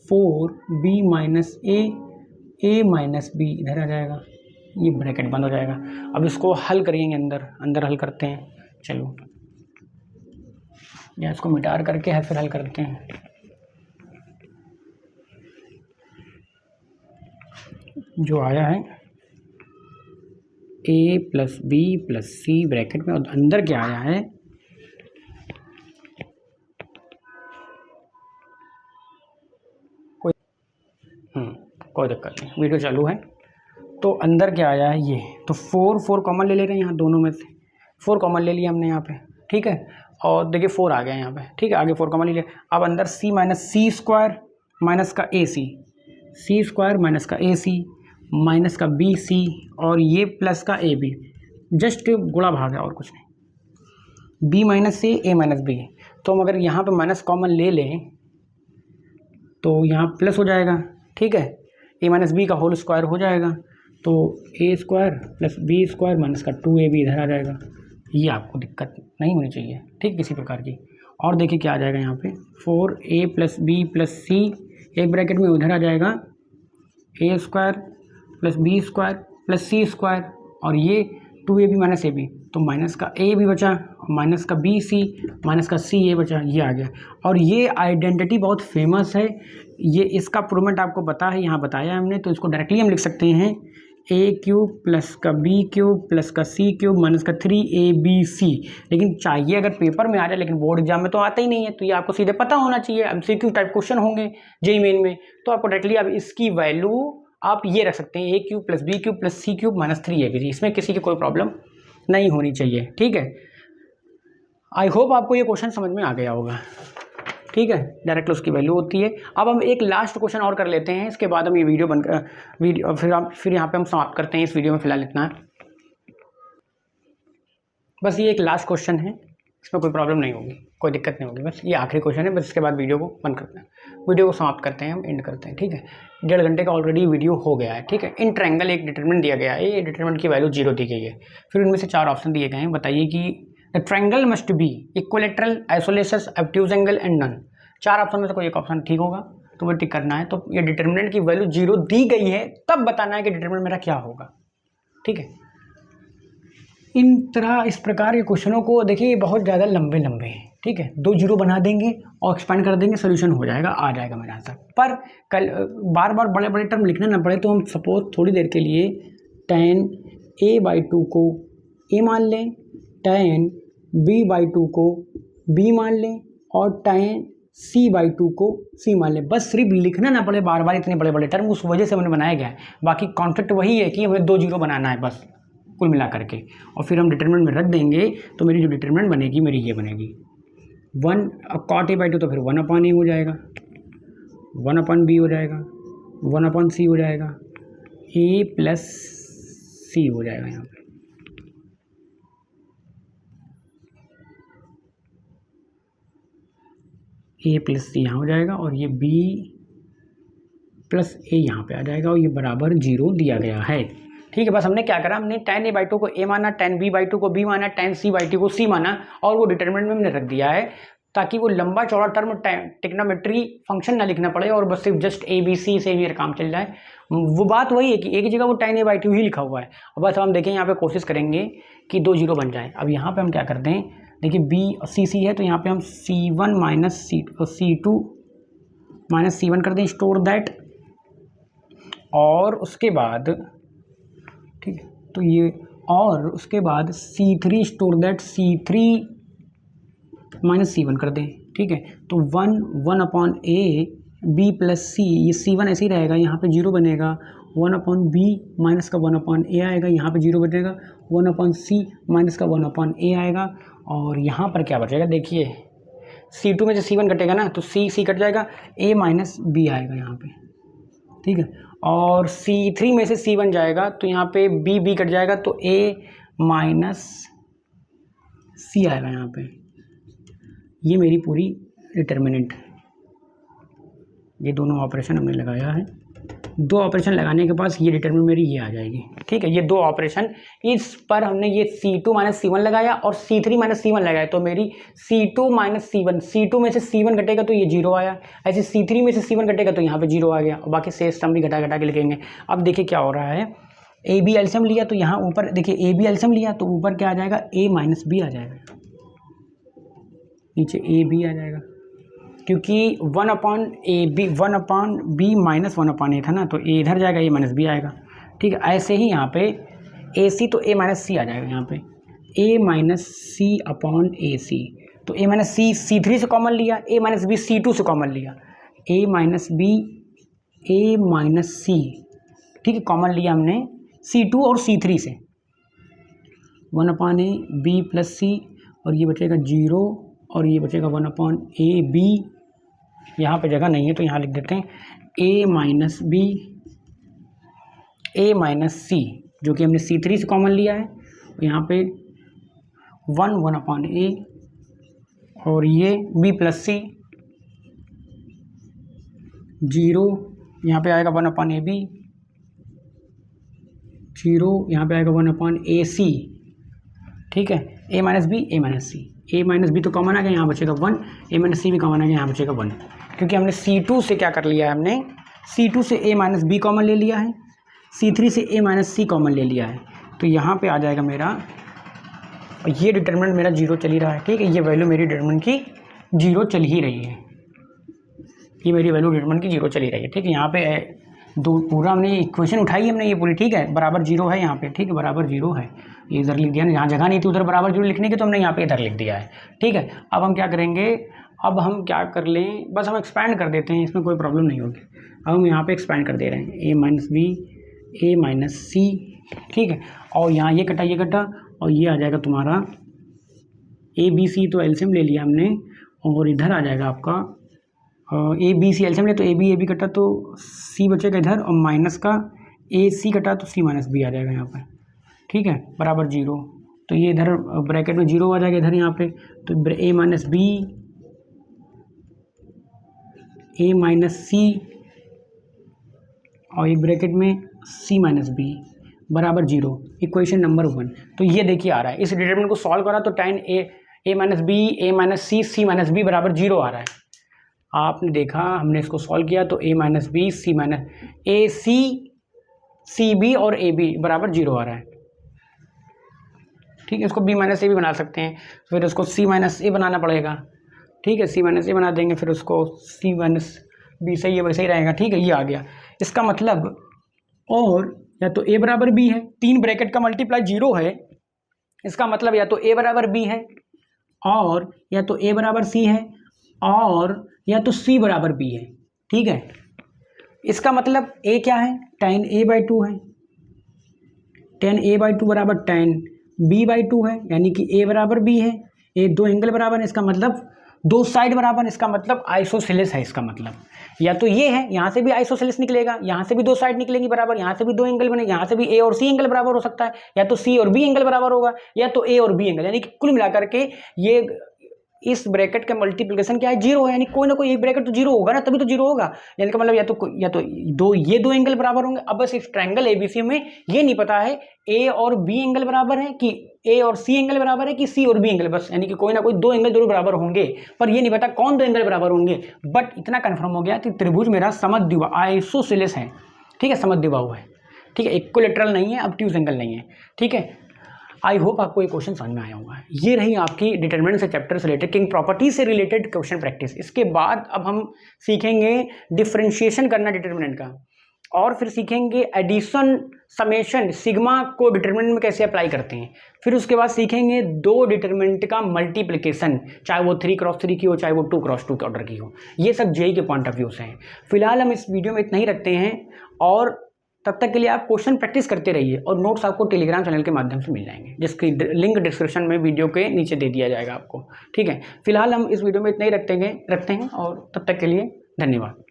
4B minus A minus B इधर आ जाएगा, ये ब्रैकेट बंद हो जाएगा। अब इसको हल करेंगे, अंदर हल करते हैं, चलो या इसको मिटार करके है फिर हल करते हैं। जो आया है A plus B plus C bracket में, और अंदर क्या आया है, कोई दिक्कत नहीं, वीडियो चालू है। तो अंदर क्या आया है ये, तो 4 कॉमन ले रहे हैं यहाँ दोनों में से, 4 कॉमन ले लिया हमने यहाँ पे, ठीक है। और देखिए 4 आ गया यहाँ पे, ठीक है, आगे 4 कॉमन ले लिया। अब अंदर C minus C square minus का AC, C स्क्वायर माइनस का AC माइनस का BC, और ये प्लस का AB, जस्ट गुणा भाग है और कुछ नहीं, B minus A minus B। तो हम अगर यहाँ पे माइनस कॉमन ले लें तो यहाँ प्लस हो जाएगा, ठीक है, A माइनस B का होल स्क्वायर हो जाएगा, तो A square plus B square minus का 2ab इधर आ जाएगा। ये आपको दिक्कत नहीं होनी चाहिए, ठीक, किसी प्रकार की। और देखिए क्या आ जाएगा यहाँ पे 4a प्लस बी प्लस सी, एक ब्रैकेट में उधर आ जाएगा A square plus B square plus C square, और ये 2ab माइनस ए बी, तो माइनस का ए बी बचा, माइनस का बी सी, माइनस का सी ए बचा, ये आ गया। और ये आइडेंटिटी बहुत फेमस है, ये इसका प्रूवमेंट आपको पता है, यहाँ बताया हमने, तो इसको डायरेक्टली हम लिख सकते हैं ए क्यूब प्लस का बी क्यूब प्लस का सी क्यूब माइनस का 3abc। लेकिन चाहिए अगर पेपर में आ जाए, लेकिन बोर्ड एग्जाम में तो आता ही नहीं है, तो ये आपको सीधे पता होना चाहिए। MCQ टाइप क्वेश्चन होंगे जेईई मेन में, तो आपको डायरेक्टली अब इसकी वैल्यू आप ये रख सकते हैं A cube plus B cube plus C cube minus 3abc। इसमें किसी की कोई प्रॉब्लम नहीं होनी चाहिए, ठीक है। आई होप आपको ये क्वेश्चन समझ में आ गया होगा, ठीक है। डायरेक्ट उसकी वैल्यू होती है। अब हम एक लास्ट क्वेश्चन और कर लेते हैं, इसके बाद हम ये वीडियो फिर यहाँ पे हम समाप्त करते हैं इस वीडियो में। फिलहाल इतना है, बस ये एक लास्ट क्वेश्चन है, इसमें कोई प्रॉब्लम नहीं होगी, कोई दिक्कत नहीं होगी, बस ये आखिरी क्वेश्चन है। बस इसके बाद वीडियो को बंद करते हैं, वीडियो को समाप्त करते हैं, हम एंड करते हैं, ठीक है। 1.5 घंटे का ऑलरेडी वीडियो हो गया है, ठीक है। इन ट्रायंगल एक डिटरमिनेंट दिया गया है, ये डिटरमिनेंट की वैल्यू 0 दी गई है। फिर उनमें से 4 ऑप्शन दिए गए हैं। बताइए कि the triangle must be equilateral, isosceles, obtuse angle and none. 4 option में से कोई एक ऑप्शन ठीक होगा, तो वो टिक करना है। तो ये डिटरमिनेंट की वैल्यू 0 दी गई है, तब बताना है कि डिटरमिनेंट मेरा क्या होगा, ठीक है। इस प्रकार के क्वेश्चनों को देखिए बहुत ज़्यादा लंबे हैं, ठीक है। 2 0 बना देंगे और एक्सपेंड कर देंगे, सोल्यूशन हो जाएगा, आ जाएगा मेरा आंसर। पर कल बार बार बड़े टर्म लिखना ना पड़े, तो हम सपोज थोड़ी देर के लिए tan a/2 को a मान लें, tan b/2 को b मान लें, और tan c/2 को c मान लें। बस सिर्फ लिखना ना पड़े बार बार इतने बड़े टर्म, उस वजह से हमने बनाया गया है। बाकी कॉन्सेप्ट वही है कि हमें 2 0 बनाना है बस, कुल मिला करके, और फिर हम डिटरमिनेंट में रख देंगे। तो मेरी जो डिटरमिनेंट बनेगी मेरी ये बनेगी 1 cot a/2, तो फिर 1/a हो जाएगा, 1/b हो जाएगा, 1/c हो जाएगा, a प्लस c हो जाएगा। यहाँ पे a प्लस c यहाँ हो जाएगा, और ये b प्लस a यहाँ पे आ जाएगा, और ये बराबर 0 दिया गया है, ठीक है। बस हमने क्या करा, हमने tan a/2 को a माना, tan b/2 को b माना, tan c/2 को c माना, और वो डिटरमिनेंट में हमने रख दिया है, ताकि वो लंबा चौड़ा टर्म ट्रिग्नोमेट्री फंक्शन ना लिखना पड़े, और बस सिर्फ जस्ट ABC से मेरा काम चल जाए। वो बात वही है कि एक जगह वो tan a/2 ही लिखा हुआ है, और बस हम देखें यहाँ पे कोशिश करेंगे कि 2 0 बन जाए। अब यहाँ पे हम क्या करते हैं, देखिए b और c है, तो यहाँ पे हम c1 minus c2 minus c1 कर दें, स्टोर दैट, और उसके बाद, ठीक है, तो ये, और उसके बाद c3 store that, c3 minus c1 कर दें, ठीक है। तो 1/a b प्लस c, ये c1 ऐसे ही रहेगा, यहाँ पे 0 बनेगा, 1/b माइनस का 1/a आएगा, यहाँ पे 0 बचेगा, 1/c माइनस का 1/a आएगा, और यहाँ पर क्या बचेगा, देखिए c2 में से c1 कटेगा ना, तो c कट जाएगा, a माइनस b आएगा यहाँ पे, ठीक है। और c3 में से c1 जाएगा, तो यहाँ पे b कट जाएगा, तो a माइनस c आएगा यहाँ पे। ये मेरी पूरी डिटर्मिनेंट, ये दोनों ऑपरेशन हमने लगाया है। 2 ऑपरेशन लगाने के बाद ये डिटर्मिनेंट मेरी ये आ जाएगी, ठीक है। ये 2 ऑपरेशन, इस पर हमने ये c2 माइनस c1 लगाया और c3 माइनस c1 लगाया, तो मेरी c2 माइनस c1, c2 में से c1 घटेगा तो ये 0 आया, ऐसे c3 में से c1 घटेगा तो यहाँ पे 0 आ गया, और बाकी शेष सम भी घटा के लिखेंगे। अब देखिए क्या हो रहा है, ए बी एलसीएम लिया, तो यहाँ ऊपर देखिए ए बी एलसीएम लिया, तो ऊपर क्या आ जाएगा, a माइनस b आ जाएगा, नीचे ए बी आ जाएगा, क्योंकि 1/b माइनस 1/a था ना, तो ए इधर जाएगा, ए माइनस बी आएगा, ठीक है। ऐसे ही यहाँ पे ए सी, तो ए माइनस सी आ जाएगा, यहाँ पे ए माइनस सी अपॉन ए सी, तो ए माइनस सी c3 से कॉमन लिया, ए माइनस बी c2 से कॉमन लिया, ए minus B A minus C, ठीक है, कॉमन लिया हमने c2 और c3 से, 1/a b प्लस सी, और ये बचेगा 0, और ये बचेगा 1/a b, यहाँ पे जगह नहीं है तो यहाँ लिख देते हैं a minus B a minus C, जो कि हमने c3 से कॉमन लिया है, यहाँ पे 1/a, और ये b प्लस सी, 0, यहाँ पे आएगा 1/a b, 0 यहाँ पे आएगा 1/AC, ठीक है, a minus B a minus C, a minus B तो कॉमन आ गया, यहाँ बचेगा 1, a माइनस सी भी कॉमन आ गया, यहाँ बचेगा 1, क्योंकि हमने C2 से क्या कर लिया है, हमने C2 से a माइनस बी कॉमन ले लिया है, C3 से a माइनस सी कॉमन ले लिया है, तो यहाँ पे आ जाएगा मेरा, ये डिटरमिनेंट मेरा 0 चल ही रहा है, ठीक है, ये वैल्यू मेरी डिटरमिनेंट की 0 चल ही रही है, ये मेरी वैल्यू डिटरमिनेंट की 0 चली रही है, ठीक है। यहाँ पे दो पूरा हमने इक्वेशन उठाई हमने ये पूरी, ठीक है, बराबर 0 है यहाँ पे, ठीक है, बराबर 0 है, ये इधर लिख दिया ना, यहाँ जगह नहीं थी उधर बराबर 0 लिखने की, तो हमने यहाँ पे इधर लिख दिया है, ठीक है। अब हम क्या करेंगे, अब हम क्या कर लें, बस हम एक्सपैंड कर देते हैं, इसमें कोई प्रॉब्लम नहीं होगी। अब हम यहाँ पे एक्सपैंड कर दे रहे हैं, a minus B a minus C, ठीक है, और यहाँ ये कटा और ये आ जाएगा तुम्हारा a b c, तो एलसीएम ले लिया हमने, और इधर आ जाएगा आपका ए बी सी, एलसीएम ले तो ए बी कटा तो सी बचेगा इधर, और माइनस का ए सी कटा तो सी माइनस बी आ जाएगा यहाँ पर, ठीक है, बराबर 0, तो ये इधर ब्रैकेट में 0 आ जाएगा इधर यहाँ पे, तो ए minus B A minus C और एक ब्रैकेट में सी माइनस बी बराबर 0, इक्वेशन नंबर 1। तो ये देखिए आ रहा है, इस डिटरमिनेंट को सॉल्व करा तो tan A minus B A minus C minus B बराबर 0 आ रहा है। आपने देखा, हमने इसको सॉल्व किया तो a minus B C minus A C B और ए बी बराबर 0 आ रहा है, ठीक है। इसको b माइनस ए भी बना सकते हैं, फिर उसको c माइनस ए बनाना पड़ेगा, ठीक है, c माइनस ए बना देंगे, फिर उसको c माइनस बी सही है वैसे ही रहेगा, ठीक है, ये आ गया। इसका मतलब, और या तो a बराबर b है, 3 ब्रैकेट का मल्टीप्लाई 0 है, इसका मतलब या तो a बराबर b है, और या तो a बराबर c है, और या तो c बराबर b है, ठीक है। इसका मतलब a क्या है, tan a/2 है, tan a/2 बराबर tan b/2 है, यानी कि a बराबर b है, ये दो एंगल बराबर है, इसका मतलब दो साइड बराबर, इसका मतलब आइसोसेलेस है, इसका मतलब या तो ये है, यहाँ से भी आइसोसेलेस निकलेगा, यहाँ से भी दो साइड निकलेंगी बराबर, यहाँ से भी दो एंगल बने, यहाँ से भी a और c एंगल बराबर हो सकता है, या तो c और b एंगल बराबर होगा, या तो a और b एंगल, यानी कि कुल मिलाकर के ये इस ब्रैकेट का मल्टीप्लिकेशन क्या है, 0 है, यानी कोई ना कोई एक ब्रैकेट तो 0 होगा ना, तभी तो 0 होगा, यानी कि मतलब या तो ये दो एंगल बराबर होंगे। अब बस इस ट्रायंगल एबीसी में ये नहीं पता है a और b एंगल बराबर है कि a और c एंगल बराबर है कि c और b एंगल, बस यानी कि कोई ना कोई दो एंगल जरूर बराबर होंगे, पर ये नहीं पता कौन दो एंगल बराबर होंगे। बट इतना कंफर्म हो गया कि त्रिभुज मेरा समद्विबाहु आइसोसेलेस है, ठीक है, समद्विबाहु है, ठीक है, इक्विलैटरल नहीं है, ऑब्ट्यूज एंगल नहीं है, ठीक है। आई होप आपको ये क्वेश्चन समझ में आया होगा। ये रही आपकी डिटरमिनेंट से चैप्टर से रिलेटेड किंग प्रॉपर्टी से रिलेटेड क्वेश्चन प्रैक्टिस। इसके बाद अब हम सीखेंगे डिफरेंशिएशन करना डिटरमिनेंट का, और फिर सीखेंगे एडिशन, समेशन, सिग्मा को डिटरमिनेंट में कैसे अप्लाई करते हैं। फिर उसके बाद सीखेंगे दो डिटरमिनेंट का मल्टीप्लिकेशन, चाहे वो 3x3 की हो, चाहे वो 2x2 के ऑर्डर की हो। ये सब जेई के पॉइंट ऑफ व्यू से हैं। फिलहाल हम इस वीडियो में इतना ही रखते हैं, और तब तक के लिए आप क्वेश्चन प्रैक्टिस करते रहिए, और नोट्स आपको टेलीग्राम चैनल के माध्यम से मिल जाएंगे, जिसकी लिंक डिस्क्रिप्शन में वीडियो के नीचे दे दिया जाएगा आपको, ठीक है। फिलहाल हम इस वीडियो में इतना ही रखते हैं, और तब तक के लिए धन्यवाद।